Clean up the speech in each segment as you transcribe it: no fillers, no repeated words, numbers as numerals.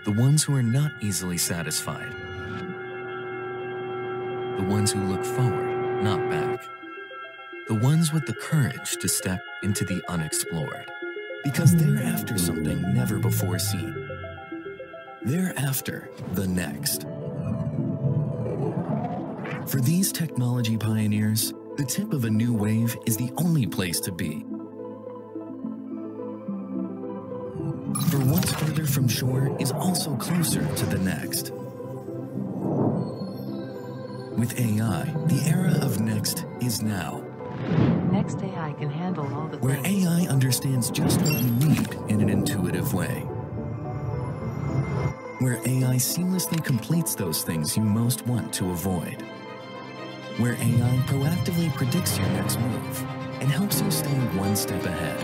The ones who are not easily satisfied. The ones who look forward, not back. The ones with the courage to step into the unexplored. Because they're after something never before seen. They're after the next. For these technology pioneers, the tip of a new wave is the only place to be. For what's further from shore is also closer to the next. With AI, the era of next is now. Next AI can handle all the Where things. AI understands just what you need in an intuitive way. Where AI seamlessly completes those things you most want to avoid. Where AI proactively predicts your next move and helps you stay one step ahead.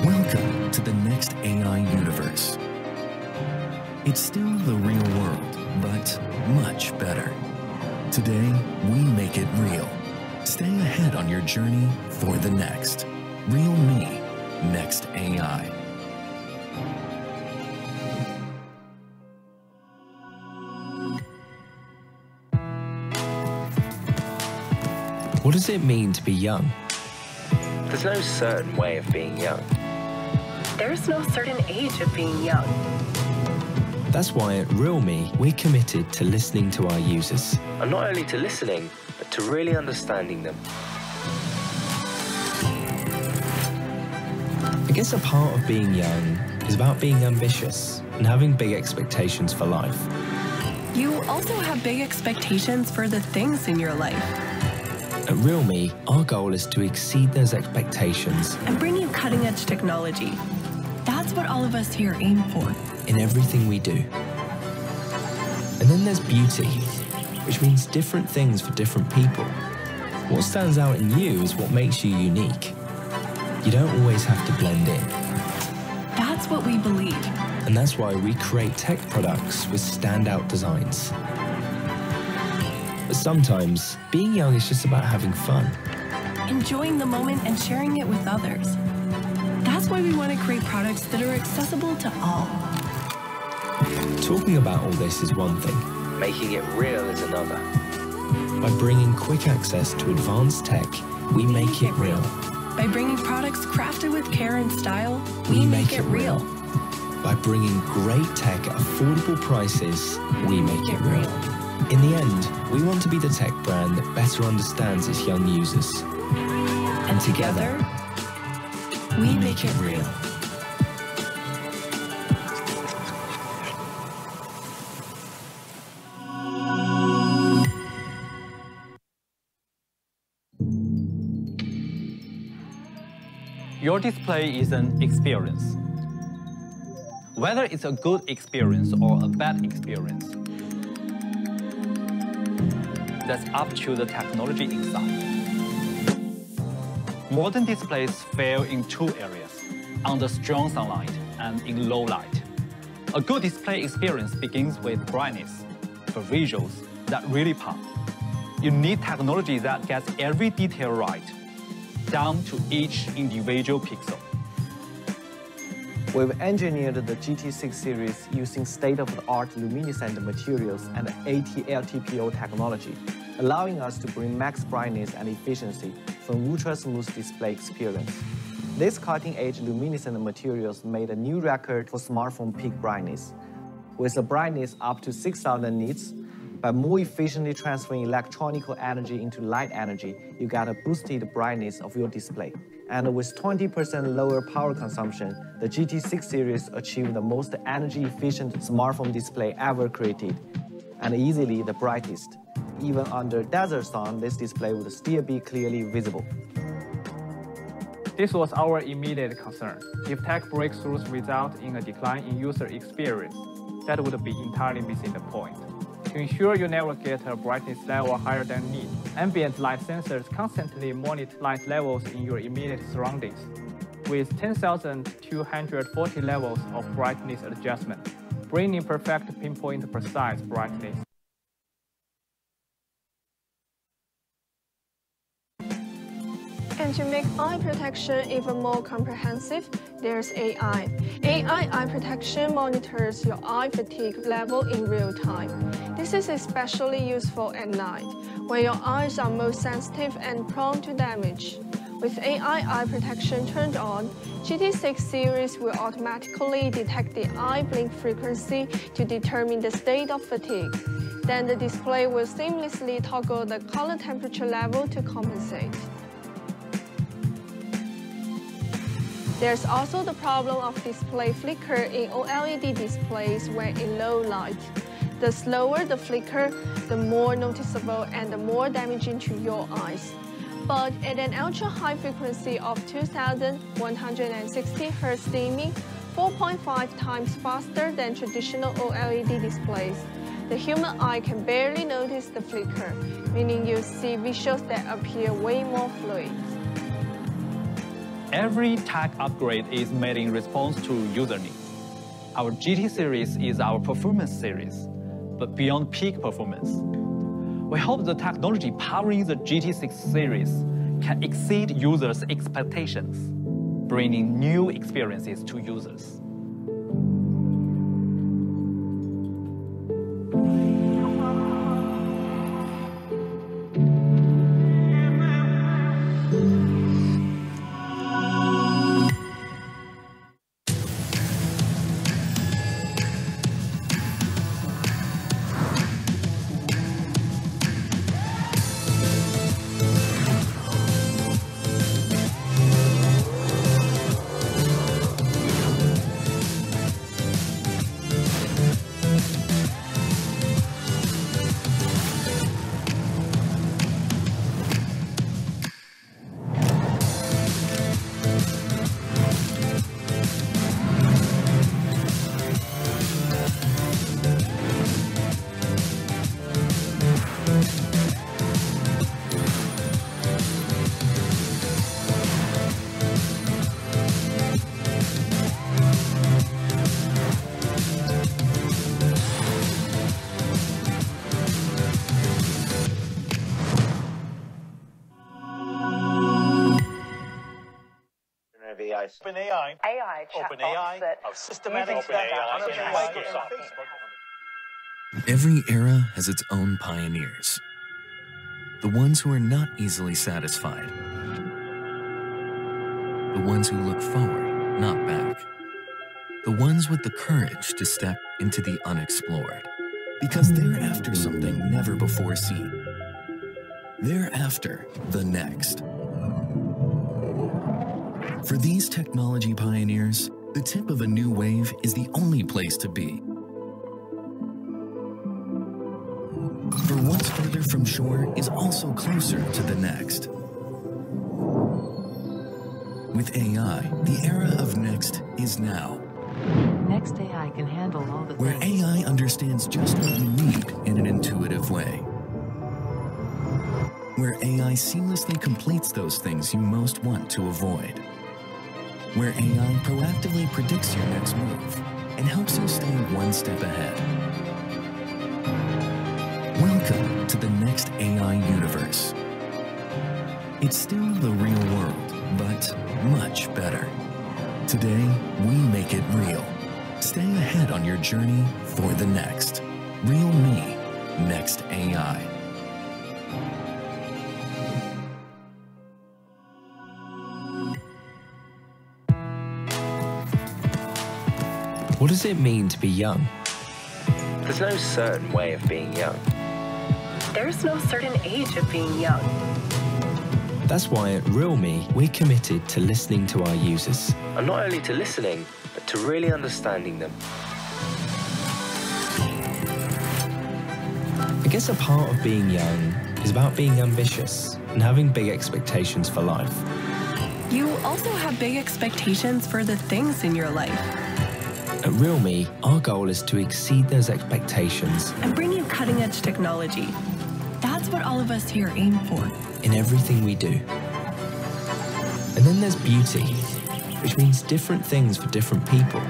Welcome to the next AI universe. It's still the real world, but much better. Today, we make it real. Stay ahead on your journey for the next. Realme, Next AI. What does it mean to be young? There's no certain way of being young. There's no certain age of being young. That's why at Realme, we're committed to listening to our users. And not only to listening, but to really understanding them. I guess a part of being young is about being ambitious and having big expectations for life. You also have big expectations for the things in your life. At Realme, our goal is to exceed those expectations And bring you cutting-edge technology. That's what all of us here aim for. in everything we do. And then there's beauty, which means different things for different people. What stands out in you is what makes you unique. You don't always have to blend in. That's what we believe. And that's why we create tech products with standout designs. But sometimes, being young is just about having fun. Enjoying the moment and sharing it with others. That's why we want to create products that are accessible to all. Talking about all this is one thing. Making it real is another. By bringing quick access to advanced tech, we make it real. By bringing products crafted with care and style, we make it real. By bringing great tech at affordable prices, we make it real. In the end, we want to be the tech brand that better understands its young users. And together, we make it real. Your display is an experience. Whether it's a good experience or a bad experience, that's up to the technology inside. Modern displays fail in two areas, under strong sunlight and in low light. A good display experience begins with brightness, for visuals that really pop. You need technology that gets every detail right, down to each individual pixel. We've engineered the GT6 series using state-of-the-art luminescent materials and AT-LTPO technology, allowing us to bring max brightness and efficiency for an ultra-smooth display experience. These cutting-edge luminescent materials made a new record for smartphone peak brightness. With a brightness up to 6,000 nits, by more efficiently transferring electronical energy into light energy, you get a boosted brightness of your display. And with 20% lower power consumption, the GT6 series achieved the most energy-efficient smartphone display ever created, and easily the brightest. Even under desert sun, this display would still be clearly visible. This was our immediate concern. If tech breakthroughs result in a decline in user experience, that would be entirely missing the point. To ensure you never get a brightness level higher than need, ambient light sensors constantly monitor light levels in your immediate surroundings, with 10,240 levels of brightness adjustment, bringing perfect pinpoint precise brightness. As And to make eye protection even more comprehensive, there's AI. AI eye protection monitors your eye fatigue level in real time. This is especially useful at night, when your eyes are most sensitive and prone to damage. With AI eye protection turned on, GT6 series will automatically detect the eye blink frequency to determine the state of fatigue. Then the display will seamlessly toggle the color temperature level to compensate. There's also the problem of display flicker in OLED displays when in low light. The slower the flicker, the more noticeable and the more damaging to your eyes. But at an ultra-high frequency of 2160 Hz dimming, 4.5 times faster than traditional OLED displays, the human eye can barely notice the flicker, meaning you see visuals that appear way more fluid. Every tech upgrade is made in response to user needs. Our GT series is our performance series, but beyond peak performance. We hope the technology powering the GT6 series can exceed users' expectations, bringing new experiences to users. OpenAI. AI OpenAI. Systematic Every era has its own pioneers. The ones who are not easily satisfied. The ones who look forward, not back. The ones with the courage to step into the unexplored. Because they're after something never before seen. They're after the next. For these technology pioneers, the tip of a new wave is the only place to be. For what's further from shore is also closer to the next. With AI, the era of next is now. Next AI can handle all the Where things. AI understands just what you need in an intuitive way. Where AI seamlessly completes those things you most want to avoid. Where AI proactively predicts your next move and helps you stay one step ahead. Welcome to the next AI universe. It's still the real world, but much better. Today, we make it real. Stay ahead on your journey for the next. Realme, Next AI. What does it mean to be young? There's no certain way of being young. There's no certain age of being young. That's why at Realme, we're committed to listening to our users. And not only to listening, but to really understanding them. I guess a part of being young is about being ambitious and having big expectations for life. You also have big expectations for the things in your life. At Realme, our goal is to exceed those expectations and bring you cutting-edge technology. That's what all of us here aim for. In everything we do. And then there's beauty, which means different things for different people.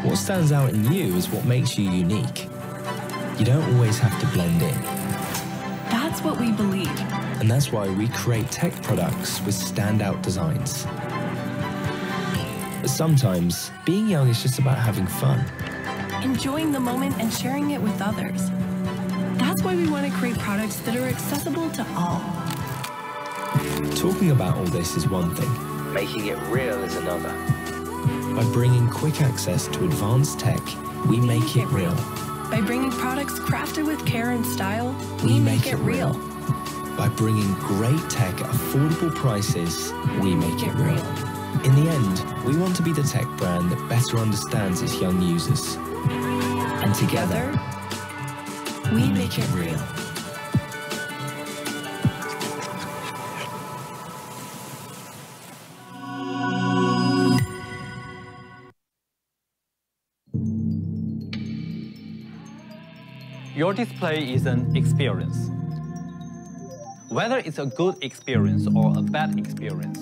What stands out in you is what makes you unique. You don't always have to blend in. That's That's what we believe. And that's why we create tech products with standout designs. But sometimes, being young is just about having fun. Enjoying the moment and sharing it with others. That's why we want to create products that are accessible to all. Talking about all this is one thing. Making it real is another. By bringing quick access to advanced tech, we make it real. By bringing products crafted with care and style, we make it real. By bringing great tech at affordable prices, we make it real. In the end, we want to be the tech brand that better understands its young users. And together, we make it real. Your display is an experience. Whether it's a good experience or a bad experience,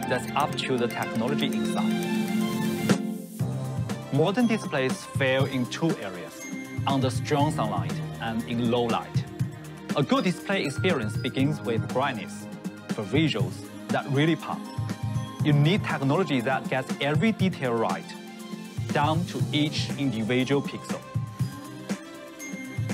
that's up to the technology inside. Modern displays fail in two areas, under strong sunlight and in low light. A good display experience begins with brightness, for visuals that really pop. You need technology that gets every detail right, down to each individual pixel.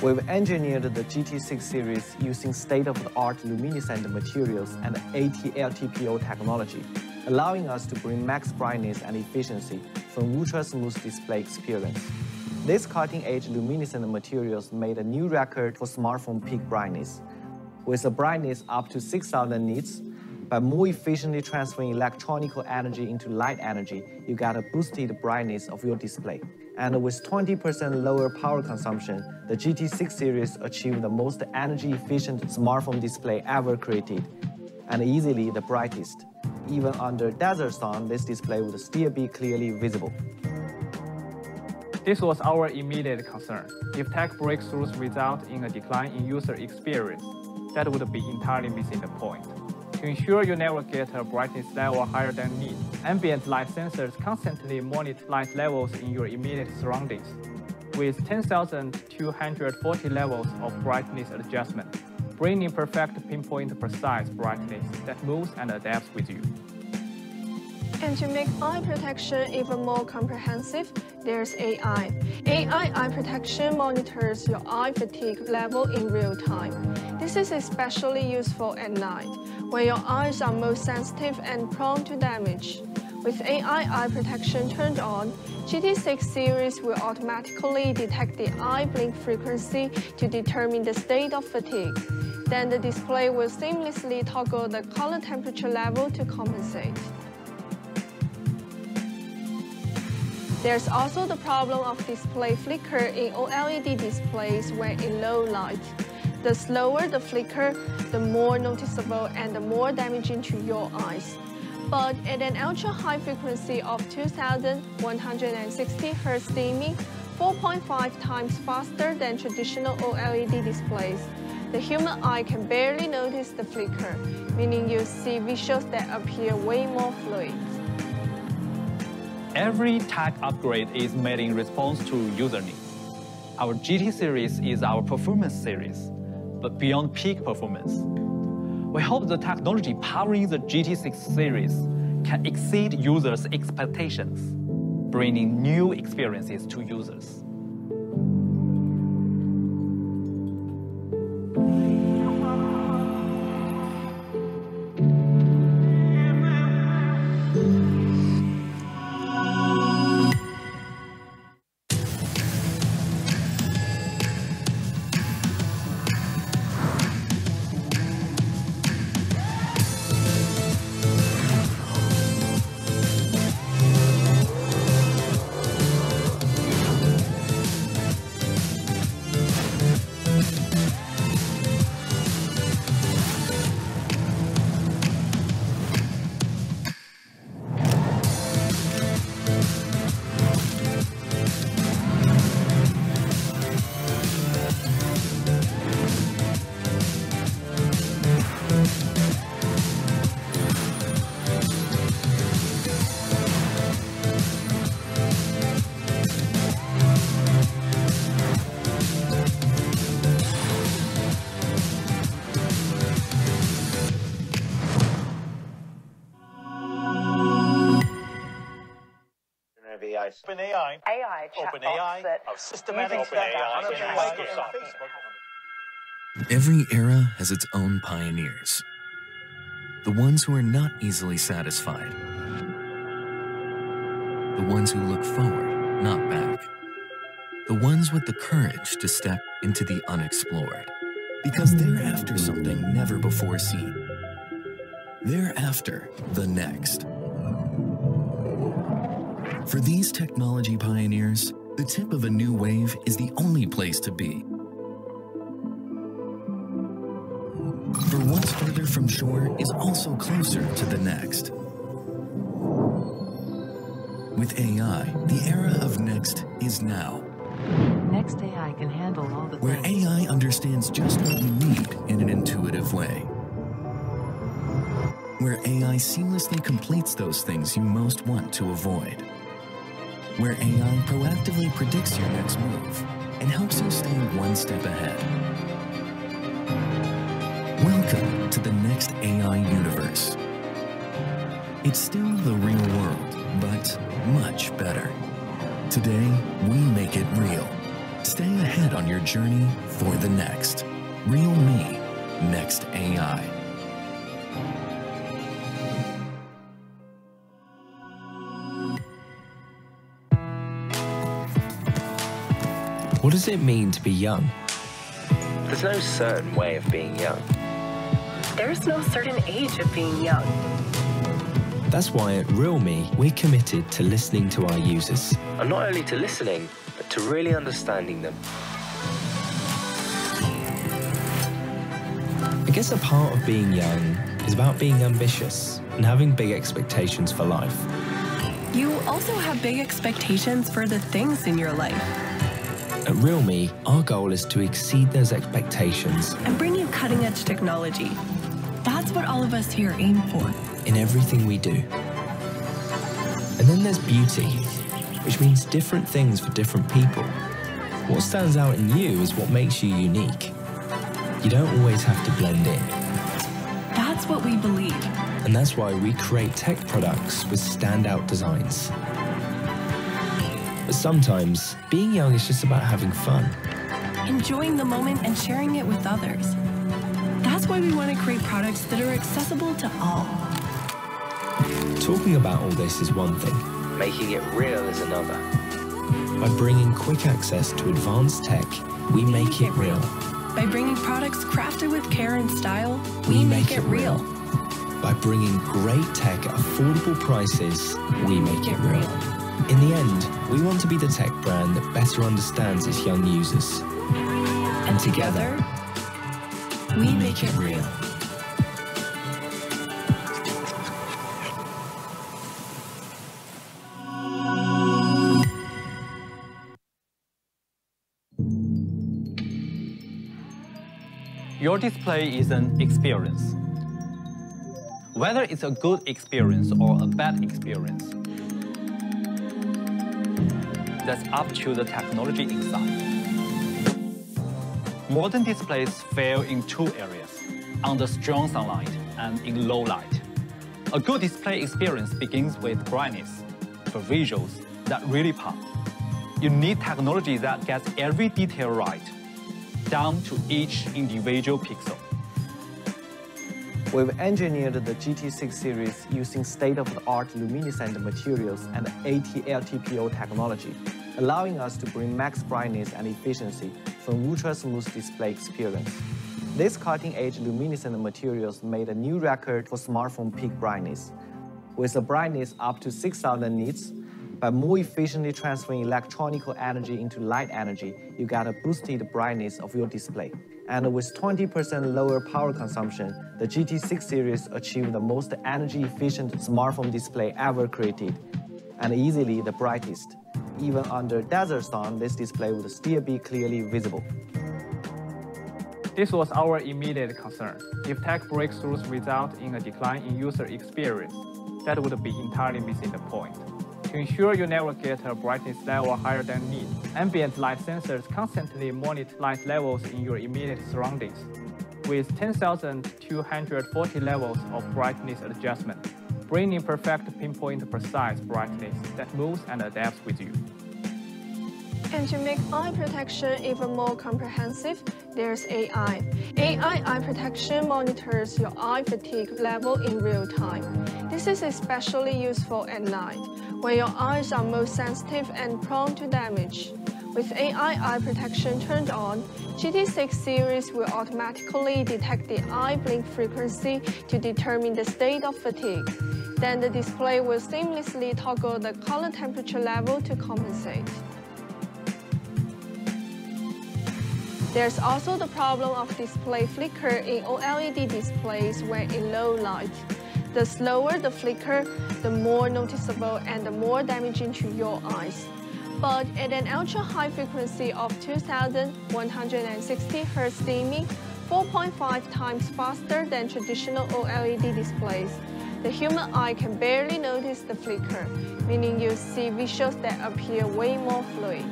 We've engineered the GT6 series using state-of-the-art luminescent materials and AT-LTPO technology, allowing us to bring max brightness and efficiency from ultra-smooth display experience. These cutting-edge luminescent materials made a new record for smartphone peak brightness. With a brightness up to 6,000 nits, by more efficiently transferring electronical energy into light energy, you get a boosted brightness of your display. And with 20% lower power consumption, the GT6 series achieved the most energy-efficient smartphone display ever created, and easily the brightest. Even under desert sun, this display would still be clearly visible. This was our immediate concern. If tech breakthroughs result in a decline in user experience, that would be entirely missing the point. To ensure you never get a brightness level higher than need, ambient light sensors constantly monitor light levels in your immediate surroundings, with 10,240 levels of brightness adjustment, bringing perfect pinpoint precise brightness that moves and adapts with you. And to make eye protection even more comprehensive, there's AI. AI eye protection monitors your eye fatigue level in real time. This is especially useful at night, when your eyes are most sensitive and prone to damage. With AI eye protection turned on, GT6 series will automatically detect the eye blink frequency to determine the state of fatigue. Then the display will seamlessly toggle the color temperature level to compensate. There's also the problem of display flicker in OLED displays when in low light. The slower the flicker, the more noticeable and the more damaging to your eyes. But at an ultra-high frequency of 2160 Hz dimming, 4.5 times faster than traditional OLED displays, the human eye can barely notice the flicker, meaning you see visuals that appear way more fluid. Every tech upgrade is made in response to user needs. Our GT series is our performance series, but beyond peak performance. We hope the technology powering the GT6 series can exceed users' expectations, bringing new experiences to users. OpenAI of systematic Microsoft. Every era has its own pioneers. The ones who are not easily satisfied. The ones who look forward, not back. The ones with the courage to step into the unexplored. Because they're after something never before seen. They're after the next. For these technology pioneers, the tip of a new wave is the only place to be. For what's further from shore is also closer to the next. With AI, the era of next is now. Next AI can handle all the Where things. AI understands just what you need in an intuitive way. Where AI seamlessly completes those things you most want to avoid. Where AI proactively predicts your next move and helps you stay one step ahead. Welcome to the next AI universe. It's still the real world, but much better. Today, we make it real. Stay ahead on your journey for the next. Realme, Next AI. What does it mean to be young? There's no certain way of being young. There's no certain age of being young. That's why at Realme, we're committed to listening to our users. And not only to listening, but to really understanding them. I guess a part of being young is about being ambitious and having big expectations for life. You also have big expectations for the things in your life. At Realme, our goal is to exceed those expectations And bring you cutting-edge technology. That's what all of us here aim for. in everything we do. And then there's beauty, which means different things for different people. What stands out in you is what makes you unique. You don't always have to blend in. That's what we believe. And that's why we create tech products with standout designs. But sometimes, being young is just about having fun. Enjoying the moment and sharing it with others. That's why we want to create products that are accessible to all. Talking about all this is one thing. Making it real is another. By bringing quick access to advanced tech, we make it real. By bringing products crafted with care and style, we make it real. By bringing great tech at affordable prices, we make it real. In the end, we want to be the tech brand that better understands its young users. And together, we make it real. Your display is an experience. Whether it's a good experience or a bad experience, that's up to the technology inside. Modern displays fail in two areas, under strong sunlight and in low light. A good display experience begins with brightness, for visuals that really pop. You need technology that gets every detail right, down to each individual pixel. We've engineered the GT6 series using state-of-the-art luminescent materials and AT-LTPO technology, allowing us to bring max brightness and efficiency from ultra-smooth display experience. These cutting-edge luminescent materials made a new record for smartphone peak brightness. With a brightness up to 6,000 nits, by more efficiently transferring electronical energy into light energy, you get a boosted brightness of your display. And with 20% lower power consumption, the GT6 series achieved the most energy-efficient smartphone display ever created, and easily the brightest. Even under desert sun, this display would still be clearly visible. This was our immediate concern. If tech breakthroughs result in a decline in user experience, that would be entirely missing the point. To ensure you never get a brightness level higher than need, ambient light sensors constantly monitor light levels in your immediate surroundings. With 10,240 levels of brightness adjustment, bringing perfect pinpoint precise brightness that moves and adapts with you. And to make eye protection even more comprehensive, there's AI. AI eye protection monitors your eye fatigue level in real time. This is especially useful at night, when your eyes are most sensitive and prone to damage. With AI eye protection turned on, GT6 series will automatically detect the eye blink frequency to determine the state of fatigue. Then the display will seamlessly toggle the color temperature level to compensate. There's also the problem of display flicker in OLED displays when in low light. The slower the flicker, the more noticeable and the more damaging to your eyes. But at an ultra-high frequency of 2160 Hz dimming, 4.5 times faster than traditional OLED displays, the human eye can barely notice the flicker, meaning you see visuals that appear way more fluid.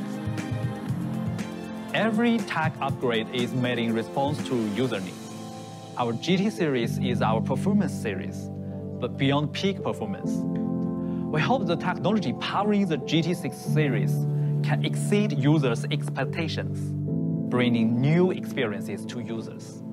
Every tech upgrade is made in response to user needs. Our GT series is our performance series, but beyond peak performance. We hope the technology powering the GT6 series can exceed users' expectations, bringing new experiences to users.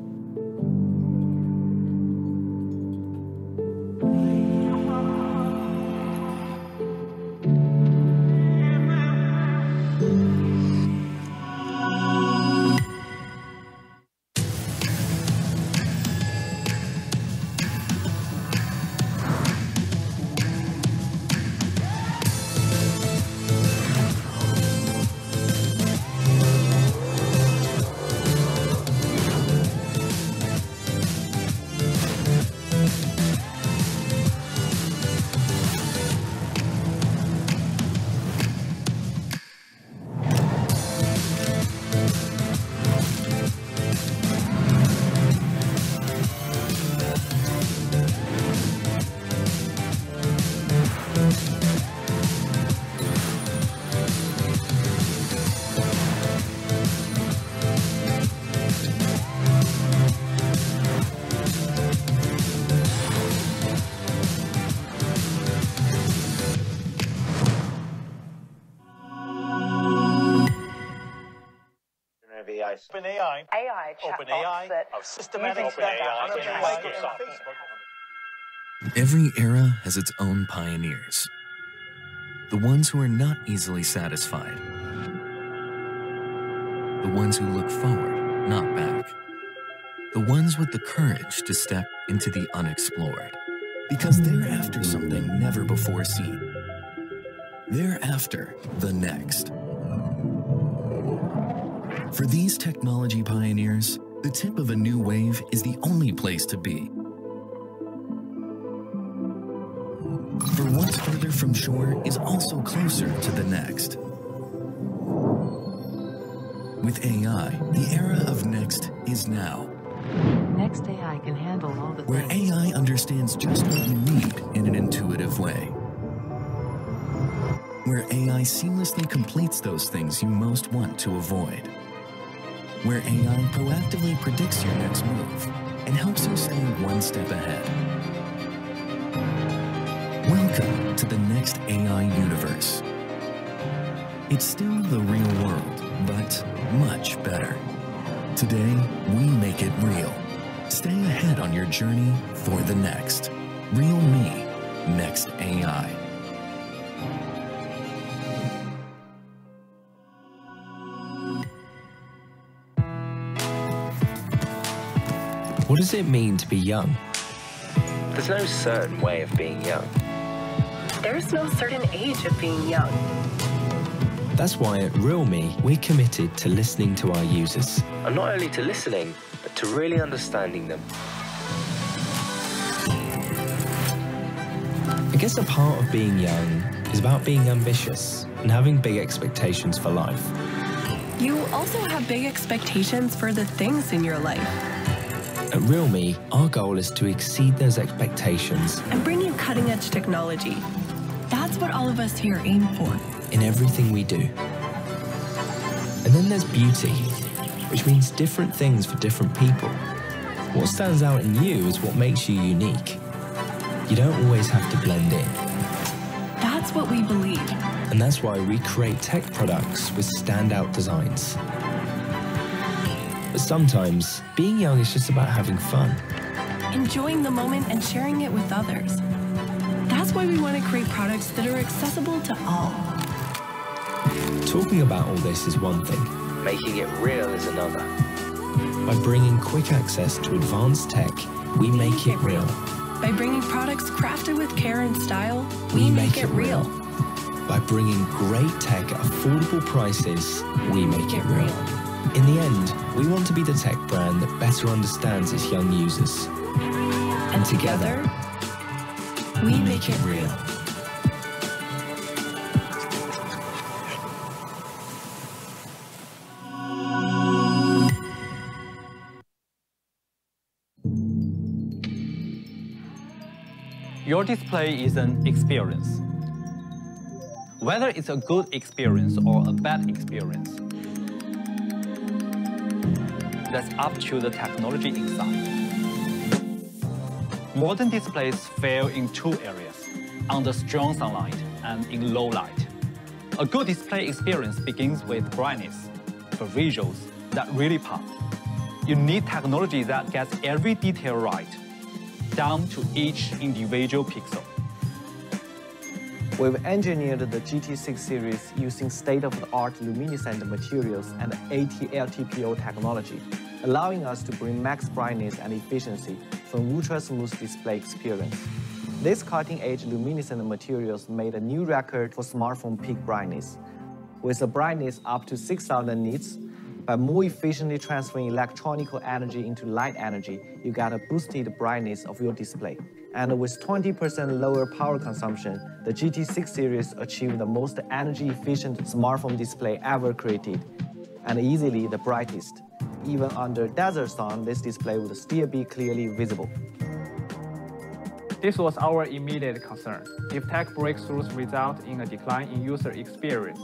OpenAI of systematic data. Every era has its own pioneers. The ones who are not easily satisfied. The ones who look forward, not back. The ones with the courage to step into the unexplored. Because they're after something never before seen. They're after the next. For these technology pioneers, the tip of a new wave is the only place to be. For what's further from shore is also closer to the next. With AI, the era of next is now. Next AI can handle all the Where things. AI understands just what you need in an intuitive way. Where AI seamlessly completes those things you most want to avoid. Where AI proactively predicts your next move and helps you stay one step ahead. Welcome to the next AI universe. It's still the real world, but much better. Today, we make it real. Stay ahead on your journey for the next. Realme, Next AI. What does it mean to be young? There's no certain way of being young. There's no certain age of being young. That's why at Realme, we're committed to listening to our users. And not only to listening, but to really understanding them. I guess a part of being young is about being ambitious and having big expectations for life. You also have big expectations for the things in your life. At Realme, our goal is to exceed those expectations and bring you cutting-edge technology. That's what all of us here aim for. in everything we do. And then there's beauty, which means different things for different people. What stands out in you is what makes you unique. You don't always have to blend in. That's what we believe. And that's why we create tech products with standout designs. But sometimes, being young is just about having fun. Enjoying the moment and sharing it with others. That's why we want to create products that are accessible to all. Talking about all this is one thing. Making it real is another. By bringing quick access to advanced tech, we make it real. By bringing products crafted with care and style, we make it real. By bringing great tech at affordable prices, we make it real. In the end, we want to be the tech brand that better understands its young users. And together, we make it real. Your display is an experience. Whether it's a good experience or a bad experience, that's up to the technology inside. Modern displays fail in two areas, under strong sunlight and in low light. A good display experience begins with brightness, for visuals that really pop. You need technology that gets every detail right, down to each individual pixel. We've engineered the GT6 series using state-of-the-art luminescent materials and AT-LTPO technology, allowing us to bring max brightness and efficiency from ultra-smooth display experience. These cutting-edge luminescent materials made a new record for smartphone peak brightness. With a brightness up to 6,000 nits, by more efficiently transferring electronical energy into light energy, you get a boosted brightness of your display. And with 20% lower power consumption, the GT6 series achieved the most energy-efficient smartphone display ever created, and easily the brightest. Even under desert sun, this display would still be clearly visible. This was our immediate concern. If tech breakthroughs result in a decline in user experience,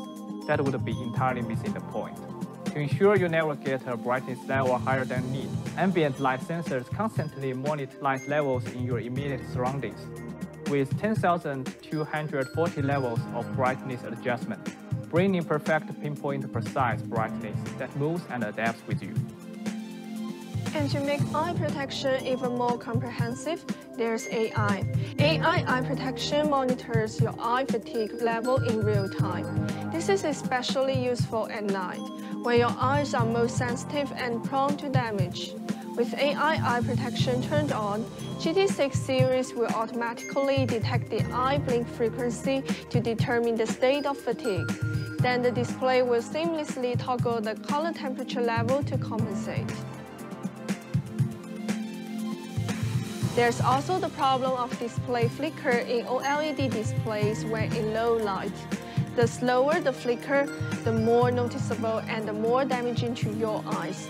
that would be entirely missing the point. To ensure you never get a brightness level higher than need, ambient light sensors constantly monitor light levels in your immediate surroundings, with 10,240 levels of brightness adjustment, bringing perfect pinpoint precise brightness that moves and adapts with you. And to make eye protection even more comprehensive, there's AI. AI eye protection monitors your eye fatigue level in real time. This is especially useful at night, when your eyes are most sensitive and prone to damage. With AI eye protection turned on, GT6 series will automatically detect the eye blink frequency to determine the state of fatigue. Then the display will seamlessly toggle the color temperature level to compensate. There's also the problem of display flicker in OLED displays when in low light. The slower the flicker, the more noticeable and the more damaging to your eyes.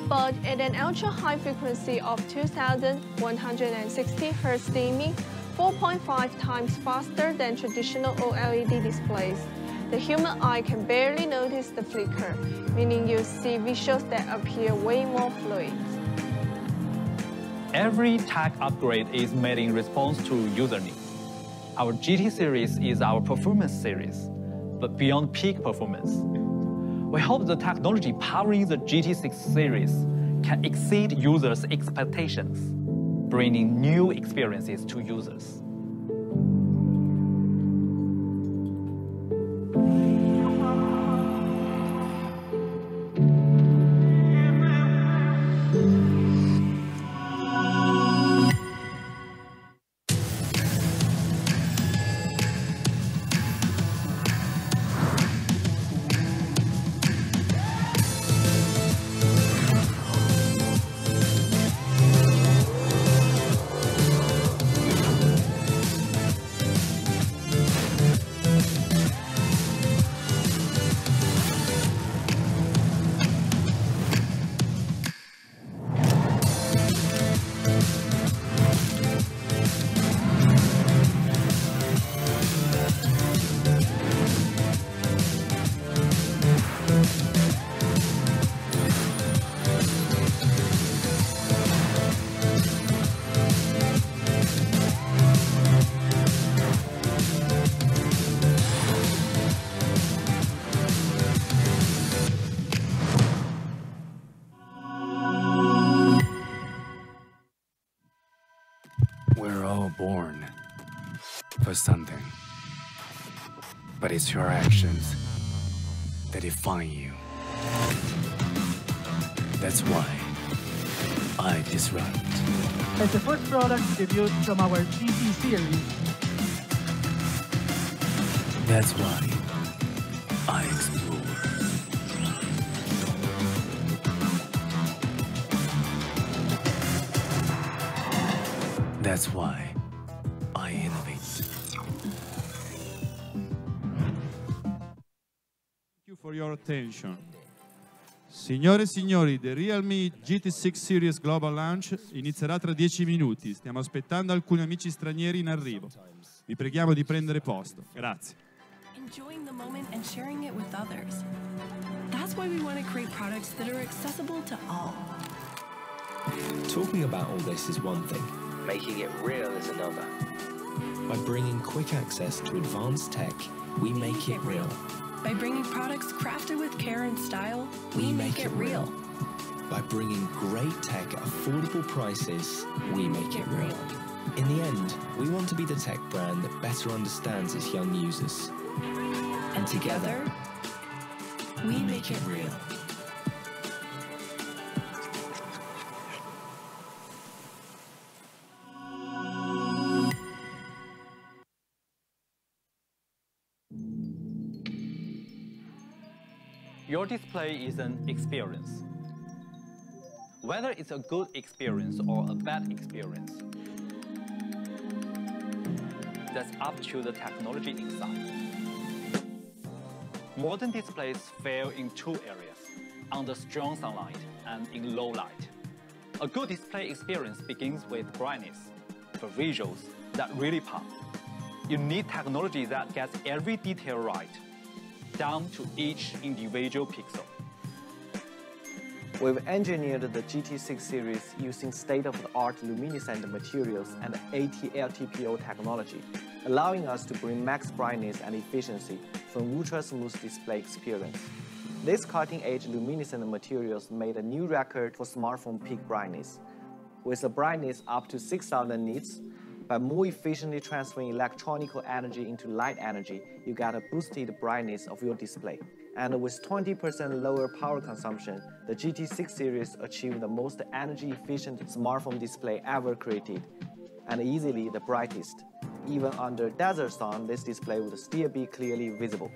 But at an ultra-high frequency of 2160 Hz dimming, 4.5 times faster than traditional OLED displays, the human eye can barely notice the flicker, meaning you see visuals that appear way more fluid. Every tech upgrade is made in response to user needs. Our GT series is our performance series, but beyond peak performance. We hope the technology powering the GT6 series can exceed users' expectations, bringing new experiences to users. for something, but it's your actions that define you. That's why I disrupt. As the first product debuted from our GT series, that's why I explore. That's why I innovate. Thank you for your attention. Signore e signori, the Realme GT6 Series Global Launch inizierà tra 10 minuti. Stiamo aspettando alcuni amici stranieri in arrivo. Vi preghiamo di prendere posto. Grazie. Enjoying the moment and sharing it with others. That's why we want to create products that are accessible to all. Talking about all this is one thing. Making it real is another. By bringing quick access to advanced tech, we make it real. By bringing products crafted with care and style, we make it real. By bringing great tech at affordable prices, we make it real. In the end, we want to be the tech brand that better understands its young users. And together, we make it real. Your display is an experience. Whether it's a good experience or a bad experience, that's up to the technology inside. Modern displays fail in two areas, under strong sunlight and in low light. A good display experience begins with brightness, for visuals that really pop. You need technology that gets every detail right, down to each individual pixel. We've engineered the GT6 series using state-of-the-art luminescent materials and AT-LTPO technology, allowing us to bring max brightness and efficiency from ultra-smooth display experience. These cutting-edge luminescent materials made a new record for smartphone peak brightness. With a brightness up to 6,000 nits, by more efficiently transferring electronical energy into light energy, you get a boosted brightness of your display. And with 20% lower power consumption, the GT6 series achieved the most energy-efficient smartphone display ever created, and easily the brightest. Even under desert sun, this display would still be clearly visible.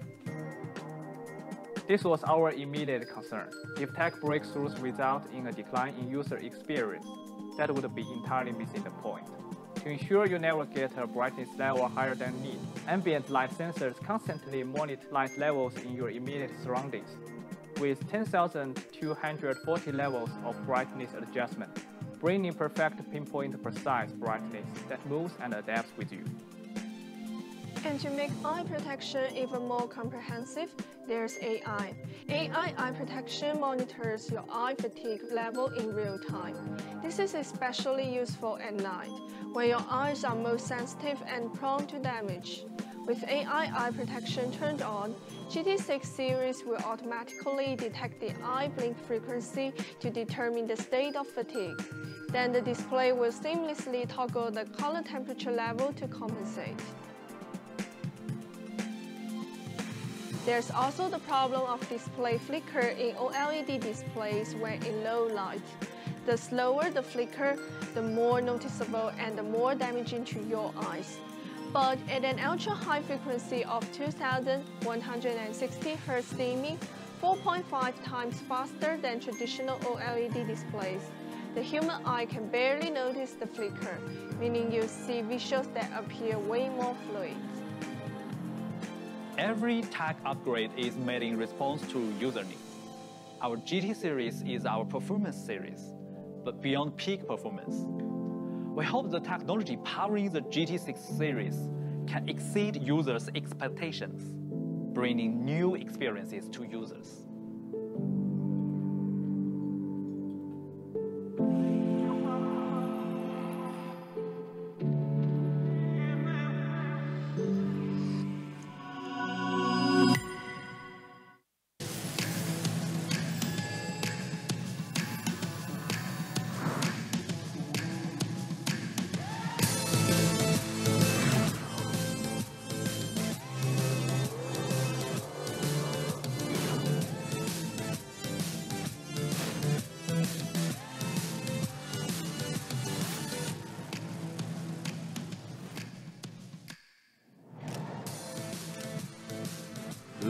This was our immediate concern. If tech breakthroughs result in a decline in user experience, that would be entirely missing the point. To ensure you never get a brightness level higher than need, ambient light sensors constantly monitor light levels in your immediate surroundings, with 10,240 levels of brightness adjustment, bringing perfect pinpoint precise brightness that moves and adapts with you. And to make eye protection even more comprehensive, there's AI. AI eye protection monitors your eye fatigue level in real time. This is especially useful at night, when your eyes are most sensitive and prone to damage. With AI eye protection turned on, GT6 series will automatically detect the eye blink frequency to determine the state of fatigue. Then the display will seamlessly toggle the color temperature level to compensate. There's also the problem of display flicker in OLED displays when in low light. The slower the flicker, the more noticeable and the more damaging to your eyes. But at an ultra-high frequency of 2160 Hz dimming, 4.5 times faster than traditional OLED displays, the human eye can barely notice the flicker, meaning you see visuals that appear way more fluid. Every tech upgrade is made in response to user needs. Our GT series is our performance series, but beyond peak performance. We hope the technology powering the GT6 series can exceed users' expectations, bringing new experiences to users.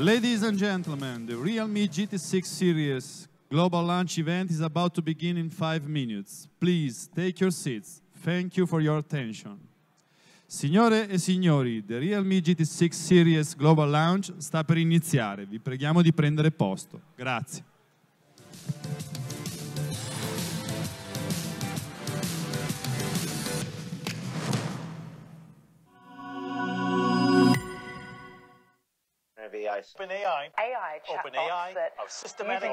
Ladies and gentlemen, the Realme GT6 series global launch event is about to begin in 5 minutes. Please take your seats. Thank you for your attention. Signore e signori, the Realme GT6 series global launch sta per iniziare. Vi preghiamo di prendere posto. Grazie. OpenAI of systematic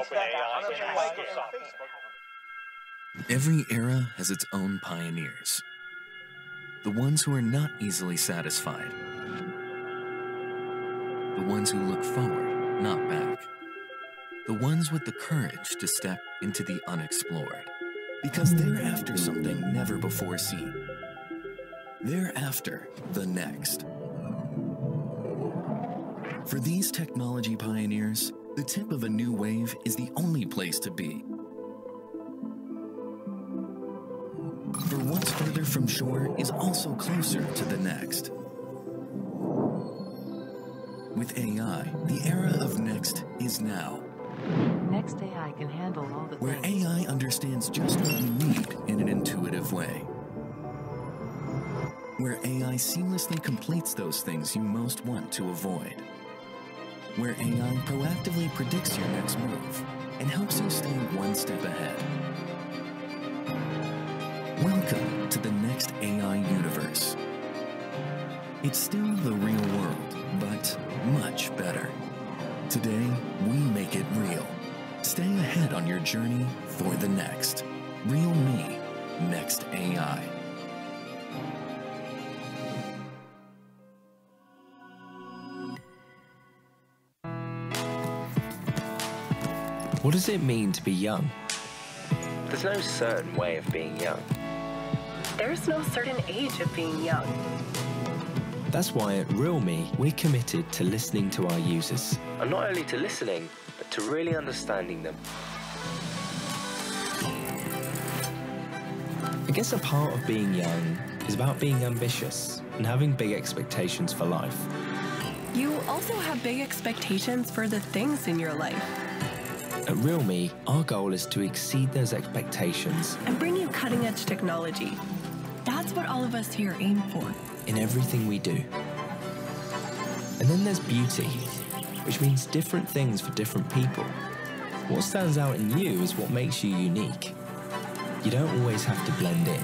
Every era has its own pioneers. The ones who are not easily satisfied. The ones who look forward, not back. The ones with the courage to step into the unexplored. Because they're after something never before seen. They're after the next. For these technology pioneers, the tip of a new wave is the only place to be. For what's further from shore is also closer to the next. With AI, the era of next is now. Next AI can handle all the Where things. AI understands just what you need in an intuitive way. Where AI seamlessly completes those things you most want to avoid. Where AI proactively predicts your next move and helps you stay one step ahead. Welcome to the next AI universe. It's still the real world, but much better. Today, we make it real. Stay ahead on your journey for the next. Realme Next AI. What does it mean to be young? There's no certain way of being young. There's no certain age of being young. That's why at Realme, we're committed to listening to our users. And not only to listening, but to really understanding them. I guess a part of being young is about being ambitious and having big expectations for life. You also have big expectations for the things in your life. At Realme, our goal is to exceed those expectations and bring you cutting-edge technology. That's what all of us here aim for. In everything we do. And then there's beauty, which means different things for different people. What stands out in you is what makes you unique. You don't always have to blend in.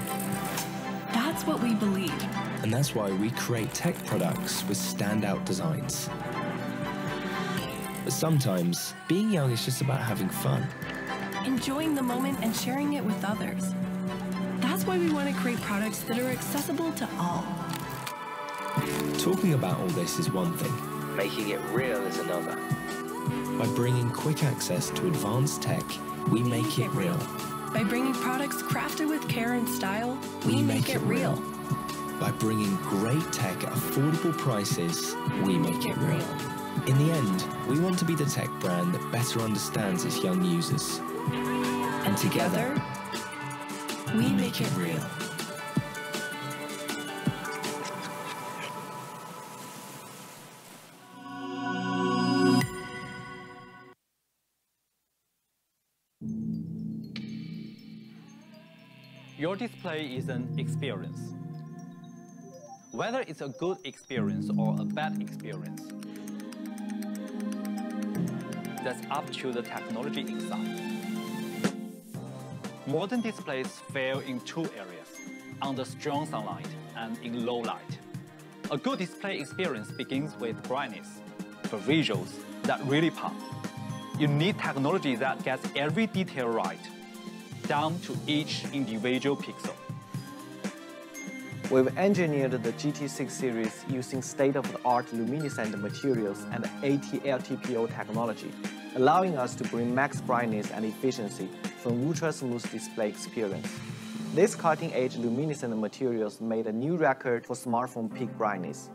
That's what we believe. And that's why we create tech products with standout designs. But sometimes, being young is just about having fun. Enjoying the moment and sharing it with others. That's why we want to create products that are accessible to all. Talking about all this is one thing. Making it real is another. By bringing quick access to advanced tech, we make it real. By bringing products crafted with care and style, we make it real. By bringing great tech at affordable prices, we make it real. In the end, we want to be the tech brand that better understands its young users. And together, we make it real. Your display is an experience. Whether it's a good experience or a bad experience, that's up to the technology inside. Modern displays fail in two areas, under strong sunlight and in low light. A good display experience begins with brightness, for visuals that really pop. You need technology that gets every detail right, down to each individual pixel. We've engineered the GT6 series using state-of-the-art luminescent materials and AT-LTPO technology, allowing us to bring max brightness and efficiency for an ultra-smooth display experience. These cutting-edge luminescent materials made a new record for smartphone peak brightness.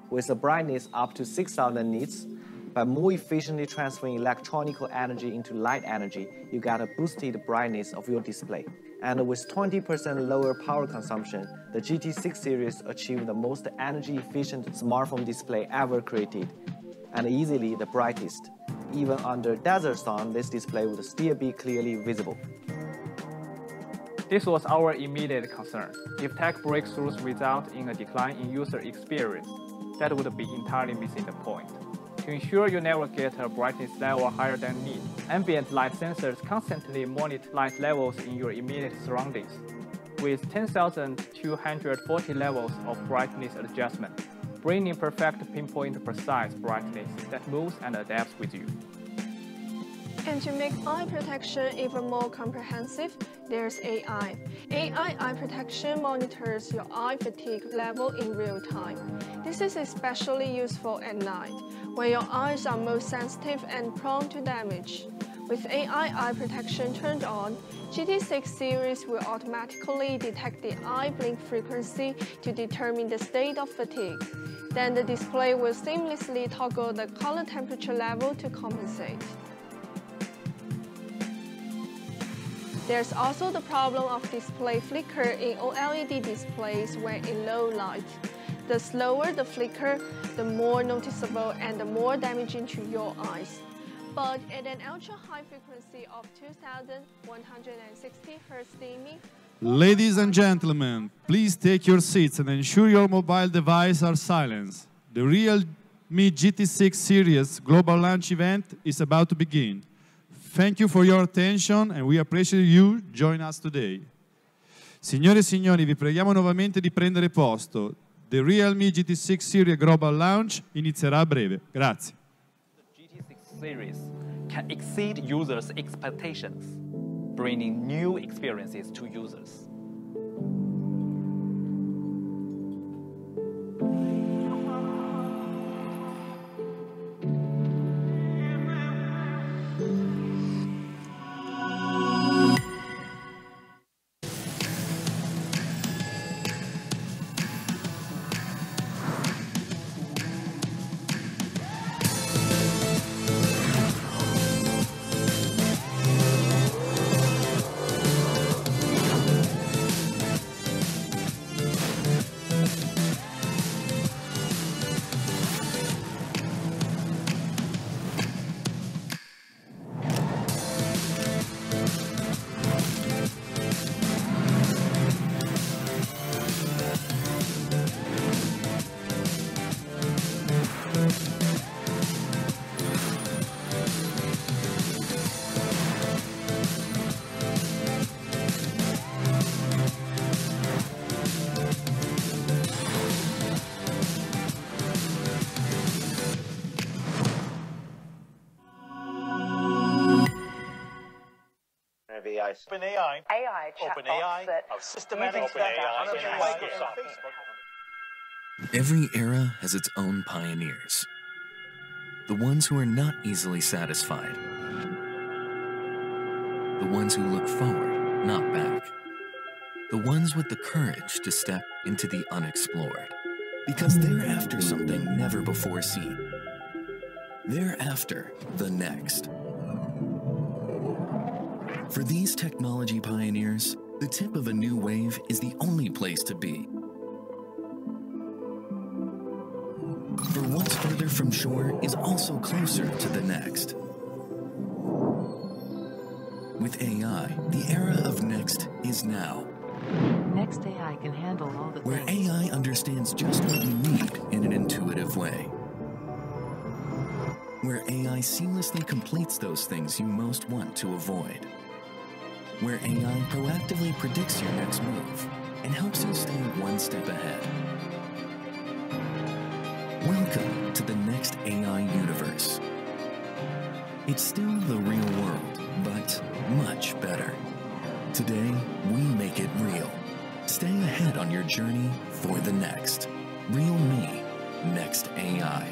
With a brightness up to 6,000 nits, by more efficiently transferring electronical energy into light energy, you get a boosted brightness of your display. And with 20% lower power consumption, the GT6 series achieved the most energy-efficient smartphone display ever created. and easily the brightest. Even under desert sun, this display would still be clearly visible. This was our immediate concern. If tech breakthroughs result in a decline in user experience, that would be entirely missing the point. To ensure you never get a brightness level higher than need, ambient light sensors constantly monitor light levels in your immediate surroundings, with 10,240 levels of brightness adjustment, bringing perfect pinpoint precise brightness that moves and adapts with you. And to make eye protection even more comprehensive, there's AI. AI eye protection monitors your eye fatigue level in real time. This is especially useful at night, when your eyes are most sensitive and prone to damage. With AI eye protection turned on, GT6 series will automatically detect the eye blink frequency to determine the state of fatigue. Then the display will seamlessly toggle the color temperature level to compensate. There's also the problem of display flicker in OLED displays when in low light. The slower the flicker, the more noticeable and the more damaging to your eyes. But at an ultra-high frequency of 2160 Hz dimming, Ladies and gentlemen, please take your seats and ensure your mobile devices are silenced. The Realme GT6 series global launch event is about to begin. Thank you for your attention and we appreciate you join us today. Signore e signori, vi preghiamo nuovamente di prendere posto. The Realme GT6 series global launch inizierà a breve. Grazie. The GT6 series can exceed users' expectations, bringing new experiences to users. OpenAI of systematic data. Every era has its own pioneers. The ones who are not easily satisfied. The ones who look forward, not back. The ones with the courage to step into the unexplored. Because they're after something never before seen. They're after the next. For these technology pioneers, the tip of a new wave is the only place to be. For what's further from shore is also closer to the next. With AI, the era of next is now. Next AI can handle all the Where things. AI understands just what you need in an intuitive way. Where AI seamlessly completes those things you most want to avoid. Where AI proactively predicts your next move and helps you stay one step ahead. Welcome to the next AI universe. It's still the real world, but much better. Today, we make it real. Stay ahead on your journey for the next. Realme Next AI.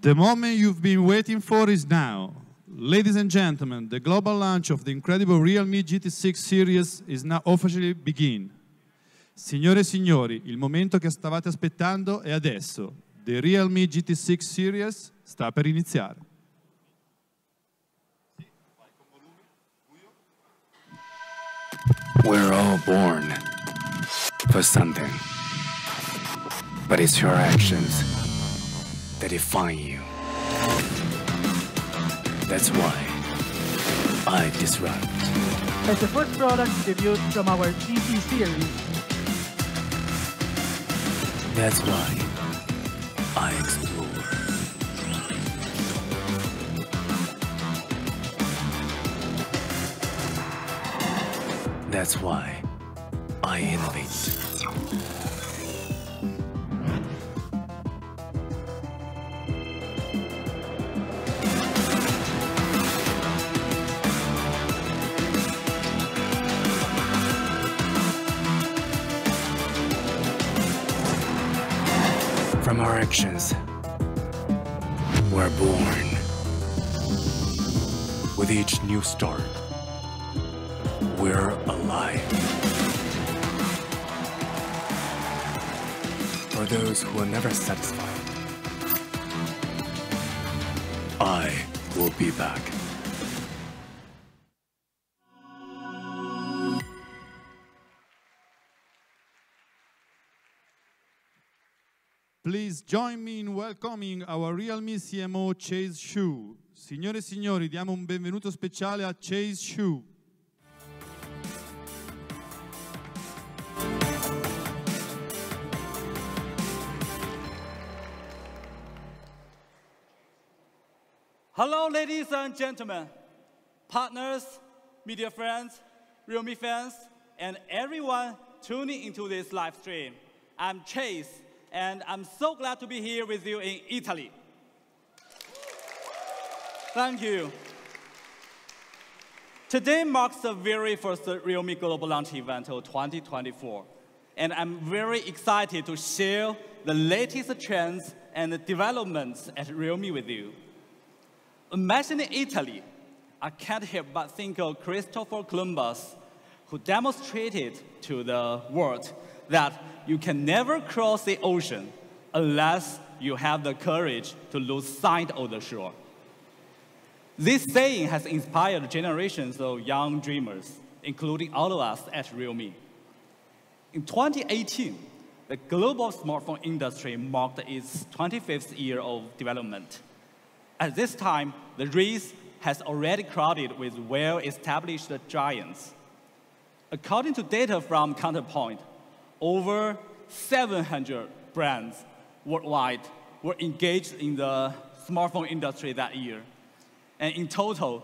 The moment you've been waiting for is now. Ladies and gentlemen, the global launch of the incredible Realme GT6 series is now officially begin. Signore e signori, il momento che stavate aspettando è adesso. The Realme GT6 series sta per iniziare. Sì, vai con volume. We're all born for something, but it's your actions that define you. That's why I disrupt. As the first product debuted from our GT series, that's why I explore. That's why I innovate. From our actions, we're born. With each new start, we're alive. For those who are never satisfied, I will be back. Please join me in welcoming our Realme CMO Chase Xu. Signore e signori, diamo un benvenuto speciale a Chase Xu. Hello, ladies and gentlemen, partners, media friends, Realme fans, and everyone tuning into this live stream. I'm Chase, and I'm so glad to be here with you in Italy. Thank you. Today marks the very first Realme Global Launch event of 2024, and I'm very excited to share the latest trends and developments at Realme with you. Mentioning Italy, I can't help but think of Christopher Columbus, who demonstrated to the world that you can never cross the ocean unless you have the courage to lose sight of the shore. This saying has inspired generations of young dreamers, including all of us at Realme. In 2018, the global smartphone industry marked its 25th year of development. At this time, the race has already crowded with well-established giants. According to data from Counterpoint, over 700 brands worldwide were engaged in the smartphone industry that year. And in total,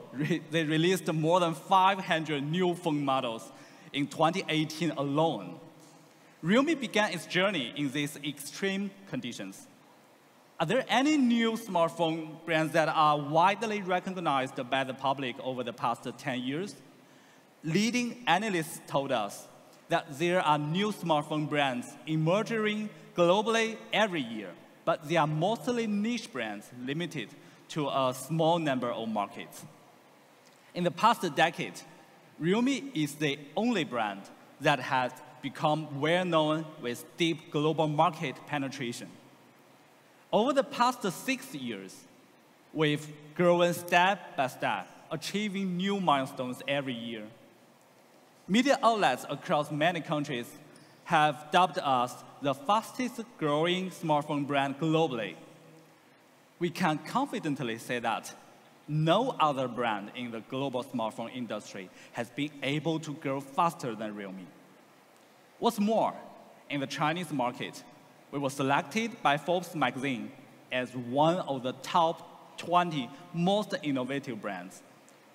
they released more than 500 new phone models in 2018 alone. Realme began its journey in these extreme conditions. Are there any new smartphone brands that are widely recognized by the public over the past 10 years? Leading analysts told us that there are new smartphone brands emerging globally every year, but they are mostly niche brands limited to a small number of markets. In the past decade, Realme is the only brand that has become well-known with deep global market penetration. Over the past 6 years, we've grown step by step, achieving new milestones every year. Media outlets across many countries have dubbed us the fastest growing smartphone brand globally. We can confidently say that no other brand in the global smartphone industry has been able to grow faster than Realme. What's more, in the Chinese market, we were selected by Forbes magazine as one of the top 20 most innovative brands.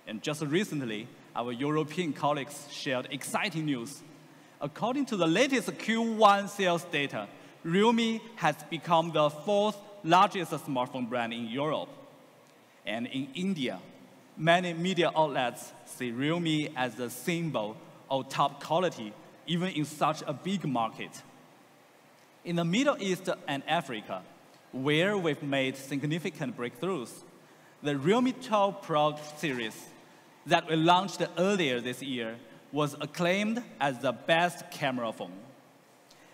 And just recently, our European colleagues shared exciting news. According to the latest Q1 sales data, Realme has become the 4th largest smartphone brand in Europe. And in India, many media outlets see Realme as a symbol of top quality, even in such a big market. In the Middle East and Africa, where we've made significant breakthroughs, the Realme 12 Pro series that we launched earlier this year was acclaimed as the best camera phone.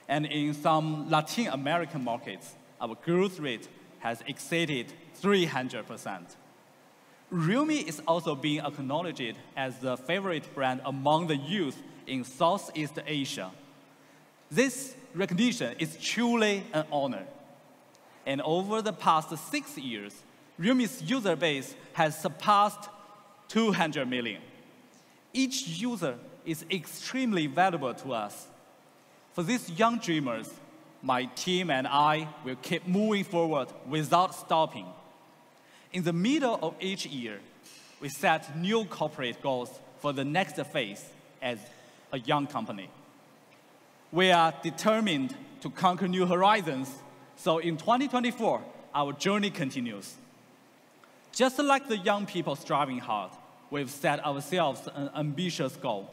And in some Latin American markets, our growth rate has exceeded 300%. Realme is also being acknowledged as the favorite brand among the youth in Southeast Asia. This recognition is truly an honor. And over the past 6 years, Realme's user base has surpassed 200 million. Each user is extremely valuable to us. For these young dreamers, my team and I will keep moving forward without stopping. In the middle of each year, we set new corporate goals for the next phase as a young company. We are determined to conquer new horizons, so in 2024, our journey continues. Just like the young people striving hard, we've set ourselves an ambitious goal.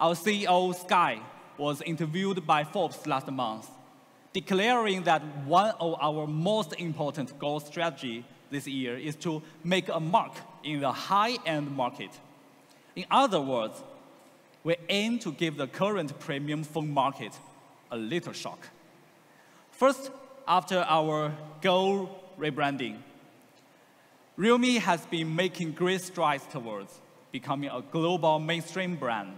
Our CEO, Sky, was interviewed by Forbes last month, declaring that one of our most important goal strategy this year is to make a mark in the high-end market. In other words, we aim to give the current premium phone market a little shock. First, after our goal rebranding, Realme has been making great strides towards becoming a global mainstream brand.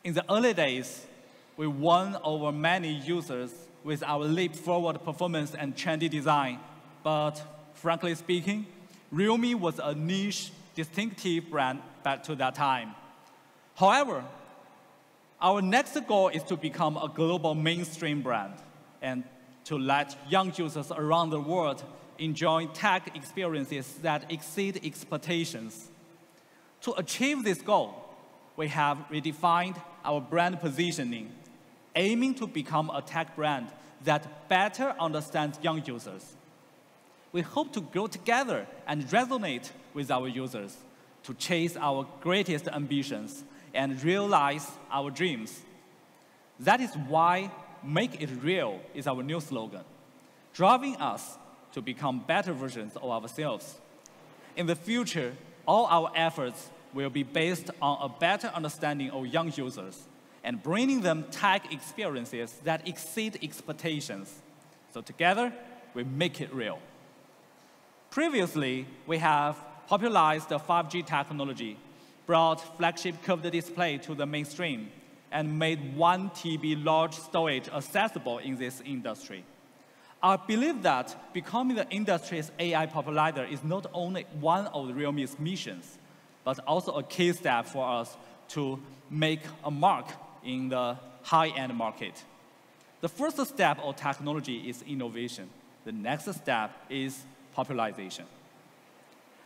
In the early days, we won over many users with our leap-forward performance and trendy design, but frankly speaking, Realme was a niche, distinctive brand back to that time. However, our next goal is to become a global mainstream brand and to let young users around the world enjoy tech experiences that exceed expectations. To achieve this goal, we have redefined our brand positioning, aiming to become a tech brand that better understands young users. We hope to grow together and resonate with our users to chase our greatest ambitions and realize our dreams. That is why Make It Real is our new slogan, driving us to become better versions of ourselves. In the future, all our efforts will be based on a better understanding of young users and bringing them tech experiences that exceed expectations. So together, we make it real. Previously, we have popularized the 5G technology, brought flagship curved display to the mainstream, and made 1 TB large storage accessible in this industry. I believe that becoming the industry's AI popularizer is not only one of Realme's missions, but also a key step for us to make a mark in the high-end market. The first step of technology is innovation. The next step is popularization.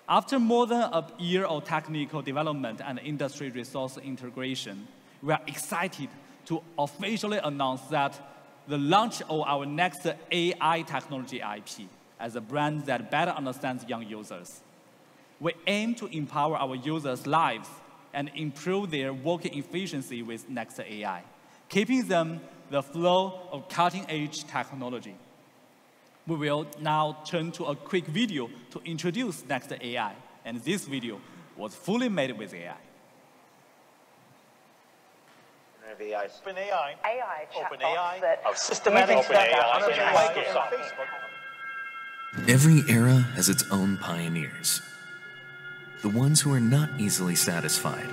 After more than a year of technical development and industry resource integration, we are excited to officially announce that the launch of our next AI technology IP as a brand that better understands young users. We aim to empower our users' lives and improve their working efficiency with Next AI, keeping them the flow of cutting-edge technology. We will now turn to a quick video to introduce Next AI, and this video was fully made with AI. OpenAI, OpenAI, of systematic AI, Every era has its own pioneers. The ones who are not easily satisfied.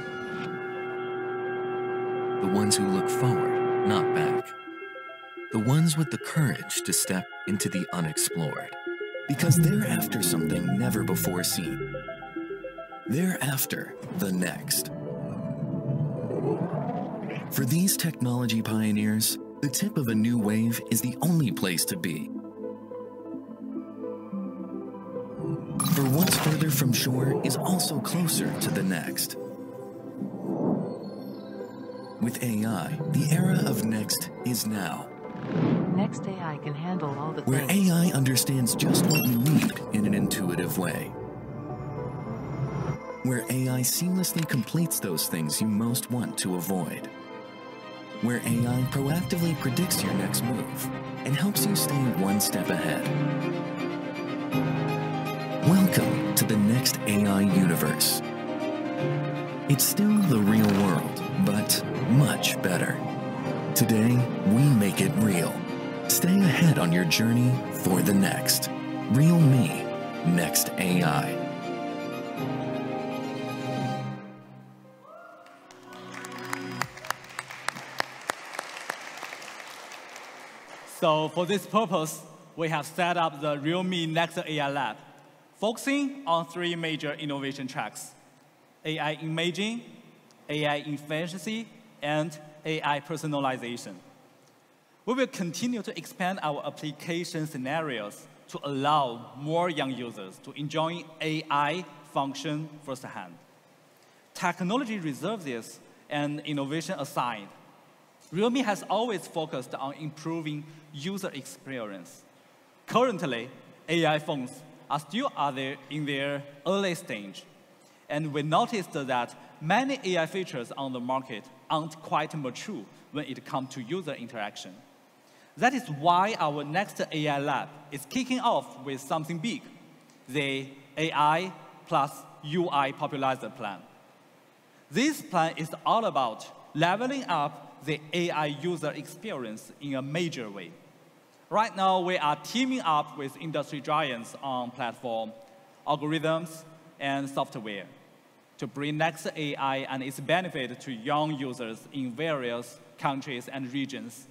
The ones who look forward, not back. The ones with the courage to step into the unexplored. Because they're after something never before seen. They're after the next. For these technology pioneers, the tip of a new wave is the only place to be. For what's further from shore is also closer to the next. With AI, the era of next is now. Next AI can handle all the Where things. AI understands just what you need in an intuitive way. Where AI seamlessly completes those things you most want to avoid. Where AI proactively predicts your next move and helps you stay one step ahead. Welcome to the next AI universe. It's still the real world, but much better. Today, we make it real. Stay ahead on your journey for the next. Realme, Next AI. So for this purpose, we have set up the Realme Next AI Lab, focusing on 3 major innovation tracks: AI imaging, AI efficiency, and AI personalization. We will continue to expand our application scenarios to allow more young users to enjoy AI function firsthand. Technology reserves and innovation aside, Realme has always focused on improving user experience. Currently, AI phones are still in their early stage, and we noticed that many AI features on the market aren't quite mature when it comes to user interaction. That is why our next AI lab is kicking off with something big, the AI plus UI popularizer plan. This plan is all about leveling up the AI user experience in a major way. Right now, we are teaming up with industry giants on platform, algorithms, and software to bring Next AI and its benefit to young users in various countries and regions.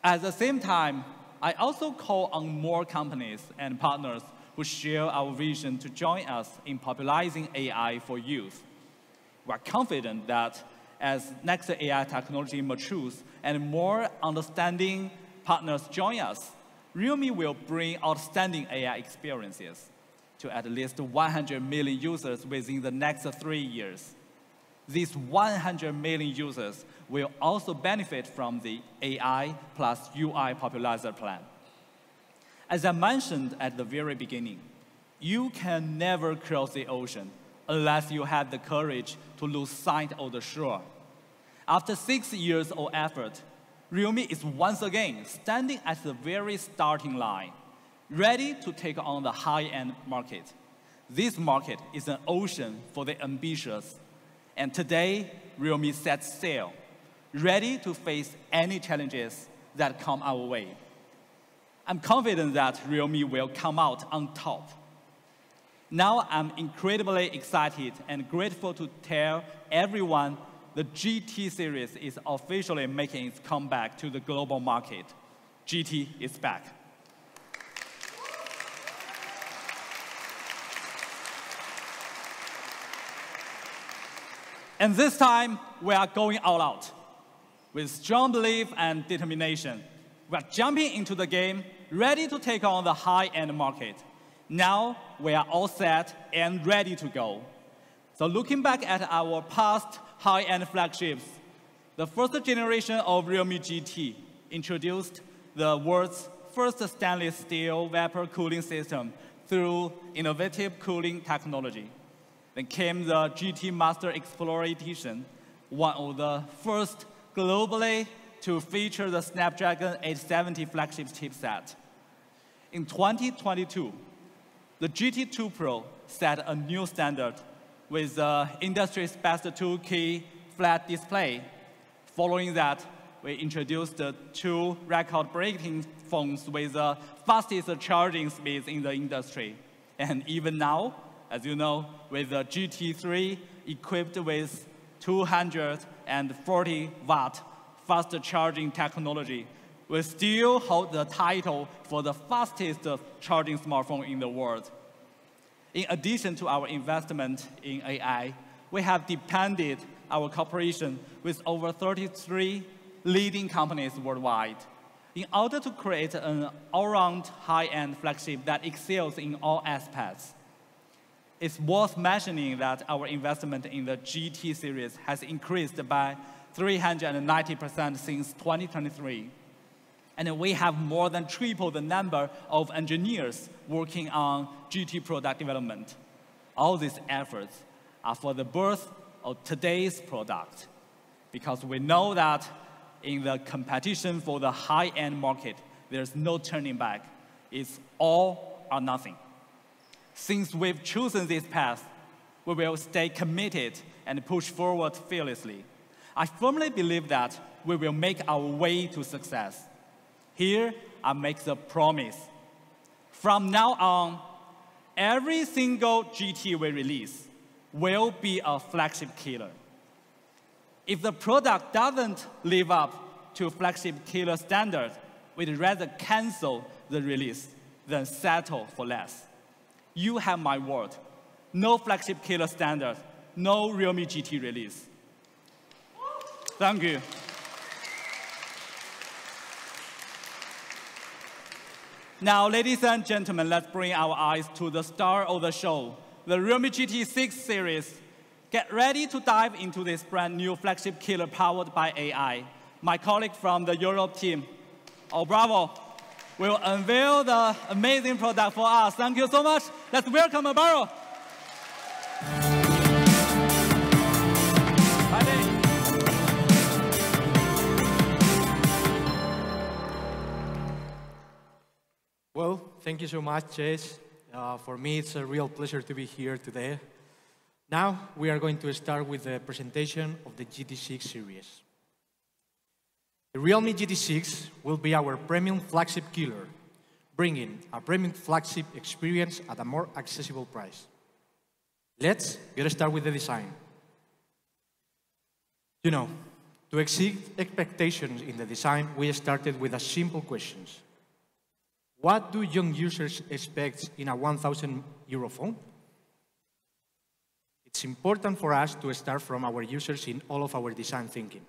At the same time, I also call on more companies and partners who share our vision to join us in popularizing AI for youth. We are confident that as Next AI technology matures and more understanding partners join us, Realme will bring outstanding AI experiences to at least 100 million users within the next 3 years. These 100 million users will also benefit from the AI plus UI popularizer plan. As I mentioned at the very beginning, you can never cross the ocean unless you have the courage to lose sight of the shore. After 6 years of effort, Realme is once again standing at the very starting line, ready to take on the high-end market. This market is an ocean for the ambitious. And today, Realme sets sail, ready to face any challenges that come our way. I'm confident that Realme will come out on top. Now I'm incredibly excited and grateful to tell everyone the GT series is officially making its comeback to the global market. GT is back. And this time, we are going all out. With strong belief and determination, we are jumping into the game, ready to take on the high-end market. Now, we are all set and ready to go. So looking back at our past high-end flagships, the first generation of Realme GT introduced the world's first stainless steel vapor cooling system through innovative cooling technology. Then came the GT Master Explorer Edition, one of the first globally to feature the Snapdragon 870 flagship chipset. In 2022, the GT2 Pro set a new standard with the industry's best 2K flat display. Following that, we introduced the 2 record-breaking phones with the fastest charging speeds in the industry. And even now, as you know, with the GT3 equipped with 240-watt fast charging technology, we still hold the title for the fastest charging smartphone in the world. In addition to our investment in AI, we have depended our cooperation with over 33 leading companies worldwide in order to create an all-round high-end flagship that excels in all aspects. It's worth mentioning that our investment in the GT series has increased by 390% since 2023. And we have more than tripled the number of engineers working on GT product development. All these efforts are for the birth of today's product, because we know that in the competition for the high-end market, there's no turning back. It's all or nothing. Since we've chosen this path, we will stay committed and push forward fearlessly. I firmly believe that we will make our way to success. Here, I make the promise. From now on, every single GT we release will be a flagship killer. If the product doesn't live up to flagship killer standard, we'd rather cancel the release than settle for less. You have my word. No flagship killer standard, no Realme GT release. Thank you. Now, ladies and gentlemen, let's bring our eyes to the star of the show, the Realme GT 6 series. Get ready to dive into this brand new flagship killer powered by AI. My colleague from the Europe team, bravo, will unveil the amazing product for us. Thank you so much. Let's welcome Alvaro. Well, thank you so much, Chase. For me, it's a real pleasure to be here today. Now, we are going to start with the presentation of the GT6 series. The Realme GT6 will be our premium flagship killer, bringing a premium flagship experience at a more accessible price. Let's get started with the design. You know, to exceed expectations in the design, we started with a simple question. What do young users expect in a €1,000 phone? It's important for us to start from our users in all of our design thinking.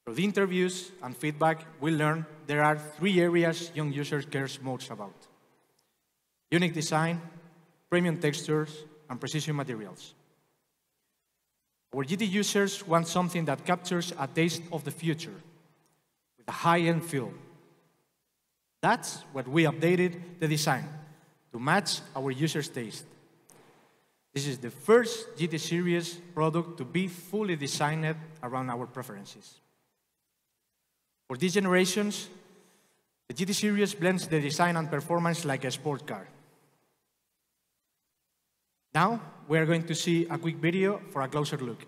Through the interviews and feedback, we learned there are 3 areas young users care most about: unique design, premium textures, and precision materials. Our GT users want something that captures a taste of the future with a high-end feel. That's what we updated the design to match our users' taste. This is the first GT series product to be fully designed around our preferences. For these generations, the GT series blends the design and performance like a sports car. Now, we are going to see a quick video for a closer look.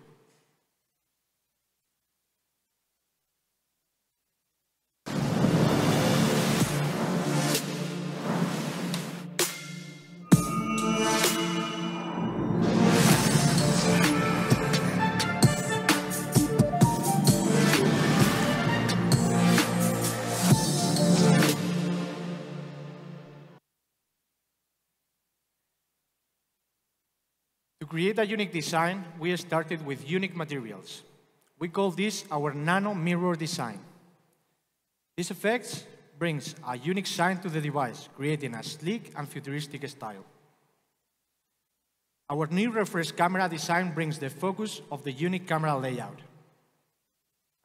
To create a unique design, we started with unique materials. We call this our nano mirror design. This effect brings a unique shine to the device, creating a sleek and futuristic style. Our new refresh camera design brings the focus of the unique camera layout.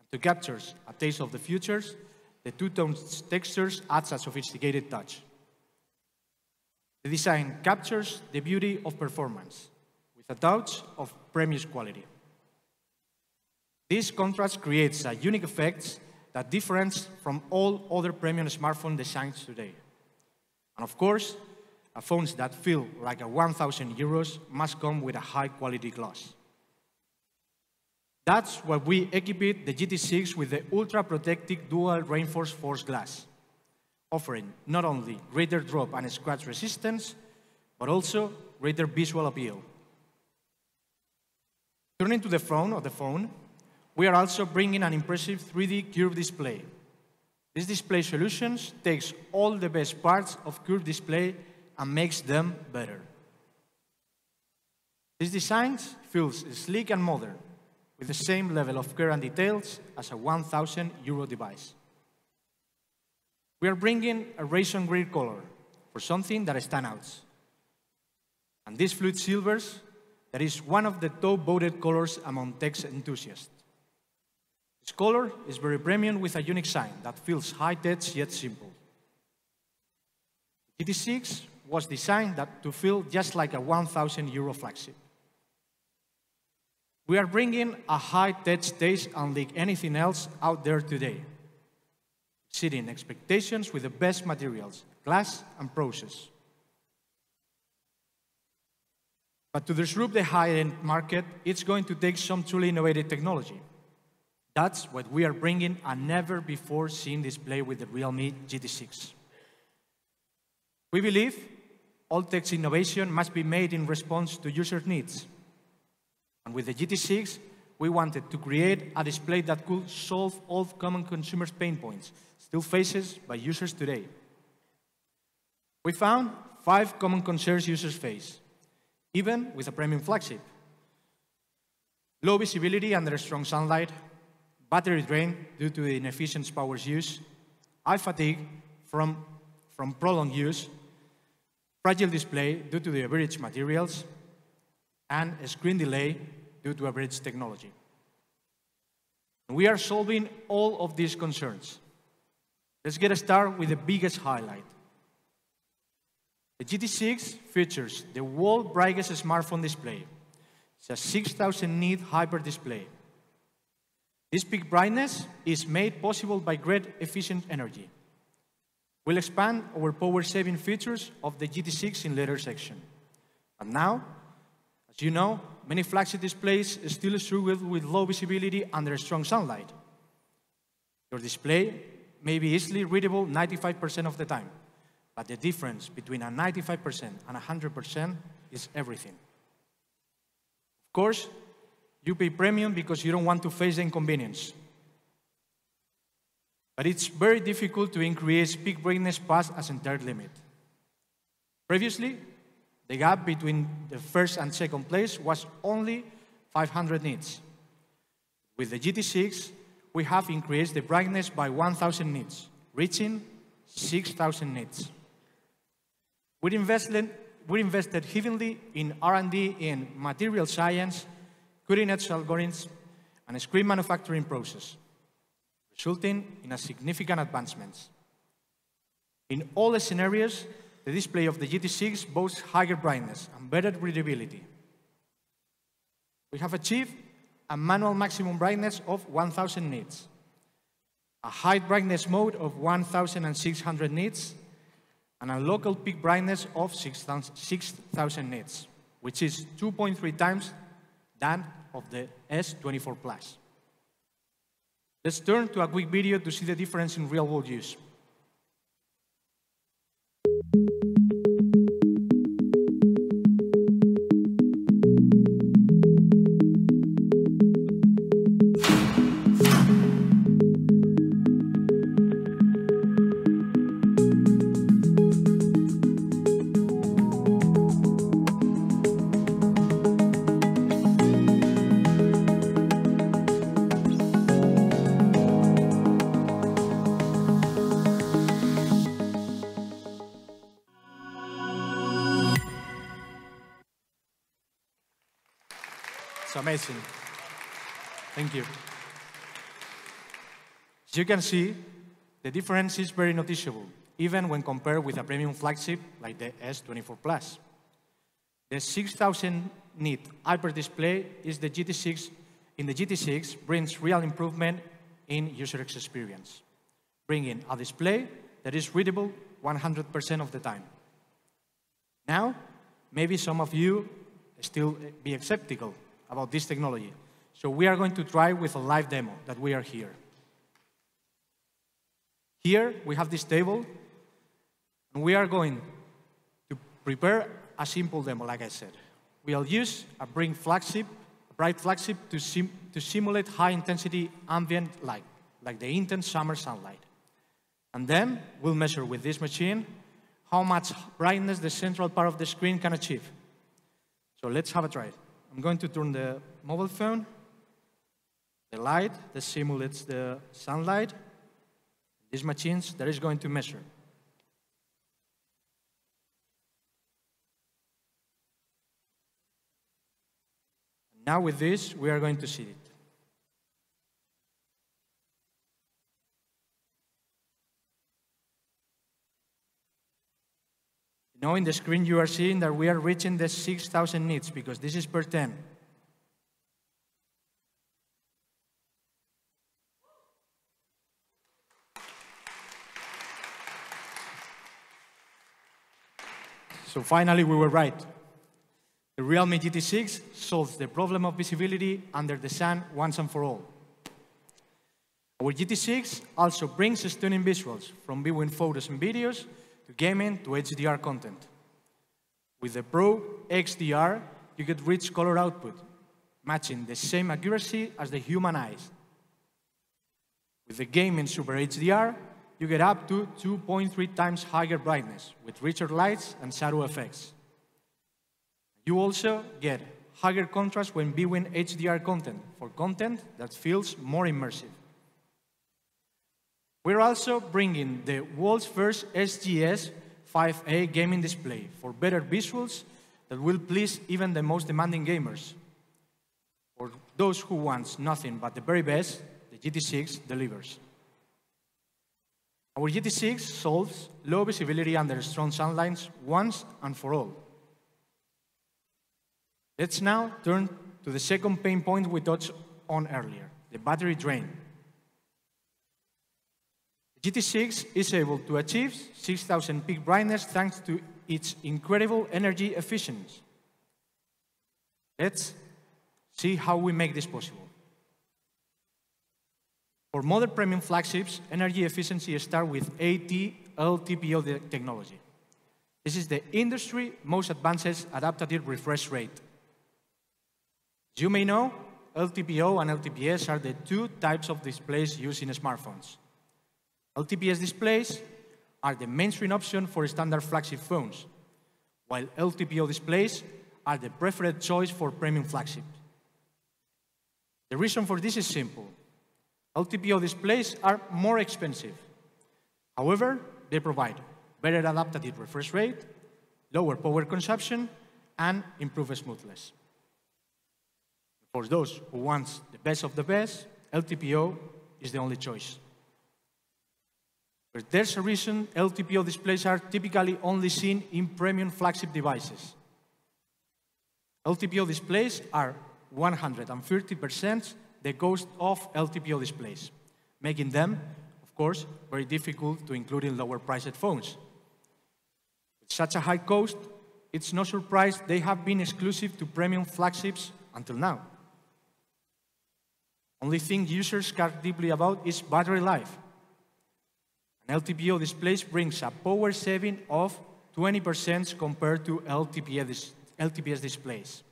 And to capture a taste of the futures, the two-tone textures adds a sophisticated touch. The design captures the beauty of performance, with a touch of premium quality. This contrast creates a unique effect that differs from all other premium smartphone designs today. And of course, phones that feel like €1,000 must come with a high-quality glass. That's why we equipped the GT6 with the ultra-protective dual reinforced force glass, offering not only greater drop and scratch resistance, but also greater visual appeal. Turning to the front of the phone, we are also bringing an impressive 3D curved display. This display solutions takes all the best parts of curved display and makes them better. This design feels sleek and modern, with the same level of care and details as a €1,000 device. We are bringing a raisin green color for something that stands out. And this fluid silvers, that is one of the top voted colors among tech enthusiasts. This color is very premium with a unique shine that feels high-tech yet simple. The GT6 was designed to feel just like a €1,000 flagship. We are bringing a high-tech taste unlike anything else out there today, exceeding expectations with the best materials, glass, and process. But to disrupt the high-end market, it's going to take some truly innovative technology. That's what we are bringing a never-before-seen display with the Realme GT6. We believe all tech innovation must be made in response to user needs. And with the GT6, we wanted to create a display that could solve all common consumer pain points still faced by users today. We found 5 common concerns users face, even with a premium flagship. Low visibility under strong sunlight, battery drain due to the inefficient power use, eye fatigue from prolonged use, fragile display due to the average materials, and a screen delay due to average technology. We are solving all of these concerns. Let's get started with the biggest highlight. The GT6 features the world's brightest smartphone display. It's a 6,000 nit hyper display. This peak brightness is made possible by great efficient energy. We'll expand our power-saving features of the GT6 in later section. But now, as you know, many flagship displays still struggle with low visibility under strong sunlight. Your display may be easily readable 95% of the time, but the difference between a 95% and 100% is everything. Of course, you pay premium because you don't want to face the inconvenience. But it's very difficult to increase peak brightness past a centered limit. Previously, the gap between the first and second place was only 500 nits. With the GT6, we have increased the brightness by 1,000 nits, reaching 6,000 nits. We invested heavily in R&D in material science, cutting-edge algorithms, and a screen manufacturing process, resulting in a significant advancements. In all the scenarios, the display of the GT6 boasts higher brightness and better readability. We have achieved a manual maximum brightness of 1,000 nits, a high brightness mode of 1,600 nits, and a local peak brightness of 6,000 nits, which is 2.3 times that of the S24 Plus. Let's turn to a quick video to see the difference in real-world use. It's amazing. Thank you. As you can see, the difference is very noticeable, even when compared with a premium flagship like the S24 Plus. The 6,000 nit hyper display is the GT6 brings real improvement in user experience, bringing a display that is readable 100% of the time. Now, maybe some of you still be skeptical about this technology. So we are going to try with a live demo that we are here. Here we have this table, and we are going to prepare a simple demo, like I said. We'll use a bright flagship to simulate high-intensity ambient light, like the intense summer sunlight. And then we'll measure with this machine how much brightness the central part of the screen can achieve. So let's have a try. I'm going to turn the mobile phone, the light that simulates the sunlight. These machines that is going to measure. Now with this, we are going to see it. Now in the screen you are seeing that we are reaching the 6,000 nits because this is per 10. So finally we were right. The Realme GT6 solves the problem of visibility under the sun once and for all. Our GT6 also brings stunning visuals from viewing photos and videos to gaming to HDR content. With the Pro XDR, you get rich color output, matching the same accuracy as the human eyes. With the game in Super HDR, you get up to 2.3 times higher brightness with richer lights and shadow effects. You also get higher contrast when viewing HDR content, for content that feels more immersive. We're also bringing the world's first SGS 5A gaming display for better visuals that will please even the most demanding gamers. For those who want nothing but the very best, the GT6 delivers. Our GT6 solves low visibility under strong sunlight once and for all. Let's now turn to the second pain point we touched on earlier, the battery drain. The GT6 is able to achieve 6,000 peak brightness thanks to its incredible energy efficiency. Let's see how we make this possible. For modern premium flagships, energy efficiency starts with LTPO technology. This is the industry's most advanced adaptive refresh rate. As you may know, LTPO and LTPS are the two types of displays used in smartphones. LTPS displays are the mainstream option for standard flagship phones, while LTPO displays are the preferred choice for premium flagships. The reason for this is simple. LTPO displays are more expensive. However, they provide better adaptive refresh rate, lower power consumption, and improved smoothness. For those who want the best of the best, LTPO is the only choice. But there's a reason LTPO displays are typically only seen in premium flagship devices. LTPO displays are 130% the cost of LTPO displays, making them, of course, very difficult to include in lower-priced phones. With such a high cost, it's no surprise they have been exclusive to premium flagships until now. Only thing users care deeply about is battery life. An LTPO display brings a power saving of 20% compared to LTPS displays.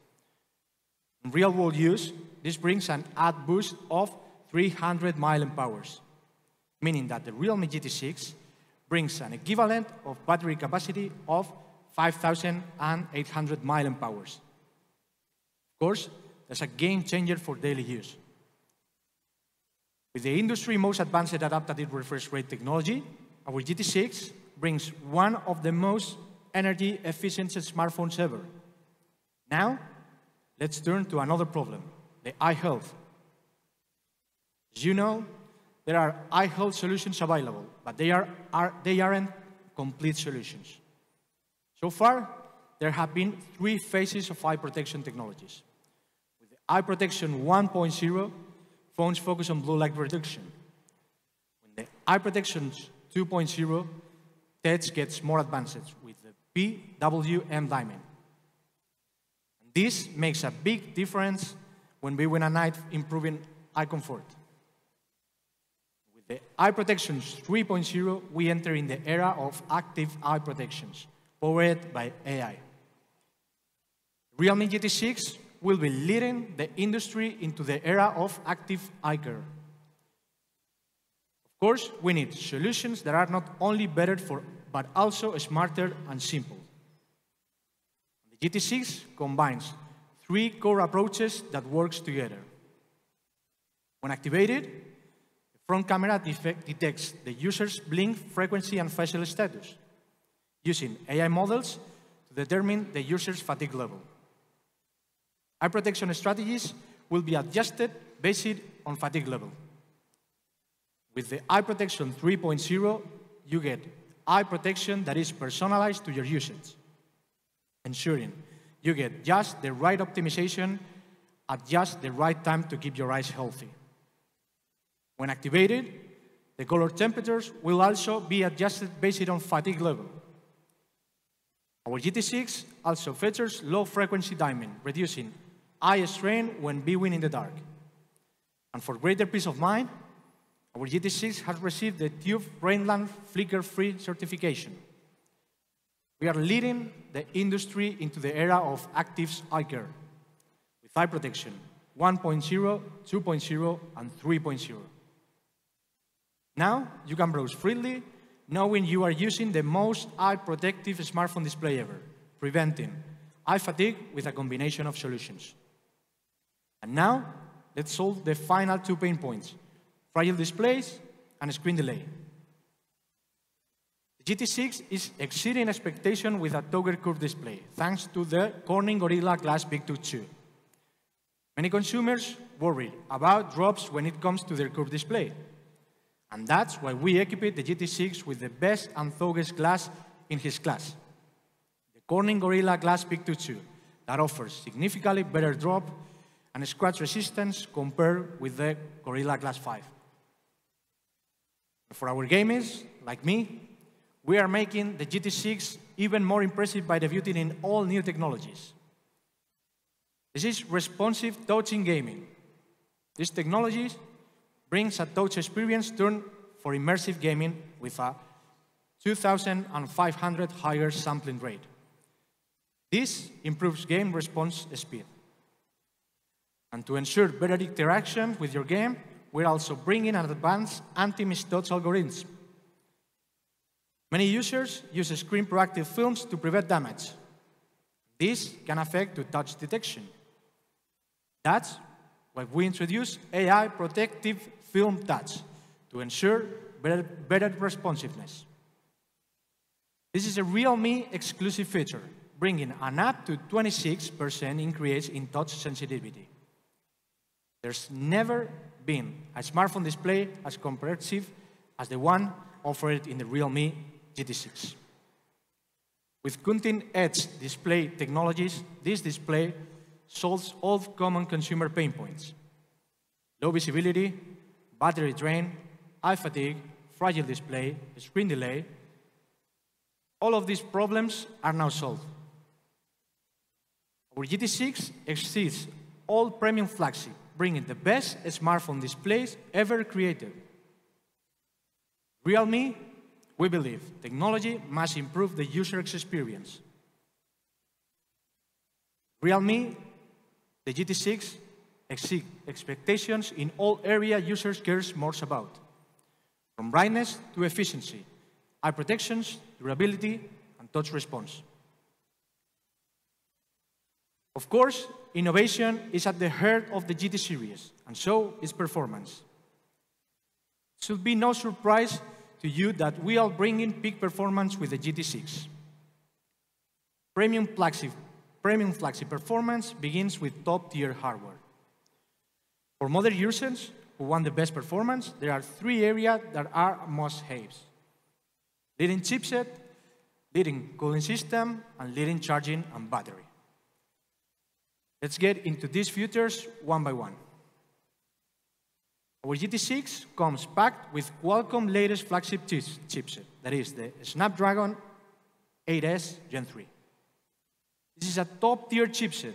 In real-world use, this brings an added boost of 300 mAh, meaning that the Realme GT6 brings an equivalent of battery capacity of 5,800 mAh. Of course, that's a game changer for daily use. With the industry's most advanced adaptive refresh rate technology, our GT6 brings one of the most energy-efficient smartphones ever. Now, let's turn to another problem, the eye health. As you know, there are eye health solutions available, but they aren't complete solutions. So far, there have been 3 phases of eye protection technologies. With the eye protection 1.0, phones focus on blue light reduction. When the eye protection 2.0, tech gets more advanced with the PWM diamond. This makes a big difference when viewing at night, improving eye comfort. With the eye protection 3.0, we enter in the era of active eye protections, powered by AI. Realme GT6 will be leading the industry into the era of active eye care. Of course, we need solutions that are not only better but also smarter and simple. The GT6 combines 3 core approaches that work together. When activated, the front camera detects the user's blink frequency and facial status, using AI models to determine the user's fatigue level. Eye protection strategies will be adjusted based on fatigue level. With the eye protection 3.0, you get eye protection that is personalized to your usage, ensuring you get just the right optimization at just the right time to keep your eyes healthy. When activated, the color temperatures will also be adjusted based on fatigue level. Our GT6 also features low-frequency dimming, reducing eye strain when viewing in the dark. And for greater peace of mind, our GT6 has received the TÜV Rheinland flicker-free certification. We are leading the industry into the era of active eye care, with eye protection 1.0, 2.0, and 3.0. Now, you can browse freely, knowing you are using the most eye-protective smartphone display ever, preventing eye fatigue with a combination of solutions. And now, let's solve the final 2 pain points: fragile displays and screen delay. The GT6 is exceeding expectation with a toggle curve display, thanks to the Corning Gorilla Glass Big 2. Many consumers worry about drops when it comes to their curved display. And that's why we equipped the GT6 with the best and thickest glass in his class, the Corning Gorilla Glass Big 2, that offers significantly better drop and scratch resistance compared with the Gorilla Glass 5. For our gamers, like me, we are making the GT6 even more impressive by debuting in all new technologies. This is responsive touch in gaming. This technology brings a touch experience turned for immersive gaming with a 2,500 higher sampling rate. This improves game response speed. And to ensure better interaction with your game, we're also bringing an advanced anti-mistouch algorithm. Many users use screen proactive films to prevent damage. This can affect the touch detection. That's why we introduce AI protective film touch to ensure better responsiveness. This is a Realme exclusive feature, bringing an up to 26% increase in touch sensitivity. There's never been a smartphone display as comprehensive as the one offered in the Realme GT6. With cutting-edge display technologies, this display solves all common consumer pain points: low visibility, battery drain, eye fatigue, fragile display, screen delay. All of these problems are now solved. Our GT6 exceeds all premium flagship, bringing the best smartphone displays ever created. Realme, we believe technology must improve the user experience. Realme, the GT6 exceeds expectations in all areas users care most about, from brightness to efficiency, eye protections, durability, and touch response. Of course, innovation is at the heart of the GT series, and so is performance. It should be no surprise to you that we are bringing peak performance with the GT6. Premium flagship performance begins with top-tier hardware. For modern users who want the best performance, there are 3 areas that are must-haves: leading chipset, leading cooling system, and leading charging and battery. Let's get into these features one by one. Our GT6 comes packed with Qualcomm latest flagship chipset, that is the Snapdragon 8S Gen 3. This is a top-tier chipset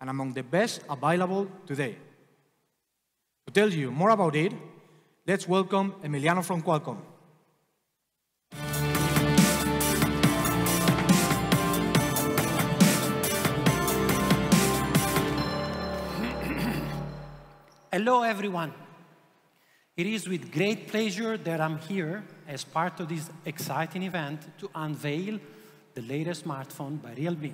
and among the best available today. To tell you more about it, let's welcome Emiliano from Qualcomm. Hello, everyone. It is with great pleasure that I'm here as part of this exciting event to unveil the latest smartphone by Realme.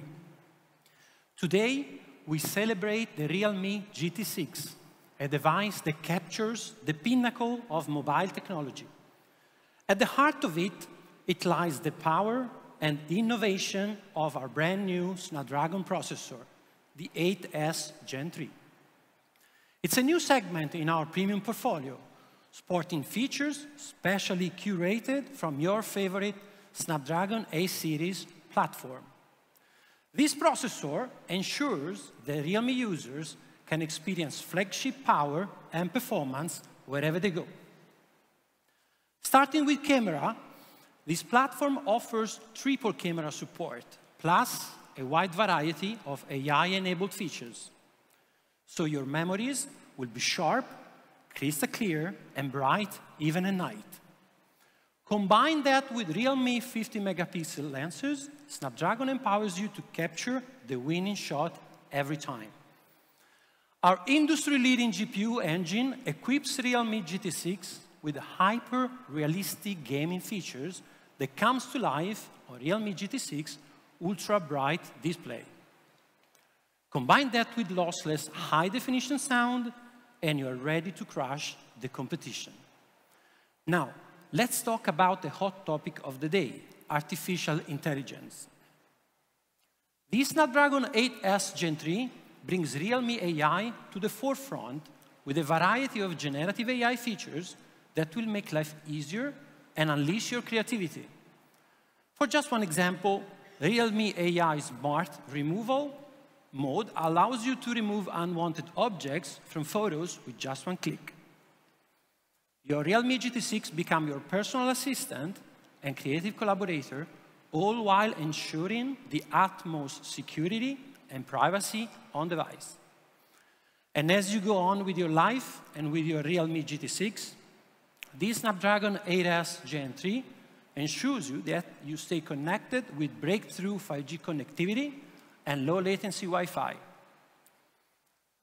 Today, we celebrate the Realme GT6, a device that captures the pinnacle of mobile technology. At the heart of it, it lies the power and innovation of our brand new Snapdragon processor, the 8S Gen 3. It's a new segment in our premium portfolio, sporting features specially curated from your favorite Snapdragon 8 series platform. This processor ensures that Realme users can experience flagship power and performance wherever they go. Starting with camera, this platform offers triple camera support, plus a wide variety of AI-enabled features. So your memories will be sharp, crystal clear, and bright even at night. Combine that with Realme 50-megapixel lenses, Snapdragon empowers you to capture the winning shot every time. Our industry-leading GPU engine equips Realme GT6 with hyper-realistic gaming features that comes to life on Realme GT6 ultra-bright display. Combine that with lossless high-definition sound, and you're ready to crush the competition. Now, let's talk about the hot topic of the day, artificial intelligence. The Snapdragon 8S Gen 3 brings Realme AI to the forefront with a variety of generative AI features that will make life easier and unleash your creativity. For just one example, Realme AI Smart Removal mode allows you to remove unwanted objects from photos with just one click. Your Realme GT6 becomes your personal assistant and creative collaborator, all while ensuring the utmost security and privacy on device. And as you go on with your life and with your Realme GT6, this Snapdragon 8S Gen 3 ensures you that you stay connected with breakthrough 5G connectivity and low latency Wi-Fi.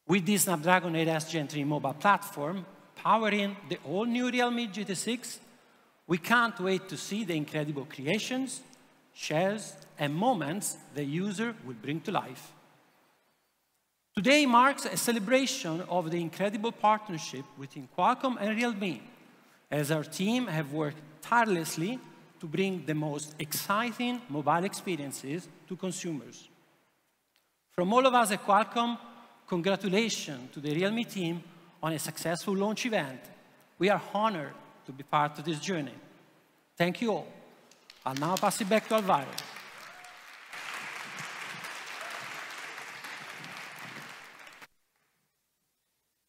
With this Snapdragon 8S Gen 3 mobile platform powering the all-new Realme GT6, we can't wait to see the incredible creations, shares, and moments the user will bring to life. Today marks a celebration of the incredible partnership between Qualcomm and Realme, as our team have worked tirelessly to bring the most exciting mobile experiences to consumers. From all of us at Qualcomm, congratulations to the Realme team on a successful launch event. We are honored to be part of this journey. Thank you all. I'll now pass it back to Alvaro.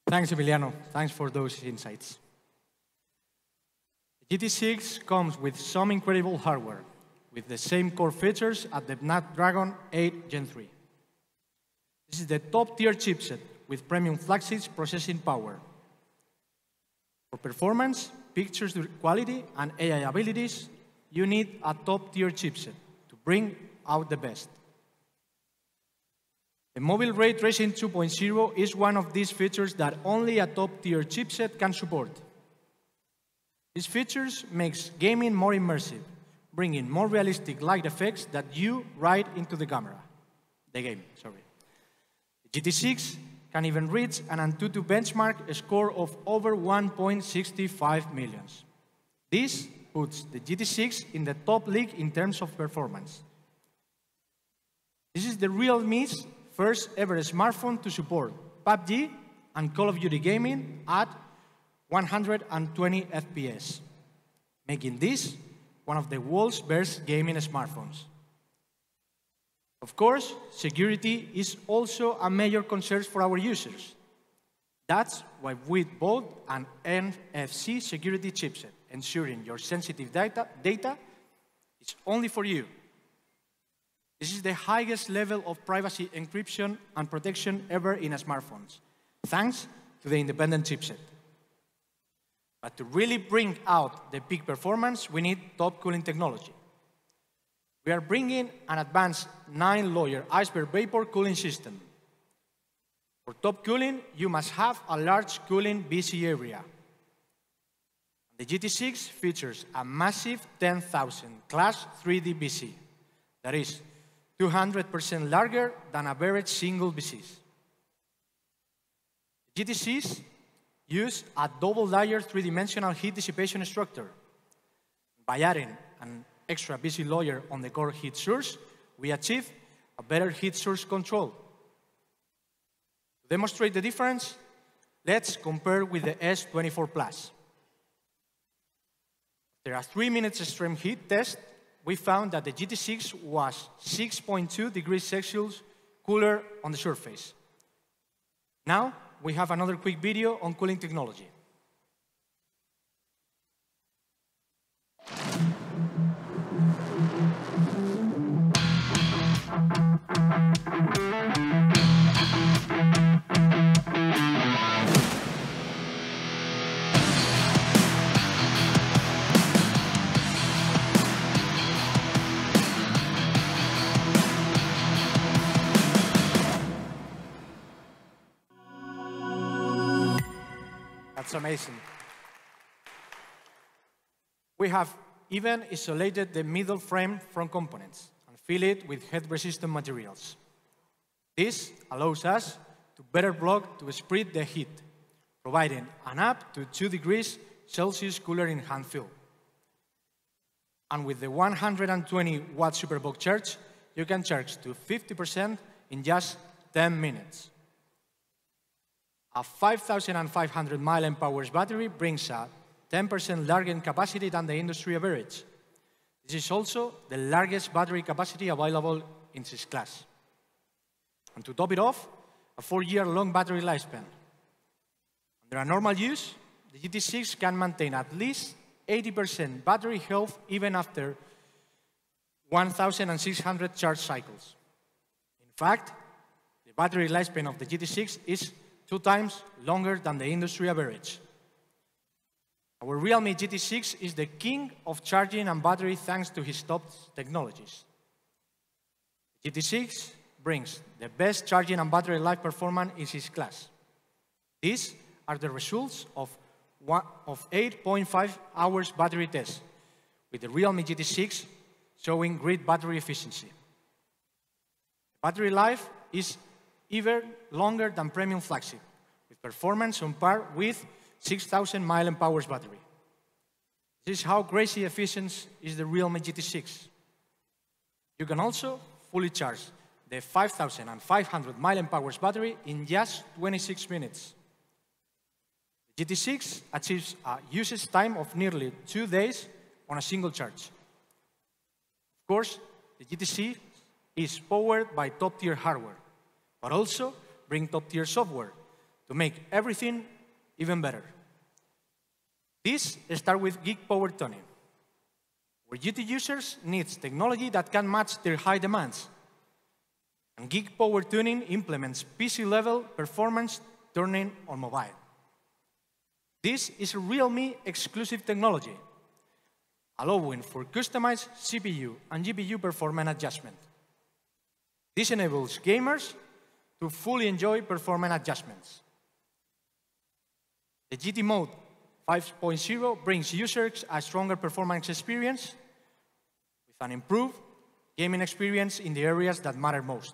Thanks, Emiliano. Thanks for those insights. The GT6 comes with some incredible hardware, with the same core features as the Snapdragon 8 Gen 3. This is the top-tier chipset with premium flagship processing power. For performance, pictures quality, and AI abilities, you need a top-tier chipset to bring out the best. The Mobile Ray Tracing 2.0 is one of these features that only a top-tier chipset can support. These features makes gaming more immersive, bringing more realistic light effects that you write into the game. The GT6 can even reach an Antutu benchmark score of over 1.65 million. This puts the GT6 in the top league in terms of performance. This is the Realme's first ever smartphone to support PUBG and Call of Duty gaming at 120 FPS, making this one of the world's best gaming smartphones. Of course, security is also a major concern for our users. That's why we bought an NFC security chipset, ensuring your sensitive data is only for you. This is the highest level of privacy encryption and protection ever in smartphones, thanks to the independent chipset. But to really bring out the peak performance, we need top cooling technology. We are bringing an advanced 9-layer iceberg vapor cooling system. For top cooling, you must have a large cooling BC area. The GT6 features a massive 10,000 class 3D BC that is 200% larger than average single BCs. The GT6 uses a double-layer three-dimensional heat dissipation structure. By adding an extra BC layer on the core heat source, we achieve a better heat source control. To demonstrate the difference, let's compare with the S24 Plus. After a 3-minute extreme heat test, we found that the GT6 was 6.2 degrees Celsius cooler on the surface. Now, we have another quick video on cooling technology. That's amazing. We have even isolated the middle frame from components and fill it with heat-resistant materials. This allows us to better block to spread the heat, providing an up to 2 degrees Celsius cooler in hand fill. And with the 120-watt SuperBox charge, you can charge to 50% in just 10 minutes. A 5,500 mAh battery brings a 10% larger capacity than the industry average. This is also the largest battery capacity available in its class. And to top it off, a 4-year-long battery lifespan. Under a normal use, the GT6 can maintain at least 80% battery health even after 1,600 charge cycles. In fact, the battery lifespan of the GT6 is 2 times longer than the industry average. Our Realme GT6 is the king of charging and battery thanks to his top technologies. The GT6 brings the best charging and battery life performance in its class. These are the results of 8.5 hours battery test, with the Realme GT6 showing great battery efficiency. Battery life is even longer than premium flagship, with performance on par with 6,000 mAh battery. This is how crazy efficient is the Realme GT6. You can also fully charge the 5,500 mAh battery in just 26 minutes. The GT6 achieves a usage time of nearly 2 days on a single charge. Of course, the GT6 is powered by top-tier hardware, but also brings top-tier software to make everything even better. This starts with Geek Power Tuning, where GT users need technology that can match their high demands. And Geek Power Tuning implements PC-level performance tuning on mobile. This is a Realme exclusive technology, allowing for customized CPU and GPU performance adjustment. This enables gamers to fully enjoy performance adjustments. The GT Mode 5.0 brings users a stronger performance experience with an improved gaming experience in the areas that matter most.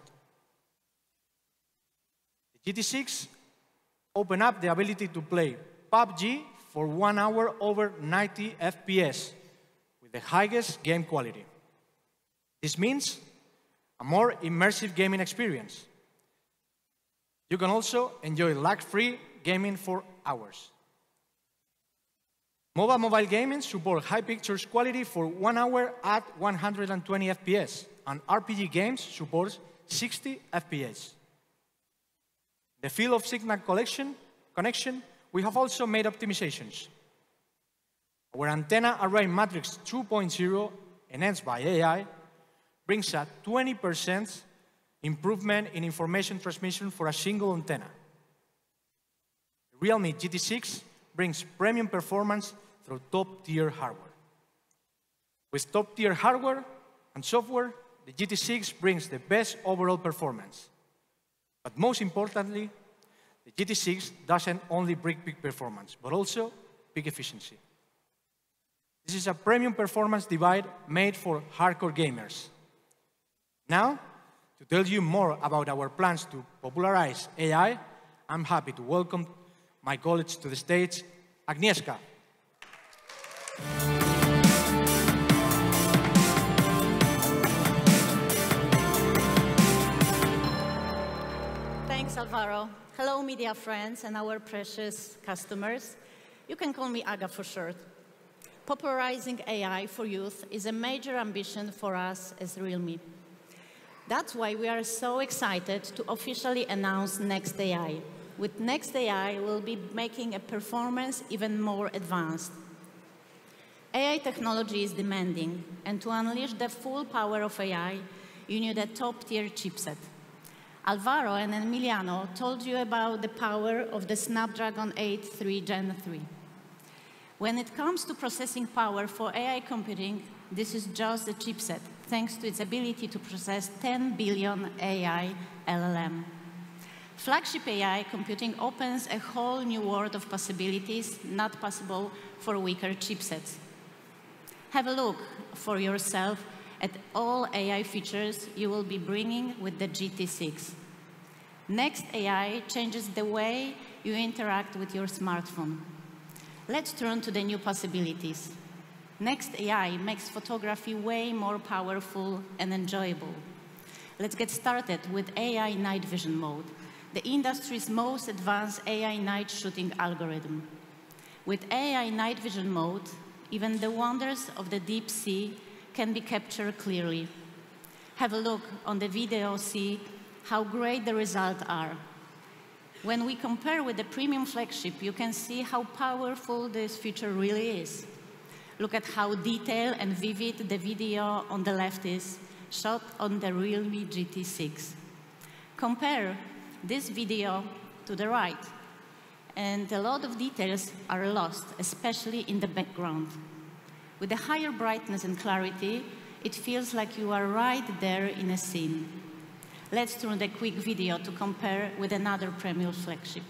The GT6 opens up the ability to play PUBG for 1 hour over 90 FPS with the highest game quality. This means a more immersive gaming experience. You can also enjoy lag-free gaming for hours. Mobile gaming supports high pictures quality for 1 hour at 120 FPS, and RPG games support 60 FPS. The field of signal connection, we have also made optimizations. Our antenna array matrix 2.0, enhanced by AI, brings a 20% improvement in information transmission for a single antenna. The Realme GT6 brings premium performance through top-tier hardware. With top-tier hardware and software, the GT6 brings the best overall performance. But most importantly, the GT6 doesn't only bring peak performance, but also peak efficiency. This is a premium performance device made for hardcore gamers. Now, to tell you more about our plans to popularize AI, I'm happy to welcome my colleague to the stage, Agnieszka. Thanks, Alvaro. Hello, media friends and our precious customers. You can call me Aga for short. Popularizing AI for youth is a major ambition for us as Realme. That's why we are so excited to officially announce Next AI. With Next AI, we'll be making a performance even more advanced. AI technology is demanding, and to unleash the full power of AI, you need a top-tier chipset. Alvaro and Emiliano told you about the power of the Snapdragon 8 Gen 3. When it comes to processing power for AI computing, this is just a chipset, thanks to its ability to process 10 billion AI LLM. Flagship AI computing opens a whole new world of possibilities not possible for weaker chipsets. Have a look for yourself at all AI features you will be bringing with the GT6. Next AI changes the way you interact with your smartphone. Let's turn to the new possibilities. Next AI makes photography way more powerful and enjoyable. Let's get started with AI night vision mode, the industry's most advanced AI night shooting algorithm. With AI night vision mode, even the wonders of the deep sea can be captured clearly. Have a look on the video, see how great the results are. When we compare with the premium flagship, you can see how powerful this feature really is. Look at how detailed and vivid the video on the left is, shot on the Realme GT6. Compare this video to the right, and a lot of details are lost, especially in the background. With a higher brightness and clarity, it feels like you are right there in a scene. Let's turn the quick video to compare with another premium flagship.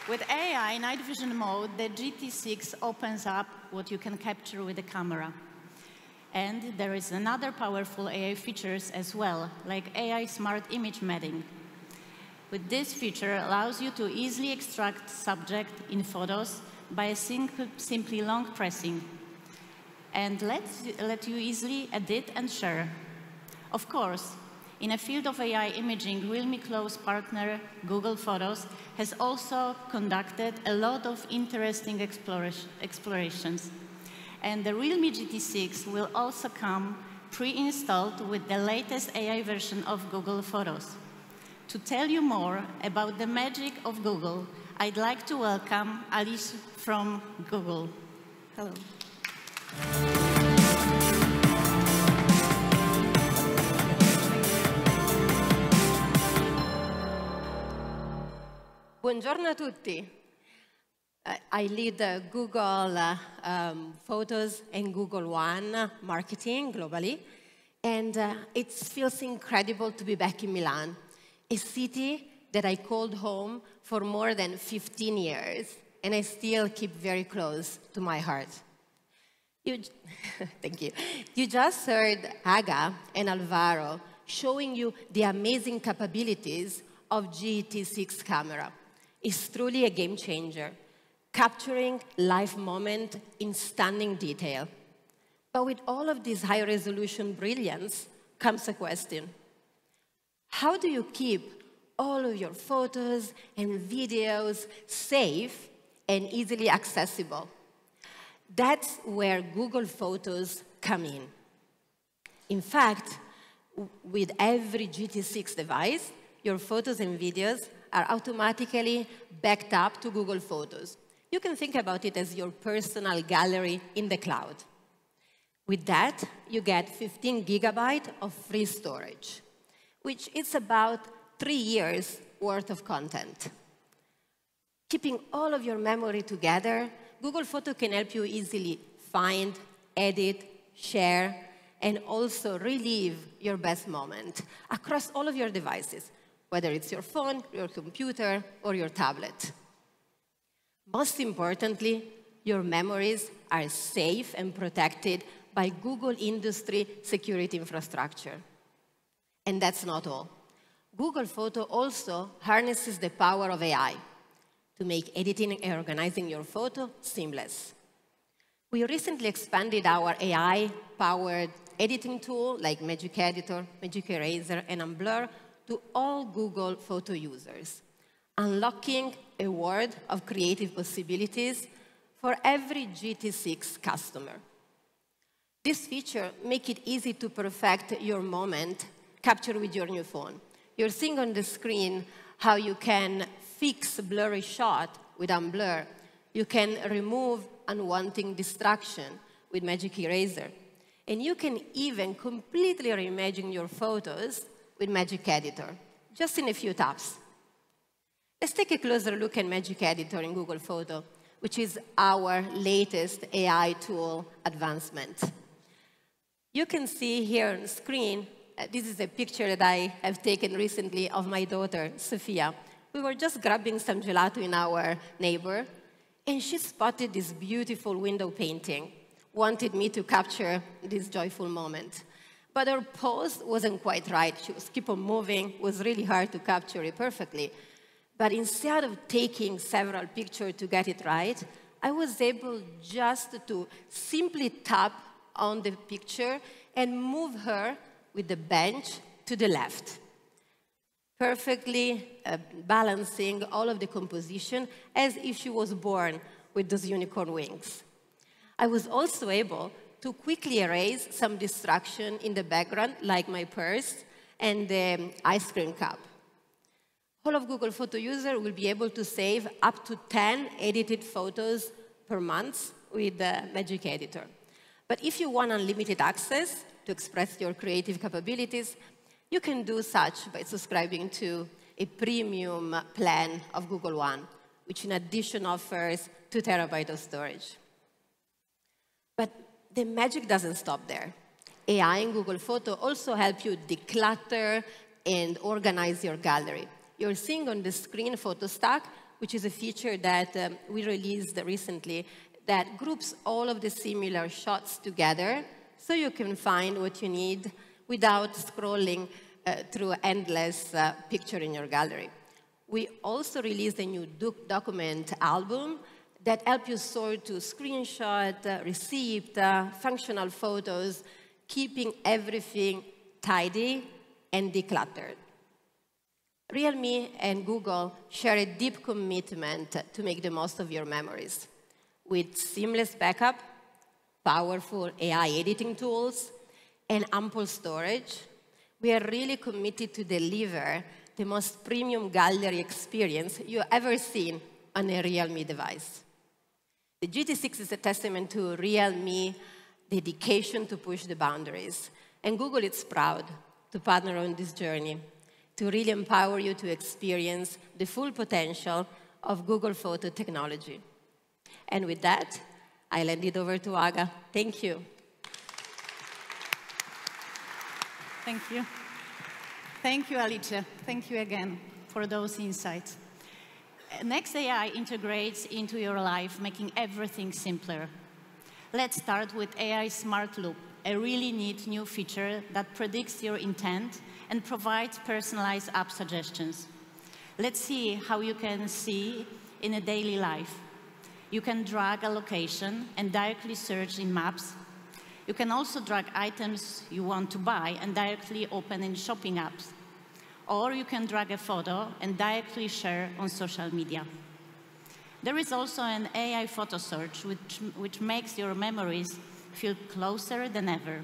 With AI night vision mode, the GT6 opens up what you can capture with the camera. And there is another powerful AI features as well, like AI smart image mapping. With this feature, allows you to easily extract subject in photos by a simply long pressing, and let you easily edit and share. Of course, in a field of AI imaging, Realme close partner Google Photos has also conducted a lot of interesting explorations. And the Realme GT6 will also come pre-installed with the latest AI version of Google Photos. To tell you more about the magic of Google, I'd like to welcome Alice from Google. Hello. Buongiorno a tutti. I lead Google Photos and Google One marketing globally, and it feels incredible to be back in Milan, a city that I called home for more than 15 years, and I still keep very close to my heart. Thank you. You just heard Aga and Alvaro showing you the amazing capabilities of GT6 camera. It's truly a game changer, capturing live moment in stunning detail. But with all of this high-resolution brilliance comes a question. How do you keep all of your photos and videos safe and easily accessible? That's where Google Photos come in. In fact, with every GT6 device, your photos and videos are automatically backed up to Google Photos. You can think about it as your personal gallery in the cloud. With that, you get 15 gigabytes of free storage, which is about 3 years worth of content. Keeping all of your memory together, Google Photos can help you easily find, edit, share, and also relive your best moment across all of your devices, whether it's your phone, your computer, or your tablet. Most importantly, your memories are safe and protected by Google industry security infrastructure. And that's not all. Google Photos also harnesses the power of AI to make editing and organizing your photo seamless. We recently expanded our AI-powered editing tool like Magic Editor, Magic Eraser, and Unblur to all Google Photo users, unlocking a world of creative possibilities for every GT6 customer. This feature makes it easy to perfect your moment captured with your new phone. You're seeing on the screen how you can fix a blurry shot with unblur. You can remove unwanted distraction with Magic Eraser. And you can even completely reimagine your photos with Magic Editor, just in a few taps. Let's take a closer look at Magic Editor in Google Photo, which is our latest AI tool advancement. You can see here on the screen, this is a picture that I have taken recently of my daughter, Sophia. We were just grabbing some gelato in our neighbor, and she spotted this beautiful window painting, wanted me to capture this joyful moment. But her pose wasn't quite right. She was keep on moving. It was really hard to capture it perfectly. But instead of taking several pictures to get it right, I was able just to simply tap on the picture and move her with the bench to the left, perfectly balancing all of the composition as if she was born with those unicorn wings. I was also able to quickly erase some distraction in the background, like my purse and the ice cream cup. All of Google Photo users will be able to save up to 10 edited photos per month with the Magic Editor. But if you want unlimited access to express your creative capabilities, you can do such by subscribing to a premium plan of Google One, which in addition offers 2 terabytes of storage. But the magic doesn't stop there. AI in Google Photo also help you declutter and organize your gallery. You're seeing on the screen Photo Stack, which is a feature that we released recently that groups all of the similar shots together so you can find what you need without scrolling through endless picture in your gallery. We also released a new document album that helps you sort to screenshot, receipt, functional photos, keeping everything tidy and decluttered. Realme and Google share a deep commitment to make the most of your memories. With seamless backup, powerful AI editing tools, and ample storage, we are really committed to deliver the most premium gallery experience you've ever seen on a Realme device. The GT6 is a testament to Realme dedication to push the boundaries, and Google is proud to partner on this journey to really empower you to experience the full potential of Google Photo technology. And with that, I'll hand it over to Aga. Thank you. Thank you. Thank you, Alicia. Thank you again for those insights. Next AI integrates into your life, making everything simpler. Let's start with AI Smart Loop, a really neat new feature that predicts your intent and provides personalized app suggestions. Let's see how you can see in a daily life. You can drag a location and directly search in Maps. You can also drag items you want to buy and directly open in shopping apps. Or you can drag a photo and directly share on social media. There is also an AI photo search, which makes your memories feel closer than ever.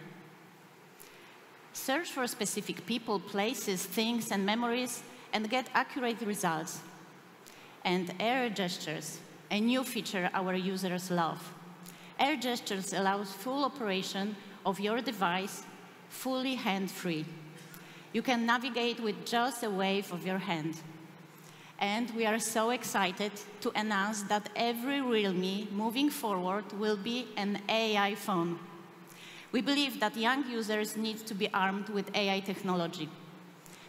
Search for specific people, places, things, and memories, and get accurate results. And Air Gestures, a new feature our users love. Air Gestures allows full operation of your device, fully hand-free. You can navigate with just a wave of your hand. And we are so excited to announce that every Realme moving forward will be an AI phone. We believe that young users need to be armed with AI technology.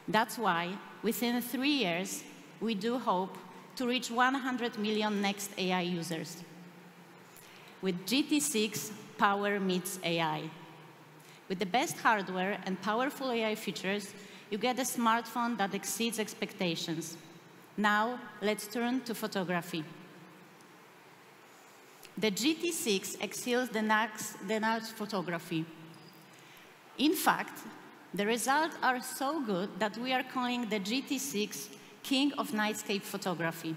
That's why, within 3 years, we do hope to reach 100 million next AI users. With GT6, power meets AI. With the best hardware and powerful AI features, you get a smartphone that exceeds expectations. Now, let's turn to photography. The GT6 excels the next photography. In fact, the results are so good that we are calling the GT6 King of Nightscape Photography.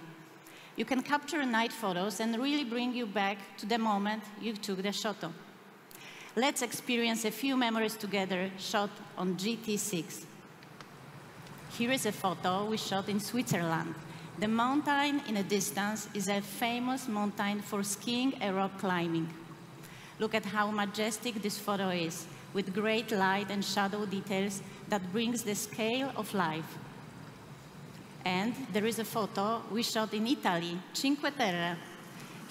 You can capture night photos and really bring you back to the moment you took the photo. Let's experience a few memories together shot on GT6. Here is a photo we shot in Switzerland. The mountain in the distance is a famous mountain for skiing and rock climbing. Look at how majestic this photo is, with great light and shadow details that brings the scale of life. And there is a photo we shot in Italy, Cinque Terre.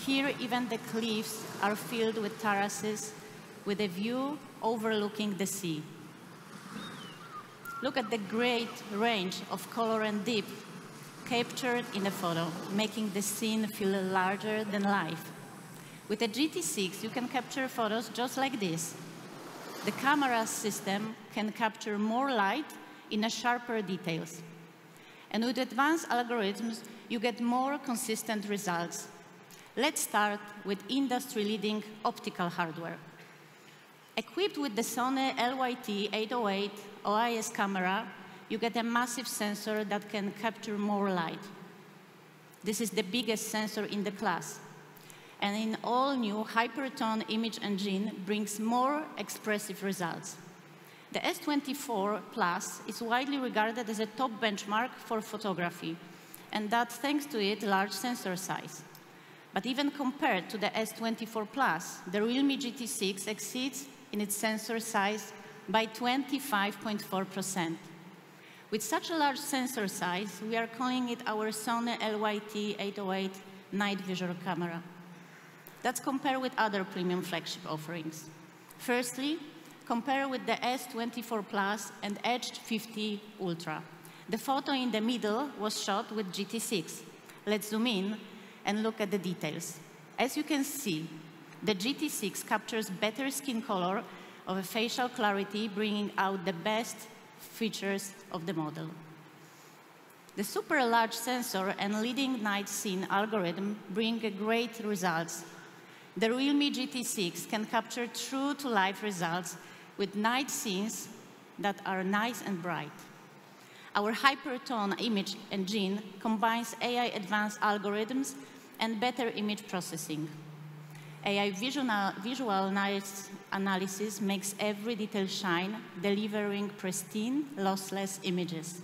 Here, even the cliffs are filled with terraces, with a view overlooking the sea. Look at the great range of color and depth captured in the photo, making the scene feel larger than life. With a GT6, you can capture photos just like this. The camera system can capture more light in a sharper details. And with advanced algorithms, you get more consistent results. Let's start with industry-leading optical hardware. Equipped with the Sony LYT808 OIS camera, you get a massive sensor that can capture more light. This is the biggest sensor in the class. And in all-new Hypertone image engine brings more expressive results. The S24 Plus is widely regarded as a top benchmark for photography, and that's thanks to its large sensor size. But even compared to the S24 Plus, the Realme GT6 exceeds in its sensor size by 25.4%. With such a large sensor size, we are calling it our Sony LYT808 night vision camera. Let's compare with other premium flagship offerings. Firstly, compare with the S24 Plus and Edge 50 Ultra. The photo in the middle was shot with GT6. Let's zoom in and look at the details. As you can see, the GT6 captures better skin color of a facial clarity, bringing out the best features of the model. The super large sensor and leading night scene algorithm bring great results. The Realme GT6 can capture true-to-life results with night scenes that are nice and bright. Our Hypertone image engine combines AI advanced algorithms and better image processing. AI visual analysis makes every detail shine, delivering pristine, lossless images.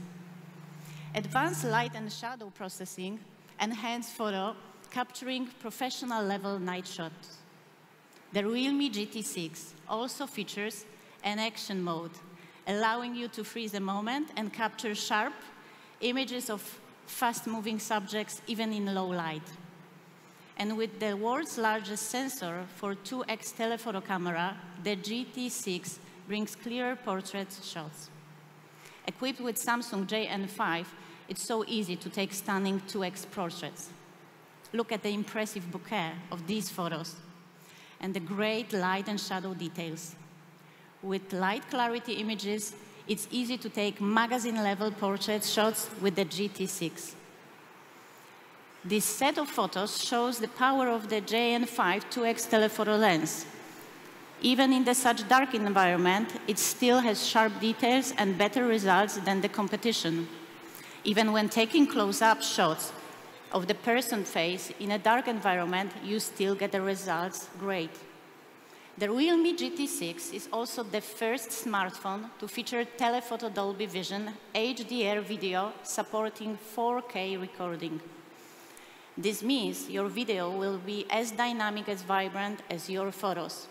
Advanced light and shadow processing enhance photo, capturing professional-level night shots. The Realme GT6 also features an action mode, allowing you to freeze a moment and capture sharp images of fast-moving subjects, even in low light. And with the world's largest sensor for 2x telephoto camera, the GT6 brings clear portrait shots. Equipped with Samsung JN5, it's so easy to take stunning 2x portraits. Look at the impressive bouquet of these photos and the great light and shadow details. With light clarity images, it's easy to take magazine-level portrait shots with the GT6. This set of photos shows the power of the JN5 2x telephoto lens. Even in such dark environment, it still has sharp details and better results than the competition. Even when taking close-up shots of the person's face in a dark environment, you still get the results great. The Realme GT6 is also the first smartphone to feature telephoto Dolby Vision HDR video supporting 4K recording. This means your video will be as dynamic as vibrant as your photos.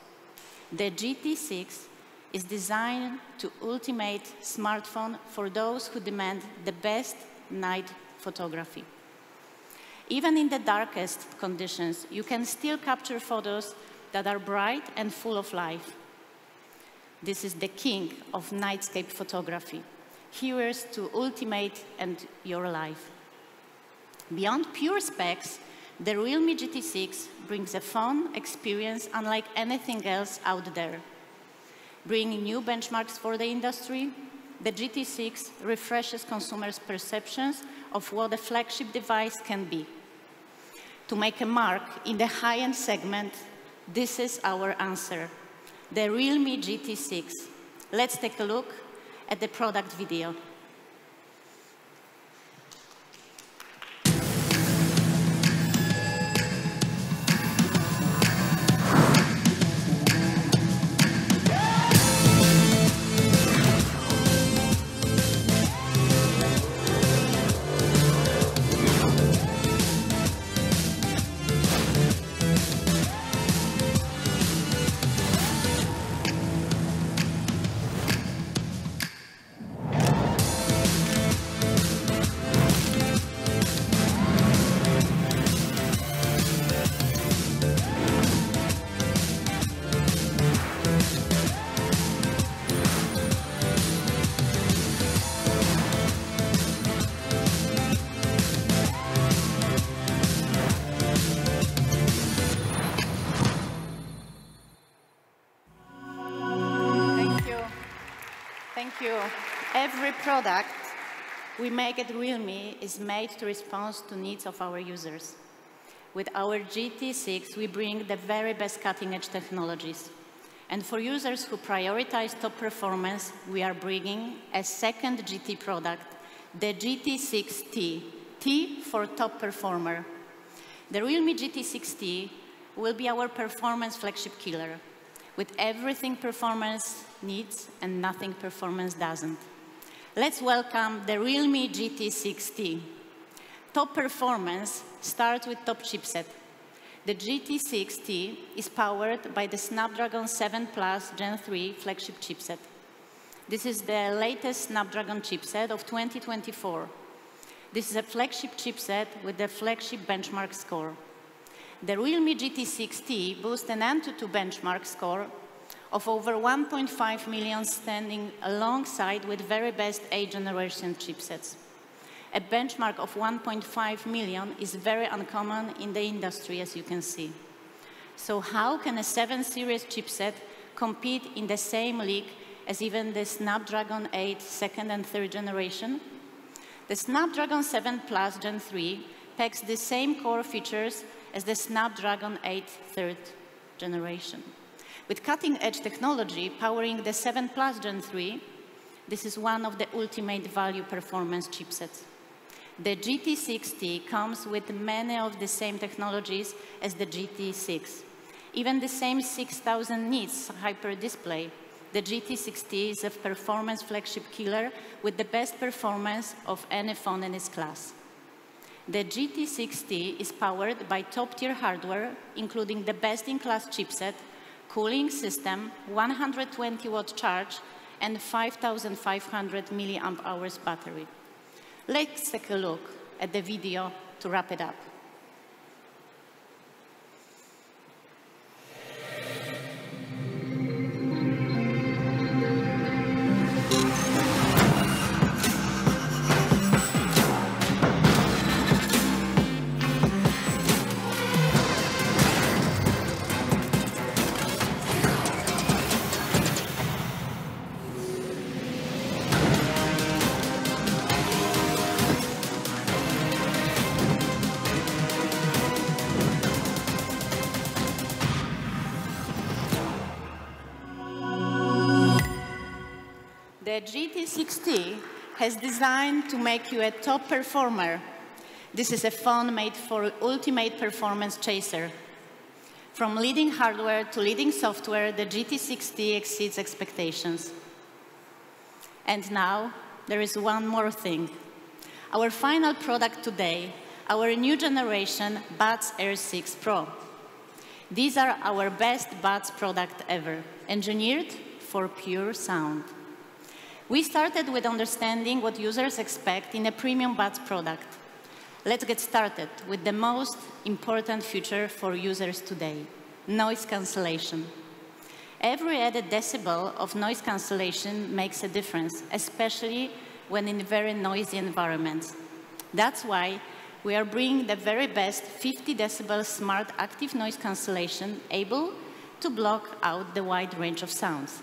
The GT6 is designed to ultimate smartphone for those who demand the best night photography. Even in the darkest conditions, you can still capture photos that are bright and full of life. This is the king of nightscape photography. Here's to ultimate and your life. Beyond pure specs, the Realme GT6 brings a fun experience unlike anything else out there. Bringing new benchmarks for the industry, the GT6 refreshes consumers' perceptions of what a flagship device can be. To make a mark in the high-end segment, this is our answer, the Realme GT6. Let's take a look at the product video. you. Every product we make at Realme is made to respond to needs of our users. With our GT6, we bring the very best cutting-edge technologies. And for users who prioritize top performance, we are bringing a second GT product, the GT6T, T for top performer. The Realme GT6T will be our performance flagship killer, with everything performance needs and nothing performance doesn't. Let's welcome the Realme GT6T. Top performance starts with top chipset. The GT6T is powered by the Snapdragon 7 Plus Gen 3 flagship chipset. This is the latest Snapdragon chipset of 2024. This is a flagship chipset with the flagship benchmark score. The Realme GT6T boasts an AnTuTu benchmark score of over 1.5 million, standing alongside with very best 8th generation chipsets. A benchmark of 1.5 million is very uncommon in the industry, as you can see. So how can a 7 series chipset compete in the same league as even the Snapdragon 8 2nd and 3rd generation? The Snapdragon 7 Plus Gen 3 packs the same core features as the Snapdragon 8 3rd generation. With cutting-edge technology powering the 7 Plus Gen 3, this is one of the ultimate value performance chipsets. The GT6T comes with many of the same technologies as the GT6. Even the same 6000 nits hyper display, the GT6T is a performance flagship killer with the best performance of any phone in its class. The GT6T is powered by top-tier hardware, including the best-in-class chipset, cooling system, 120-watt charge, and 5,500 milliamp hours battery. Let's take a look at the video to wrap it up. The GT6T has designed to make you a top performer. This is a phone made for ultimate performance chaser. From leading hardware to leading software, the GT6T exceeds expectations. And now, there is one more thing. Our final product today, our new generation Buds Air6 Pro. These are our best Buds product ever, engineered for pure sound. We started with understanding what users expect in a premium Buds product. Let's get started with the most important feature for users today, noise cancellation. Every added decibel of noise cancellation makes a difference, especially when in very noisy environments. That's why we are bringing the very best 50 decibel smart active noise cancellation able to block out the wide range of sounds.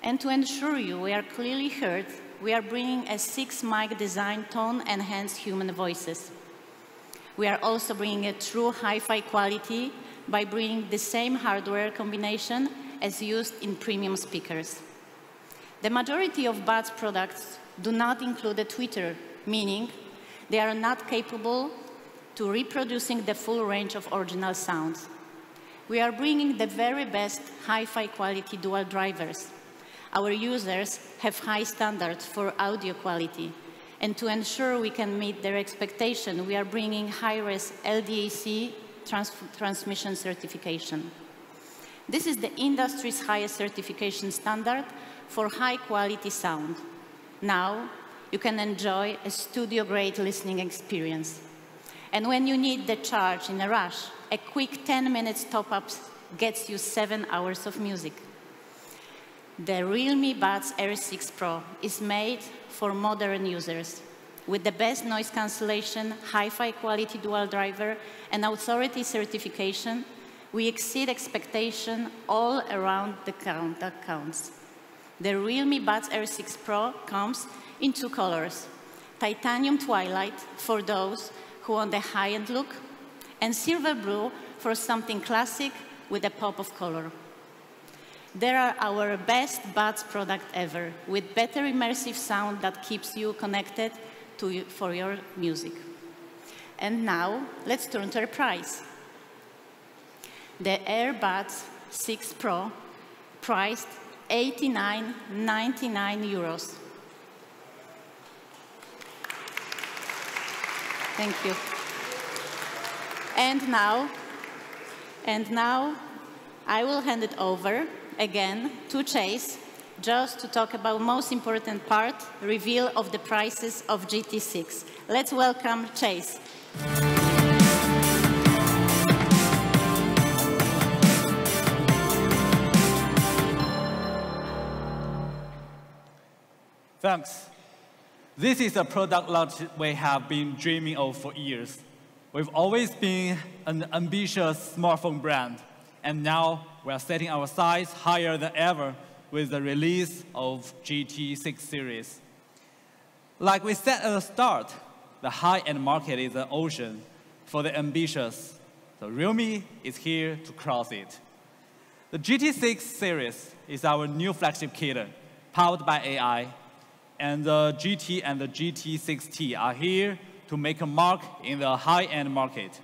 And to ensure you we are clearly heard, we are bringing a 6-mic design tone-enhanced human voices. We are also bringing a true hi-fi quality by bringing the same hardware combination as used in premium speakers. The majority of Buds products do not include a tweeter, meaning they are not capable to reproducing the full range of original sounds. We are bringing the very best hi-fi quality dual drivers. Our users have high standards for audio quality, and to ensure we can meet their expectation, we are bringing high-res LDAC transmission certification. This is the industry's highest certification standard for high-quality sound. Now, you can enjoy a studio-grade listening experience. And when you need the charge in a rush, a quick 10 minutes top-up gets you 7 hours of music. The Realme Buds Air6 Pro is made for modern users. With the best noise cancellation, hi-fi quality dual driver, and authority certification, we exceed expectation all around the count that counts. The Realme Buds Air6 Pro comes in 2 colors. Titanium Twilight for those who want the high-end look, and Silver Blue for something classic with a pop of color. They are our best buds product ever, with better immersive sound that keeps you connected for your music. And now, let's turn to the price. The AirBuds 6 Pro, priced €89.99. Thank you. And now, I will hand it over again to Chase, just to talk about most important part, reveal of the prices of GT6. Let's welcome Chase. Thanks. This is a product launch we have been dreaming of for years. We've always been an ambitious smartphone brand, and now we are setting our sights higher than ever with the release of GT6 series. Like we said at the start, the high-end market is an ocean for the ambitious. So Realme is here to cross it. The GT6 series is our new flagship killer, powered by AI, and the GT and the GT6T are here to make a mark in the high-end market.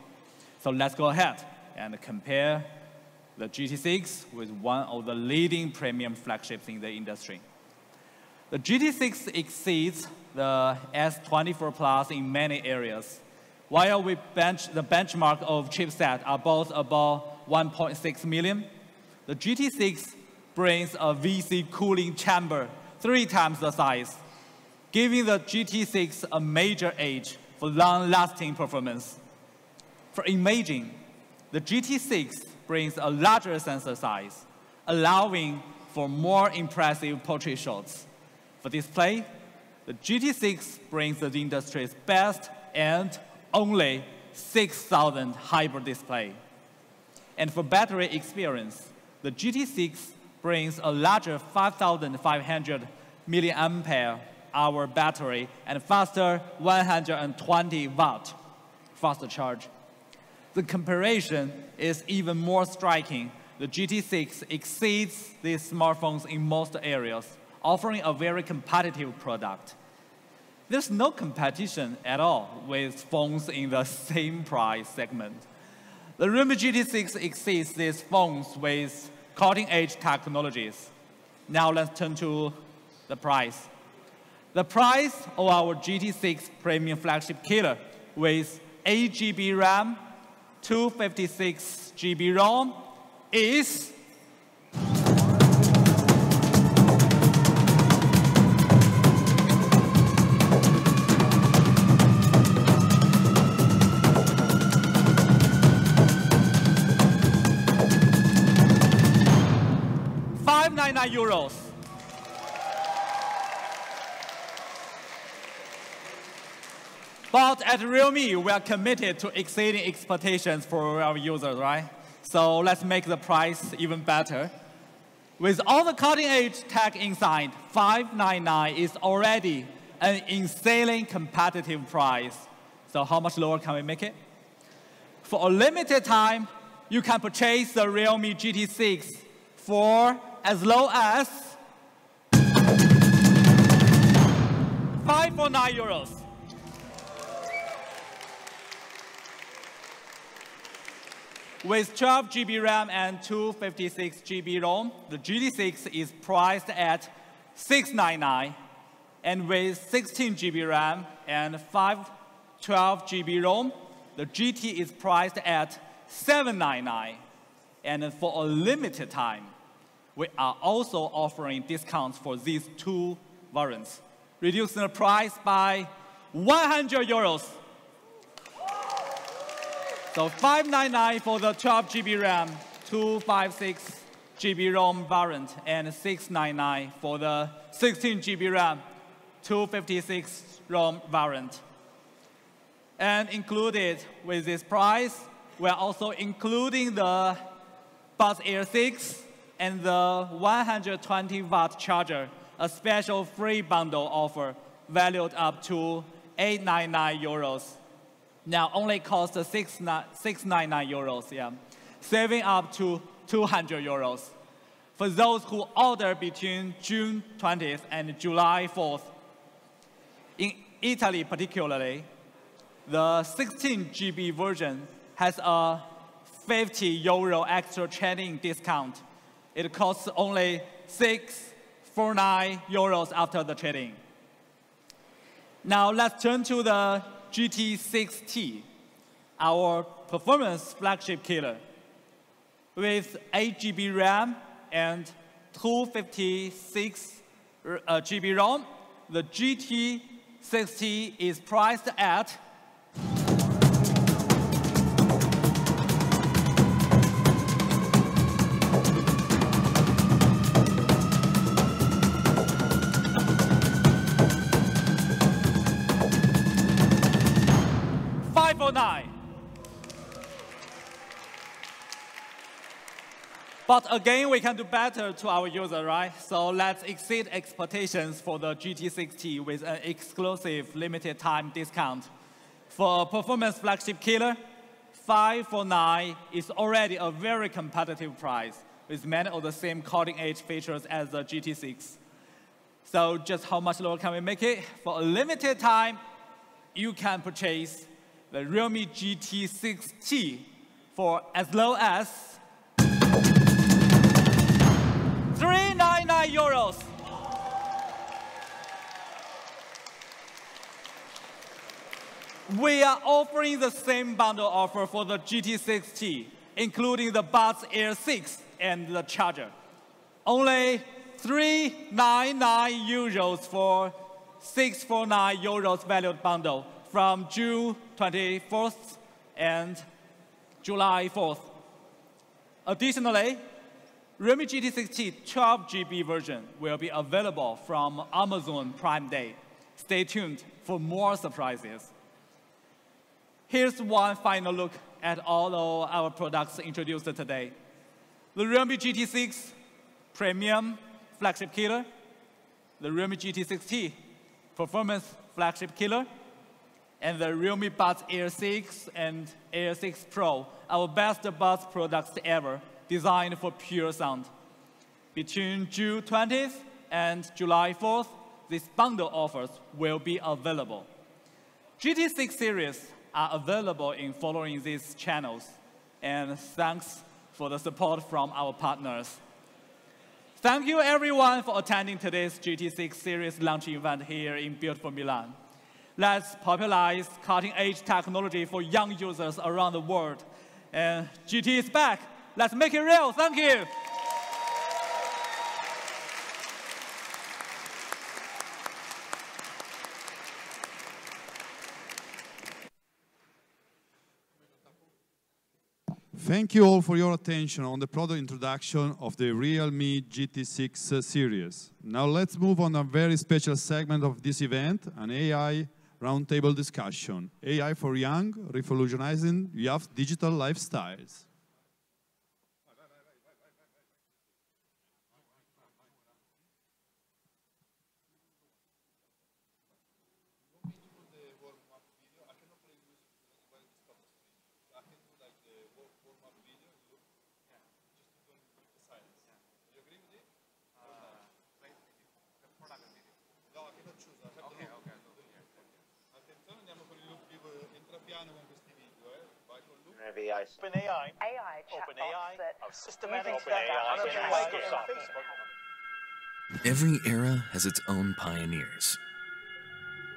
So let's go ahead and compare the GT6 with one of the leading premium flagships in the industry. The GT6 exceeds the S24 Plus in many areas. While the benchmark of chipset are both above 1.6 million, the GT6 brings a VC cooling chamber 3 times the size, giving the GT6 a major edge for long-lasting performance. For imaging, the GT6 brings a larger sensor size, allowing for more impressive portrait shots. For display, the GT6 brings the industry's best and only 6,000 hybrid display. And for battery experience, the GT6 brings a larger 5,500 mAh battery and faster 120-watt faster charge. The comparison is even more striking. The GT6 exceeds these smartphones in most areas, offering a very competitive product. There's no competition at all with phones in the same price segment. The Realme GT6 exceeds these phones with cutting-edge technologies. Now let's turn to the price. The price of our GT6 premium flagship killer with 8 GB RAM, 256 GB ROM is €599. But at Realme, we are committed to exceeding expectations for our users, right? So let's make the price even better. With all the cutting-edge tech inside, $599 is already an insanely competitive price. So how much lower can we make it? For a limited time, you can purchase the Realme GT6 for as low as €549. With 12 GB RAM and 256 GB ROM, the GT6 is priced at $699, and with 16 GB RAM and 512 GB ROM, the GT is priced at $799. And for a limited time, we are also offering discounts for these 2 variants, reducing the price by €100. So $599 for the 12 GB RAM, 256 GB ROM variant, and $699 for the 16 GB RAM, 256 ROM variant. And included with this price, we're also including the Buds Air 6 and the 120-watt charger, a special free bundle offer valued up to 899 euros. Now only costs 699 euros, yeah, saving up to 200 euros. For those who order between June 20th and July 4th. In Italy particularly, the 16 GB version has a 50 euro extra trade-in discount. It costs only 649 euros after the trade-in. Now let's turn to the GT6T, our performance flagship killer. With 8 GB RAM and 256 GB ROM, the GT6T is priced at $549. But again, we can do better to our user, right? So let's exceed expectations for the GT6T with an exclusive limited time discount. For a performance flagship killer, $549 is already a very competitive price with many of the same cutting-edge features as the GT6. So just how much lower can we make it? For a limited time, you can purchase the Realme GT6T for as low as 399 euros. We are offering the same bundle offer for the GT6T, including the Buds Air6 and the charger. Only 399 euros for 649 euros valued bundle from June 24th and July 4th. Additionally, Realme GT6T 12 GB version will be available from Amazon Prime Day. Stay tuned for more surprises. Here's one final look at all of our products introduced today. The Realme GT6 Premium Flagship Killer, the Realme GT6T Performance Flagship Killer, and the Realme Buds Air6 and Air6 Pro, our best buds products ever, designed for pure sound. Between June 20th and July 4th, these bundle offers will be available. GT6 series are available in following these channels, and thanks for the support from our partners. Thank you everyone for attending today's GT6 series launch event here in beautiful Milan. Let's popularize cutting-edge technology for young users around the world. And GT is back. Let's make it real. Thank you. Thank you all for your attention on the product introduction of the Realme GT6 series. Now let's move on a very special segment of this event, an AI roundtable discussion. AI for young, revolutionizing youth digital lifestyles. Every era has its own pioneers.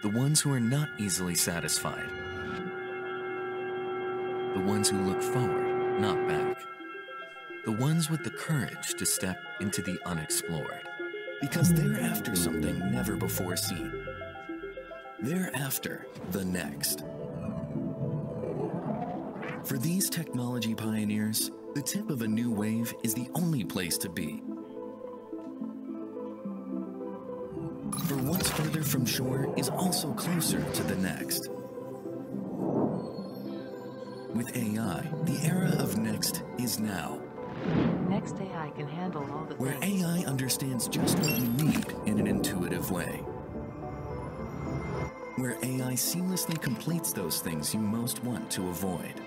The ones who are not easily satisfied. The ones who look forward, not back. The ones with the courage to step into the unexplored. Because they're after something never before seen. They're after the next. For these technology pioneers, the tip of a new wave is the only place to be. For what's further from shore is also closer to the next. With AI, the era of next is now. Next Next AI can handle all the Where things. AI understands just what you need in an intuitive way. Where AI seamlessly completes those things you most want to avoid.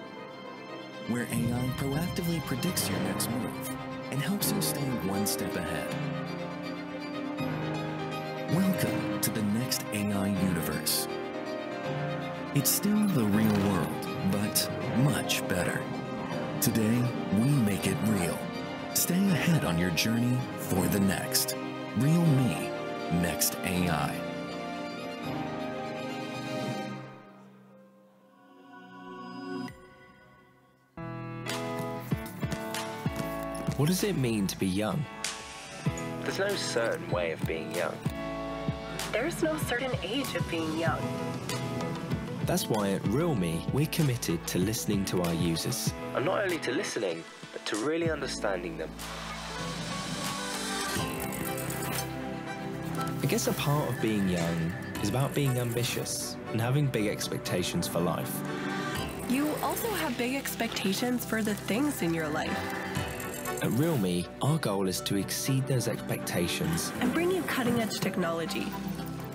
Where AI proactively predicts your next move and helps you stay one step ahead. Welcome to the next AI universe. It's still the real world, but much better. Today, we make it real. Stay ahead on your journey for the next. Realme, Next AI. What does it mean to be young? There's no certain way of being young. There's no certain age of being young. That's why at Realme, we're committed to listening to our users. And not only to listening, but to really understanding them. I guess a part of being young is about being ambitious and having big expectations for life. You also have big expectations for the things in your life. At Realme, our goal is to exceed those expectations and bring you cutting-edge technology.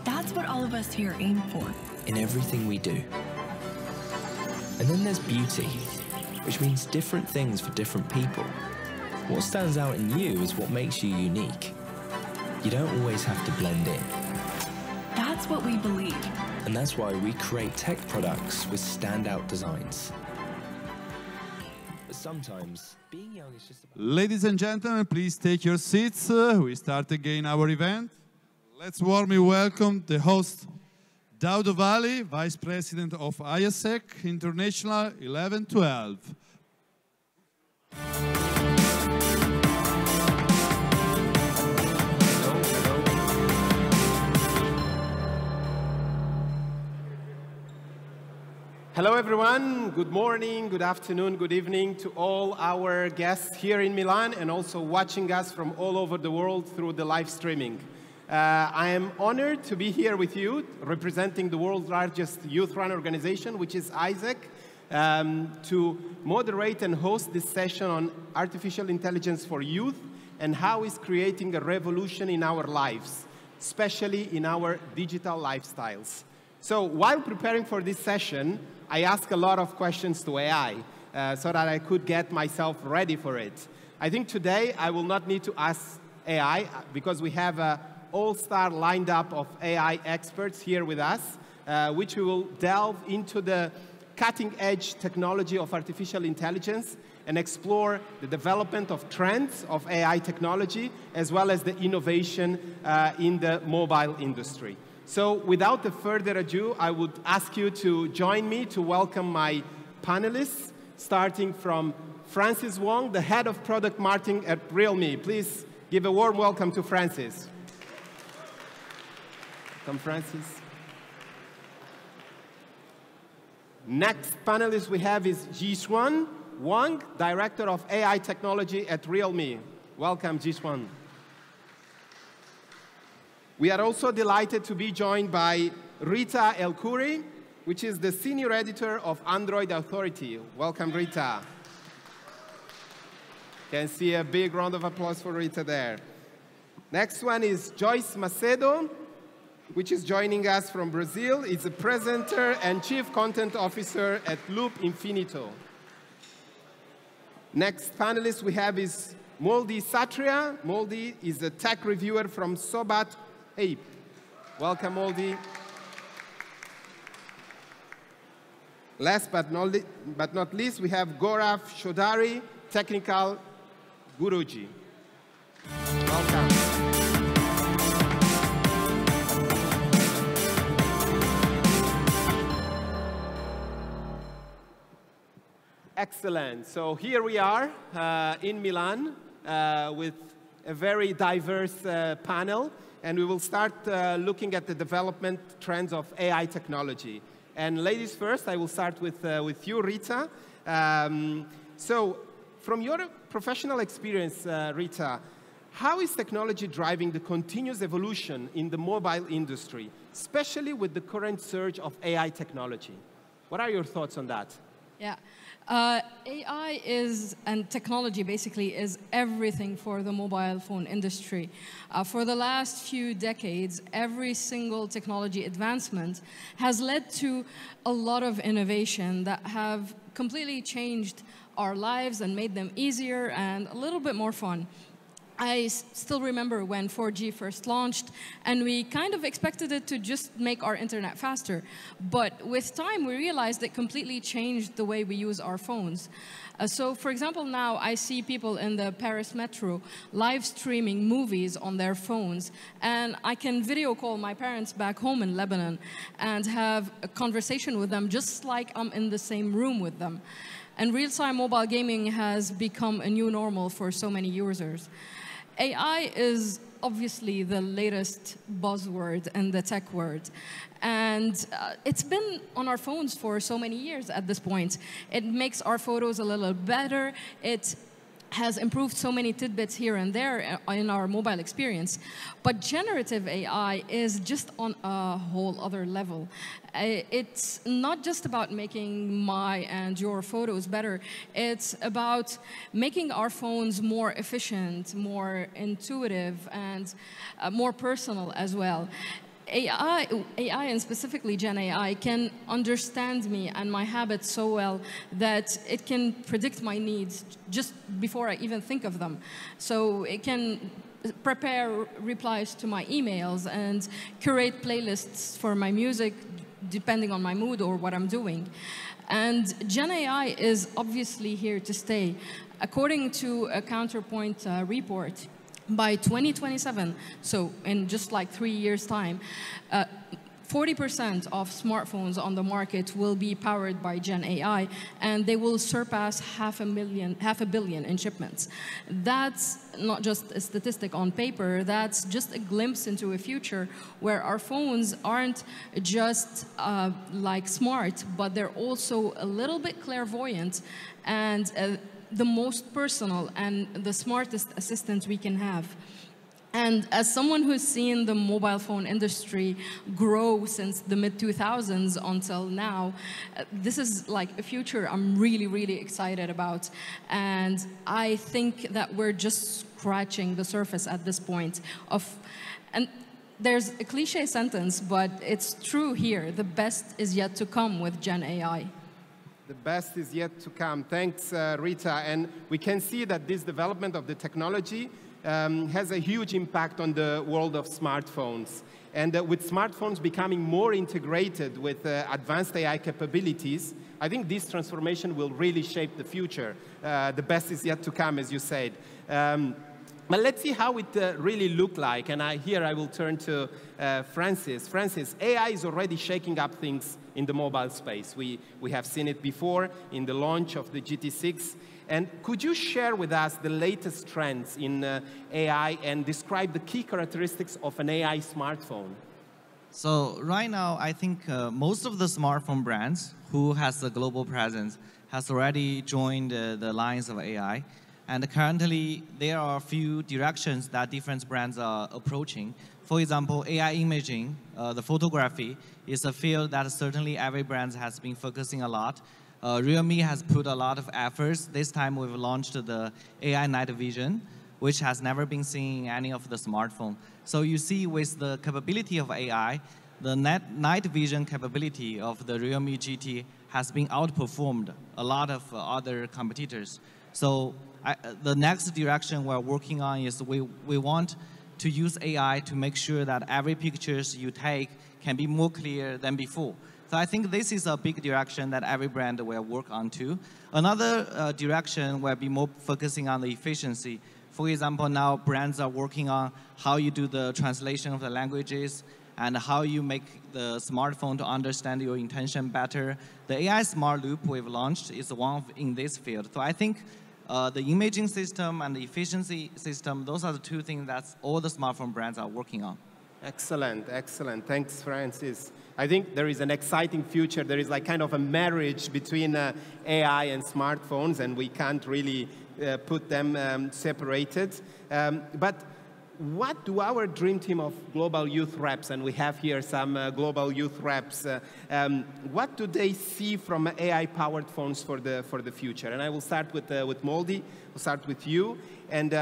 That's what all of us here aim for. In everything we do. And then there's beauty, which means different things for different people. What stands out in you is what makes you unique. You don't always have to blend in. That's what we believe. And that's why we create tech products with standout designs. But sometimes, being young is just about... Ladies and gentlemen, please take your seats. We start again our event. Let's warmly welcome the host, Daudo Valley, Vice President of IASEC International 1112. Hello everyone, good morning, good afternoon, good evening to all our guests here in Milan and also watching us from all over the world through the live streaming. I am honored to be here with you, representing the world's largest youth run organization, which is IASEC, to moderate and host this session on artificial intelligence for youth and how it's creating a revolution in our lives, especially in our digital lifestyles. So while preparing for this session, I asked a lot of questions to AI so that I could get myself ready for it. I think today I will not need to ask AI because we have a all-star lined up of AI experts here with us, which we will delve into the cutting-edge technology of artificial intelligence and explore the development of trends of AI technology, as well as the innovation in the mobile industry. So without further ado, I would ask you to join me to welcome my panelists, starting from Francis Wong, the Head of Product Marketing at Realme. Please give a warm welcome to Francis. Come, Francis. Next panelist we have is Jishuan Wang, Director of AI Technology at Realme. Welcome, Jishuan. We are also delighted to be joined by Rita El-Khoury, which is the Senior Editor of Android Authority. Welcome, Rita. Can see a big round of applause for Rita there. Next one is Joyce Macedo, which is joining us from Brazil. Is a presenter and Chief Content Officer at Loop Infinito. Next panelist we have is Moldy Satria. Moldy is a tech reviewer from Sobat Ape. Welcome, Moldy. Last but not least, we have Gaurav Chaudhary, Technical Guruji. Welcome. Excellent. So here we are in Milan with a very diverse panel, and we will start looking at the development trends of AI technology. And ladies first, I will start with you, Rita. So from your professional experience, Rita, how is technology driving the continuous evolution in the mobile industry, especially with the current surge of AI technology? What are your thoughts on that? Yeah. AI and technology basically is everything for the mobile phone industry. For the last few decades, every single technology advancement has led to a lot of innovation that have completely changed our lives and made them easier and a little bit more fun. I still remember when 4G first launched, and we kind of expected it to just make our internet faster. But with time, we realized it completely changed the way we use our phones. So, for example, now I see people in the Paris metro live streaming movies on their phones, and I can video call my parents back home in Lebanon and have a conversation with them just like I'm in the same room with them. And real-time mobile gaming has become a new normal for so many users. AI is obviously the latest buzzword in the tech world. And it's been on our phones for so many years at this point. It makes our photos a little better. It has improved so many tidbits here and there in our mobile experience. But generative AI is just on a whole other level. It's not just about making my and your photos better. It's about making our phones more efficient, more intuitive, and more personal as well. AI, and specifically Gen AI, can understand me and my habits so well that it can predict my needs just before I even think of them. So it can prepare replies to my emails and curate playlists for my music depending on my mood or what I'm doing. And Gen AI is obviously here to stay. According to a Counterpoint report, by 2027, so in just like 3 years' time, 40% of smartphones on the market will be powered by Gen AI, and they will surpass 500 million in shipments. That's not just a statistic on paper, that's just a glimpse into a future where our phones aren't just like smart, but they're also a little bit clairvoyant and the most personal and the smartest assistant we can have. And as someone who's seen the mobile phone industry grow since the mid-2000s until now, this is like a future I'm really, really excited about. And I think that we're just scratching the surface at this point and there's a cliche sentence, but it's true here. The best is yet to come with Gen AI. The best is yet to come. Thanks, Rita. And we can see that this development of the technology has a huge impact on the world of smartphones. And with smartphones becoming more integrated with advanced AI capabilities, I think this transformation will really shape the future. The best is yet to come, as you said. But let's see how it really looked like. And here I will turn to Francis. Francis, AI is already shaking up things in the mobile space. We have seen it before in the launch of the GT6. And could you share with us the latest trends in AI and describe the key characteristics of an AI smartphone? So right now, I think most of the smartphone brands who has a global presence has already joined the lines of AI. And currently, there are a few directions that different brands are approaching. For example, AI imaging, the photography, is a field that certainly every brand has been focusing a lot. Realme has put a lot of efforts. This time, we've launched the AI night vision, which has never been seen in any of the smartphones. So you see, with the capability of AI, the night vision capability of the Realme GT has been outperformed a lot of other competitors. So the next direction we're working on is we want to use AI to make sure that every pictures you take can be more clear than before. So I think this is a big direction that every brand will work on too. Another direction will be more focusing on the efficiency. For example, now brands are working on how you do the translation of the languages and how you make the smartphone to understand your intention better. The AI Smart Loop we've launched is one in this field. So I think the imaging system and the efficiency system, those are the two things that all the smartphone brands are working on. Excellent, excellent. Thanks, Francis. I think there is an exciting future. There is like kind of a marriage between AI and smartphones, and we can't really put them separated. But what do our dream team of global youth reps, and we have here some global youth reps, what do they see from AI-powered phones for the future? And I will start with Moldy. We'll start with you, and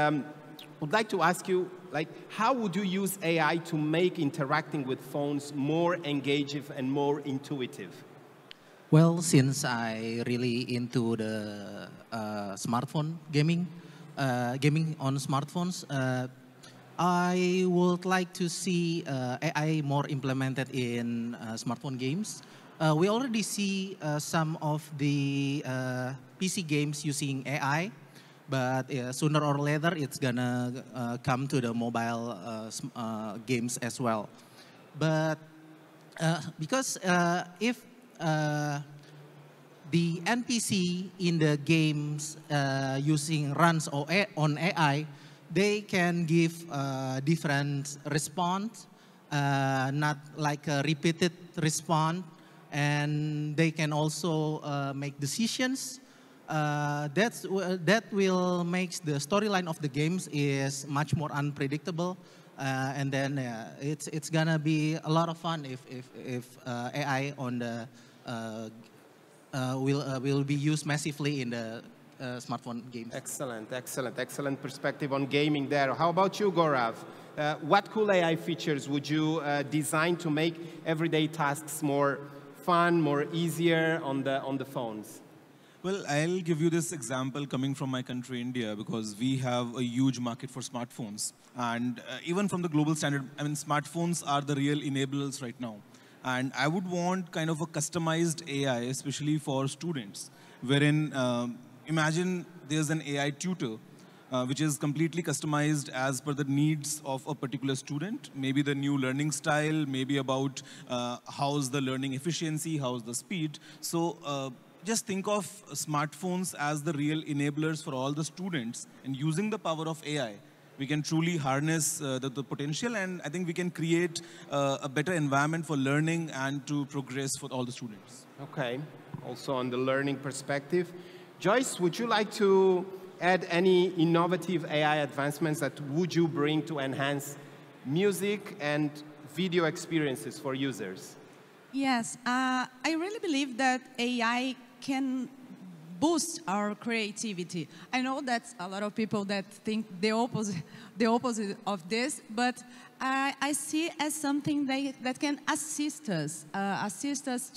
would like to ask you, like, how would you use AI to make interacting with phones more engaging and more intuitive? Well, since I really into the smartphone gaming on smartphones, I would like to see AI more implemented in smartphone games. We already see some of the PC games using AI, but sooner or later it's gonna come to the mobile games as well. But because if the NPC in the games runs on AI, they can give different response, not like a repeated response, and they can also make decisions. That will make the storyline of the games is much more unpredictable, and then it's gonna be a lot of fun if AI on the will be used massively in the smartphone games. Excellent perspective on gaming there. How about you, Gaurav? What cool AI features would you design to make everyday tasks more fun, more easier on the phones? Well, I'll give you this example coming from my country, India, because we have a huge market for smartphones. And even from the global standard, I mean, smartphones are the real enablers right now. And I would want kind of a customized AI, especially for students, wherein imagine there's an AI tutor, which is completely customized as per the needs of a particular student, maybe the new learning style, maybe about how's the learning efficiency, how's the speed. So just think of smartphones as the real enablers for all the students, and using the power of AI, we can truly harness the potential, and I think we can create a better environment for learning and to progress for all the students. Okay, also on the learning perspective. Joyce, would you like to add any innovative AI advancements that would you bring to enhance music and video experiences for users? Yes, I really believe that AI can boost our creativity. I know that's a lot of people that think the opposite of this, but I see as something that can assist us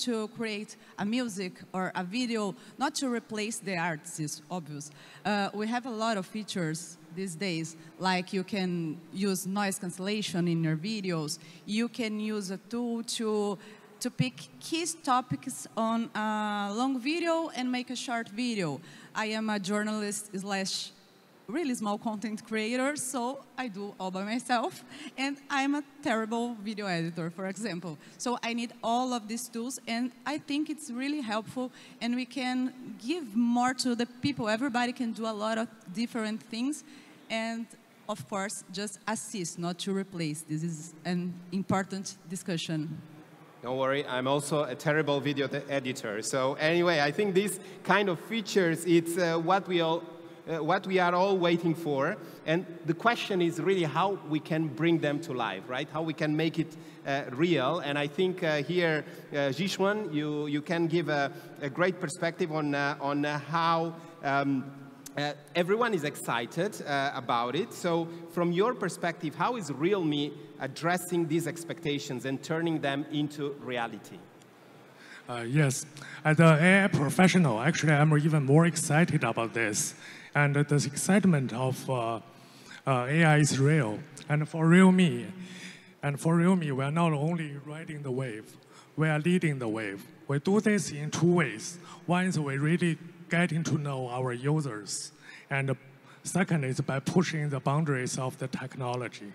to create a music or a video, not to replace the artists, obvious. We have a lot of features these days, like you can use noise cancellation in your videos. You can use a tool to pick key topics on a long video and make a short video. I am a journalist / really small content creator, so I do all by myself, and I'm a terrible video editor, for example. So I need all of these tools, and I think it's really helpful, and we can give more to the people. Everybody can do a lot of different things, and of course, just assist, not to replace. This is an important discussion. Don't worry, I'm also a terrible video editor. So anyway, I think these kind of features, it's what we are all waiting for. And the question is really how we can bring them to life, right? How we can make it real. And I think here, Zhixuan, you can give a great perspective on how everyone is excited about it. So from your perspective, how is Realme addressing these expectations and turning them into reality? Yes, as an AI professional, actually I'm even more excited about this. And the excitement of AI is real. And for Realme, we are not only riding the wave, we are leading the wave. We do this in two ways. One is we really getting to know our users. And the second is by pushing the boundaries of the technology.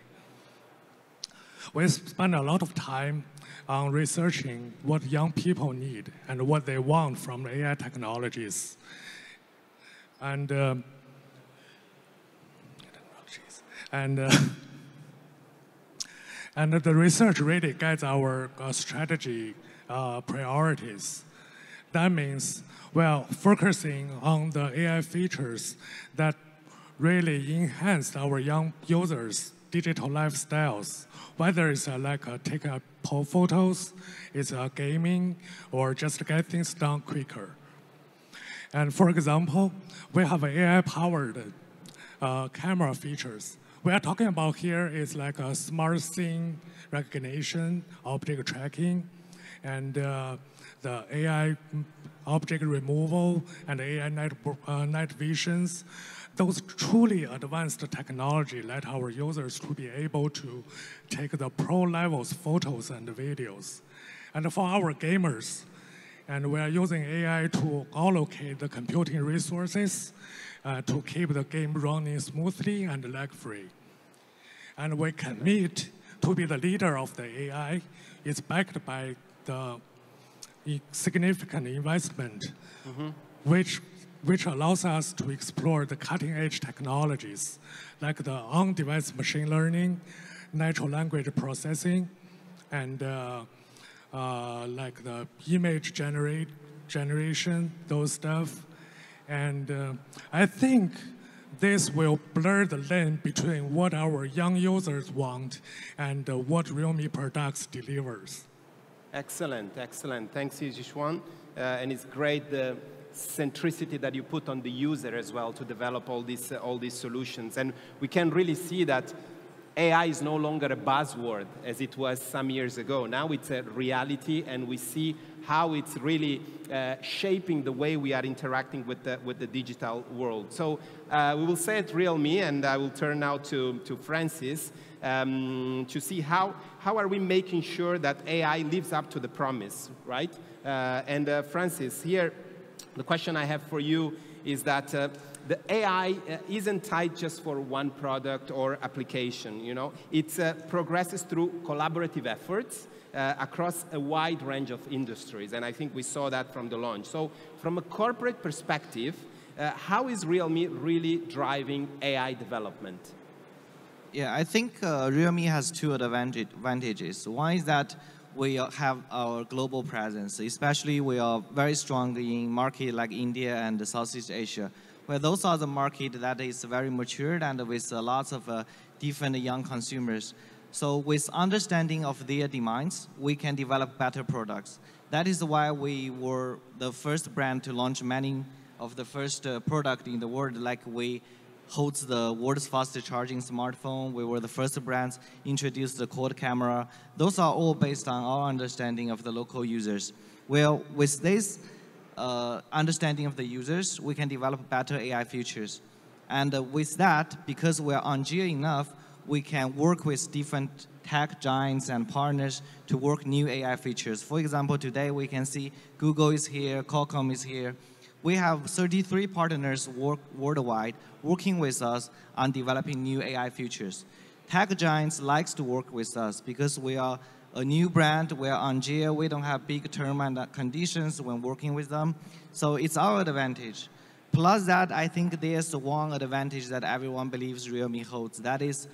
We spend a lot of time on researching what young people need and what they want from AI technologies. And the research really guides our strategy priorities. That means, well, focusing on the AI features that really enhance our young users' digital lifestyles, whether it's like taking photos, it's gaming, or just get things done quicker. And for example, we have AI-powered camera features. We are talking about here is like a smart scene recognition, object tracking, and the AI object removal and AI night visions. Those truly advanced technology let our users to be able to take the pro levels photos and videos. And for our gamers, and we are using AI to allocate the computing resources to keep the game running smoothly and lag-free. And we commit to be the leader of the AI. It's backed by the significant investment, which allows us to explore the cutting-edge technologies like the on-device machine learning, natural language processing, and like the image generation, those stuff. And I think this will blur the line between what our young users want and what Realme products delivers. Excellent, excellent. Thanks, Yijishuan. And it's great the centricity that you put on the user as well to develop all these solutions. And we can really see that AI is no longer a buzzword as it was some years ago. Now it's a reality, and we see how it's really shaping the way we are interacting with the digital world. So we will say at Realme, and I will turn now to Francis, to see how are we making sure that AI lives up to the promise, right? And Francis, here, the question I have for you is that the AI isn't tied just for one product or application, you know? It progresses through collaborative efforts across a wide range of industries, and I think we saw that from the launch. So from a corporate perspective, how is Realme really driving AI development? Yeah, I think Realme has two advantages. One is that we have our global presence, especially we are very strong in markets like India and Southeast Asia, where those are the market that is very matured and with lots of different young consumers. So with understanding of their demands, we can develop better products. That is why we were the first brand to launch many of the first product in the world, like we holds the world's fastest charging smartphone. We were the first brands introduced the quad camera. Those are all based on our understanding of the local users. Well, with this understanding of the users, we can develop better AI features. And with that, because we're on Gear enough, we can work with different tech giants and partners to work new AI features. For example, today we can see Google is here, Qualcomm is here. We have 33 partners worldwide working with us on developing new AI features. Tech giants likes to work with us because we are a new brand, we're on Gear, we don't have big term and conditions when working with them. So it's our advantage. Plus that, I think there's one advantage that everyone believes Realme holds. That is,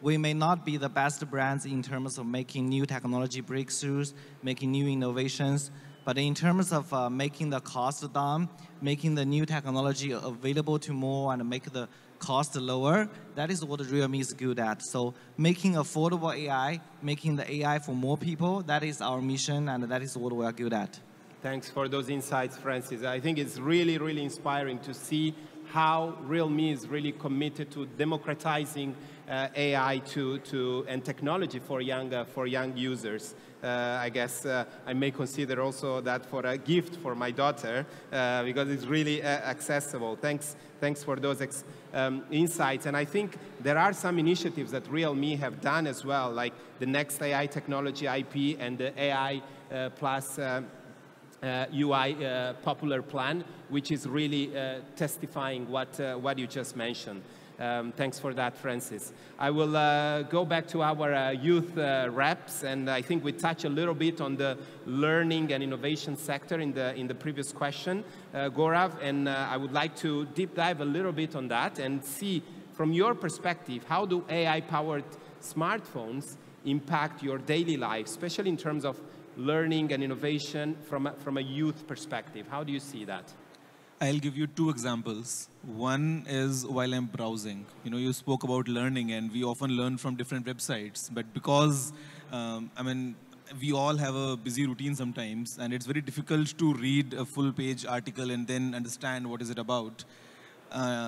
we may not be the best brands in terms of making new technology breakthroughs, making new innovations, but in terms of making the cost down, making the new technology available to more and make the cost lower, that is what Realme is good at. So making affordable AI, making the AI for more people, that is our mission and that is what we are good at. Thanks for those insights, Francis. I think it's really, really inspiring to see how Realme is really committed to democratizing AI and technology for young users. I guess I may consider also that for a gift for my daughter because it's really accessible. Thanks for those insights. And I think there are some initiatives that Realme have done as well, like the Next AI Technology IP and the AI Plus UI popular plan, which is really testifying what you just mentioned. Thanks for that, Francis. I will go back to our youth reps, and I think we touched a little bit on the learning and innovation sector in the previous question, Gaurav, and I would like to deep dive a little bit on that and see, from your perspective, how do AI-powered smartphones impact your daily life, especially in terms of learning and innovation from a youth perspective? How do you see that? I'll give you two examples. One is while I'm browsing. You spoke about learning, and we often learn from different websites. But because, we all have a busy routine sometimes, and it's very difficult to read a full-page article and then understand what is it about.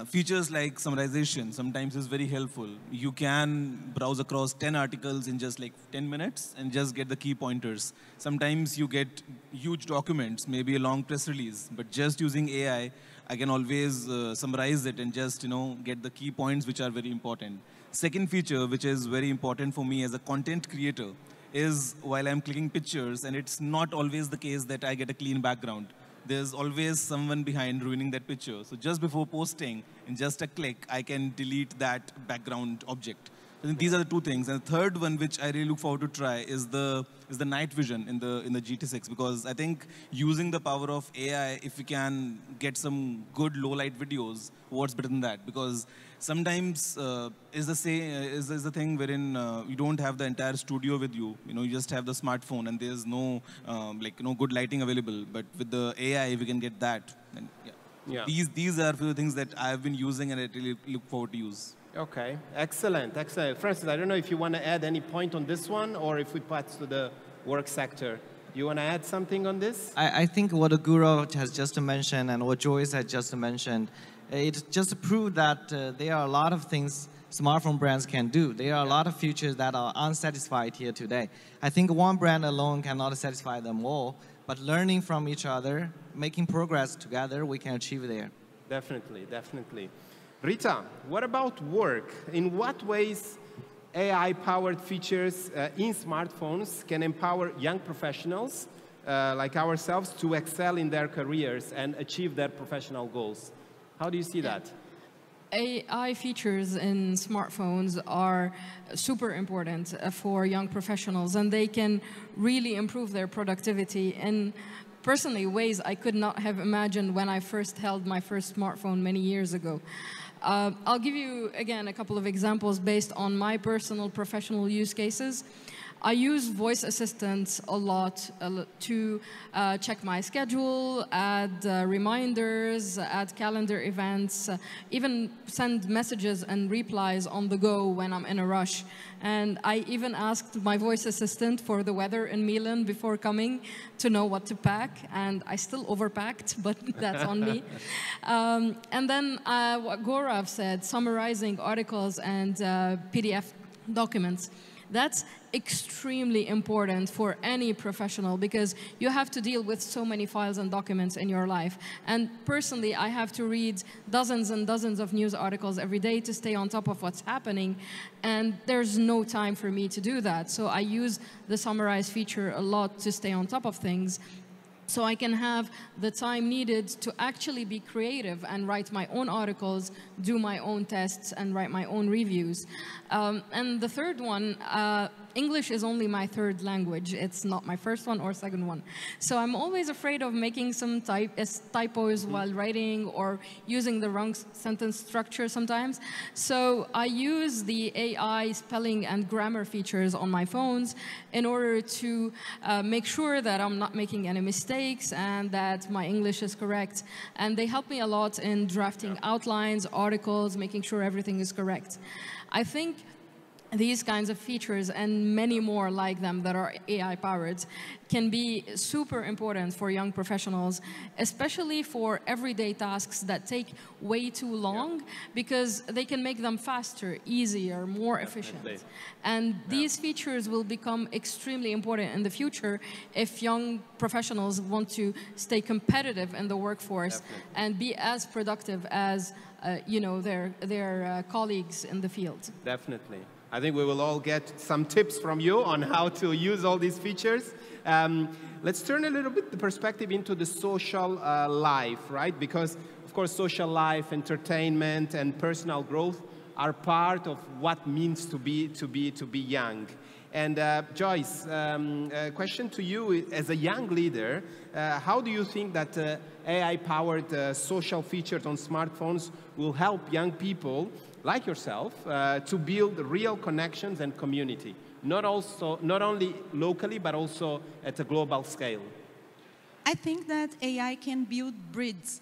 Features like summarization sometimes is very helpful. You can browse across 10 articles in just like 10 minutes and just get the key pointers. Sometimes you get huge documents, maybe a long press release, but just using AI, I can always summarize it and just get the key points which are very important. Second feature, which is very important for me as a content creator, is while I'm clicking pictures, and it's not always the case that I get a clean background. There's always someone behind ruining that picture. So just before posting, in just a click, I can delete that background object. I think these are the two things. And the third one, which I really look forward to try, is the night vision in the GT6, because I think using the power of AI, if we can get some good low light videos, what's better than that? Because sometimes is the thing wherein you don't have the entire studio with you. You just have the smartphone, and there's no good lighting available. But with the AI, we can get that. And Yeah. These are a few things that I've been using, and I really look forward to use. Okay, excellent, excellent. Francis, I don't know if you want to add any point on this one, or if we pass to the work sector. You want to add something on this? I think what Guru has just mentioned and what Joyce has just mentioned, it just proved that there are a lot of things smartphone brands can do. There are a lot of features that are unsatisfied here today. I think one brand alone cannot satisfy them all, but learning from each other, making progress together, we can achieve there. Definitely, definitely. Rita, what about work? In what ways AI-powered features in smartphones can empower young professionals like ourselves to excel in their careers and achieve their professional goals? How do you see that? AI features in smartphones are super important for young professionals, and they can really improve their productivity in personally ways I could not have imagined when I first held my first smartphone many years ago. I'll give you, again, a couple of examples based on my personal professional use cases. I use voice assistants a lot to check my schedule, add reminders, add calendar events, even send messages and replies on the go when I'm in a rush. And I even asked my voice assistant for the weather in Milan before coming to know what to pack, and I still overpacked, but that's on me. And then what Gaurav said, summarizing articles and PDF documents. That's extremely important for any professional because you have to deal with so many files and documents in your life. And personally, I have to read dozens and dozens of news articles every day to stay on top of what's happening. And there's no time for me to do that. So I use the summarize feature a lot to stay on top of things, so I can have the time needed to actually be creative and write my own articles, do my own tests, and write my own reviews. And the third one, English is only my third language. It's not my first one or second one. So I'm always afraid of making some typos while writing or using the wrong sentence structure sometimes. So I use the AI spelling and grammar features on my phones in order to make sure that I'm not making any mistakes and that my English is correct. And they help me a lot in drafting outlines, articles, making sure everything is correct. I think these kinds of features and many more like them that are AI-powered can be super important for young professionals, especially for everyday tasks that take way too long, because they can make them faster, easier, more efficient. And these features will become extremely important in the future if young professionals want to stay competitive in the workforce and be as productive as their colleagues in the field. Definitely. I think we will all get some tips from you on how to use all these features. Let's turn a little bit the perspective into the social life, right? Because, of course, social life, entertainment, and personal growth are part of what means to be young. And Joyce, a question to you as a young leader, how do you think that AI-powered social features on smartphones will help young people like yourself to build real connections and community, not only locally, but also at a global scale? I think that AI can build bridges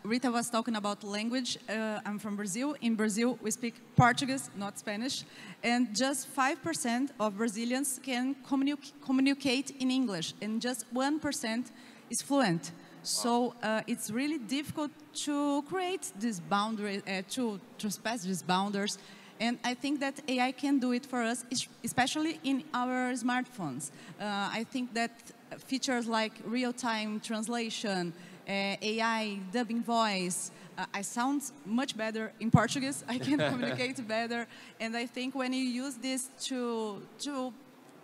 Rita was talking about language. I'm from Brazil. In Brazil, we speak Portuguese, not Spanish. And just 5% of Brazilians can communicate in English. And just 1% is fluent. So it's really difficult to create this boundary, to trespass these boundaries. And I think that AI can do it for us, especially in our smartphones. I think that features like real-time translation, AI dubbing voice, I sound much better in Portuguese. I can communicate better. And I think when you use this to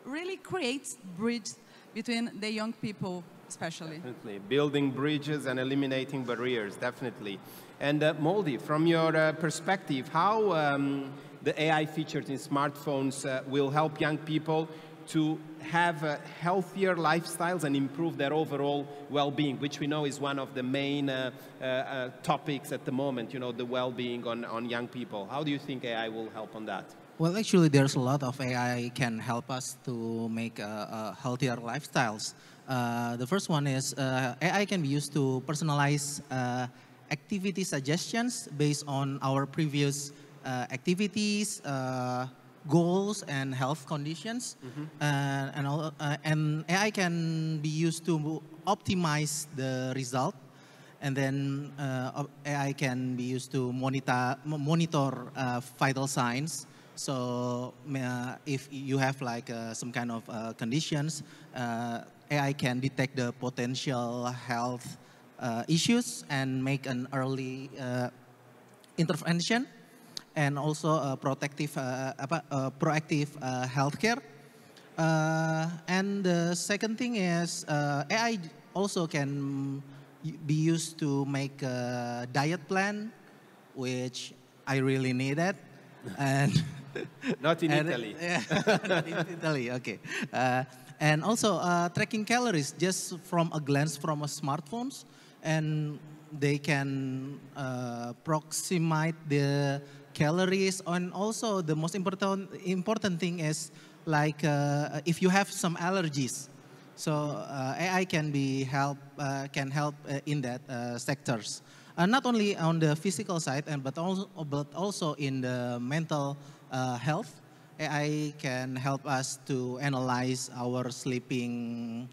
really create bridge between the young people, especially. Definitely. Building bridges and eliminating barriers, definitely. And Moldy, from your perspective, how the AI features in smartphones will help young people to have healthier lifestyles and improve their overall well-being, which we know is one of the main topics at the moment, you know, the well-being on young people. How do you think AI will help on that? Well, actually, there's a lot of AI can help us to make healthier lifestyles. The first one is AI can be used to personalize activity suggestions based on our previous activities, goals, and health conditions. And AI can be used to optimize the result. And then AI can be used to monitor vital signs. So if you have like some kind of conditions, AI can detect the potential health issues and make an early intervention, and also proactive healthcare. And the second thing is AI also can be used to make a diet plan, which I really needed. And not in Italy. Yeah, not in Italy, okay. And also tracking calories just from a glance from a smartphones, and they can approximate the calories. And also the most important thing is like if you have some allergies, so AI can help in that sectors. Not only on the physical side, but also in the mental health. AI can help us to analyze our sleeping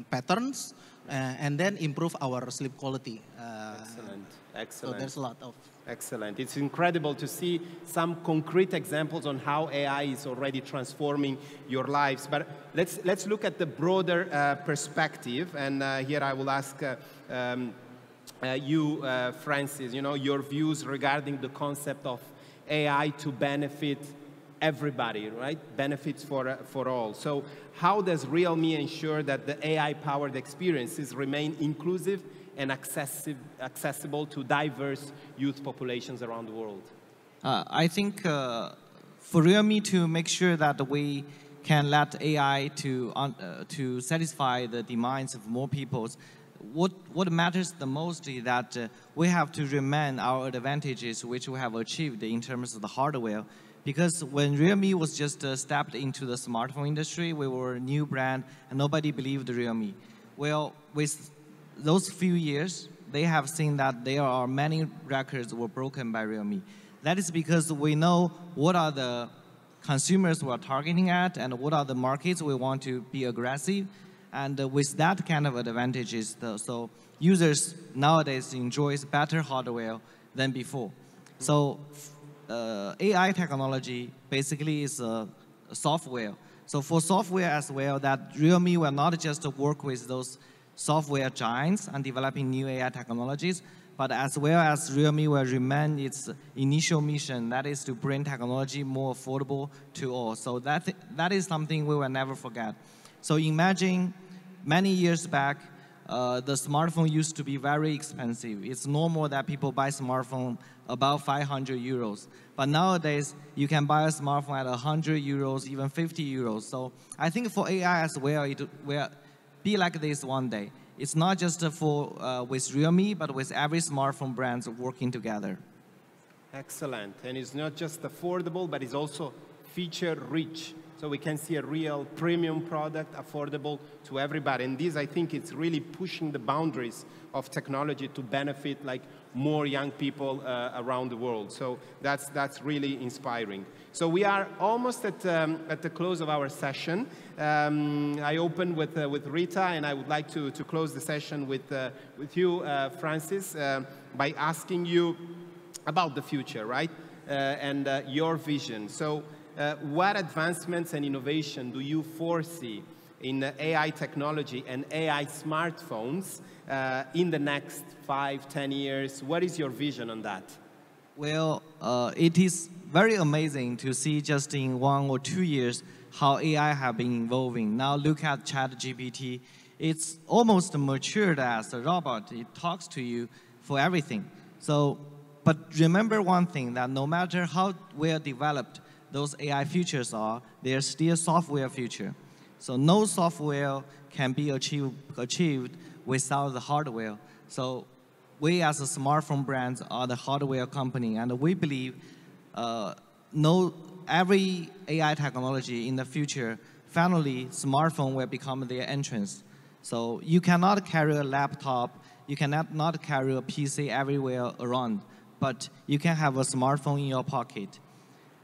patterns and then improve our sleep quality. Excellent, excellent. So there's a lot of. Excellent. It's incredible to see some concrete examples on how AI is already transforming your lives. But let's look at the broader perspective. And here I will ask you, Francis, you know, your views regarding the concept of AI to benefit everybody, right? Benefits for all. So how does Realme ensure that the AI-powered experiences remain inclusive and accessible to diverse youth populations around the world? I think for Realme to make sure that we can let AI to satisfy the demands of more people, what matters the most is that we have to remain our advantages which we have achieved in terms of the hardware. Because when Realme was just stepped into the smartphone industry, we were a new brand and nobody believed Realme. Well, with those few years, they have seen that there are many records were broken by Realme. That is because we know what are the consumers we are targeting at and what are the markets we want to be aggressive. And with that kind of advantages, so users nowadays enjoys better hardware than before. So AI technology basically is software. So for software as well, that Realme will not just work with those software giants and developing new AI technologies, but as well as Realme will remain its initial mission, that is to bring technology more affordable to all. So that is something we will never forget. So imagine many years back, the smartphone used to be very expensive. It's normal that people buy smartphone about 500 euros. But nowadays, you can buy a smartphone at 100 euros, even 50 euros. So I think for AI as well, it will be like this one day. It's not just for with Realme, but with every smartphone brands working together. Excellent. And it's not just affordable, but it's also feature-rich So we can see a real premium product, affordable to everybody. And this, I think, it's really pushing the boundaries of technology to benefit like more young people around the world. So that's really inspiring. So we are almost at the close of our session. I opened with Rita, and I would like to close the session with you, Francis, by asking you about the future, right? And your vision. So what advancements and innovation do you foresee in AI technology and AI smartphones in the next 5-10 years? What is your vision on that? Well, it is very amazing to see just in 1 or 2 years how AI have been evolving. Now look at ChatGPT. It's almost matured as a robot. It talks to you for everything. So, but remember one thing, that no matter how well developed those AI features are, they're still software feature. So no software can be achieved without the hardware. So we as a smartphone brands are the hardware company, and we believe every AI technology in the future, finally smartphone will become their entrance. So you cannot carry a laptop, you cannot carry a PC everywhere around, but you can have a smartphone in your pocket.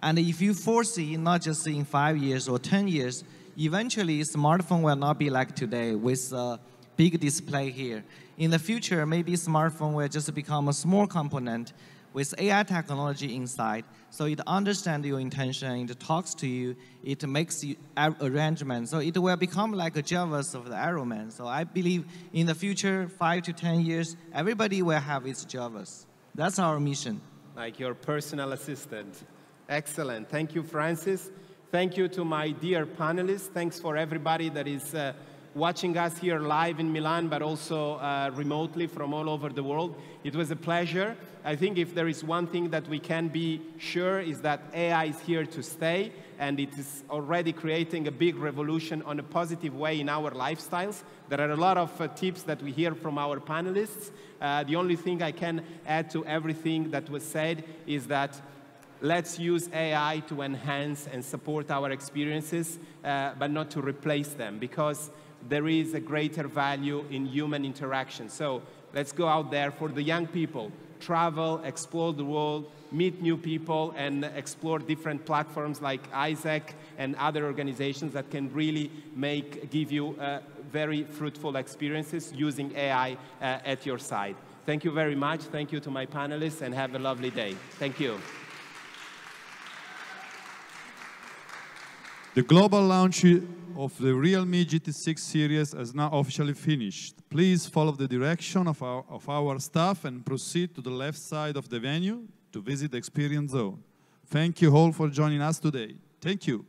And if you foresee, not just in 5 years or 10 years, eventually smartphone will not be like today with a big display here. In the future, maybe smartphone will just become a small component with AI technology inside. So it understands your intention, it talks to you, it makes you arrangements. So it will become like a Jarvis of the Ironman. So I believe in the future, 5 to 10 years, everybody will have its Jarvis. That's our mission. Like your personal assistant. Excellent. Thank you, Francis. Thank you to my dear panelists. Thanks for everybody that is watching us here live in Milan, but also remotely from all over the world. It was a pleasure. I think if there is one thing that we can be sure is that AI is here to stay, and it is already creating a big revolution on a positive way in our lifestyles. There are a lot of tips that we hear from our panelists. The only thing I can add to everything that was said is that let's use AI to enhance and support our experiences, but not to replace them, because there is a greater value in human interaction. So let's go out there. For the young people, travel, explore the world, meet new people, and explore different platforms like Isaac and other organizations that can really give you very fruitful experiences using AI at your side. Thank you very much. Thank you to my panelists, and have a lovely day. Thank you. The global launch of the Realme GT6 series has now officially finished. Please follow the direction of our staff and proceed to the left side of the venue to visit the experience zone. Thank you all for joining us today. Thank you.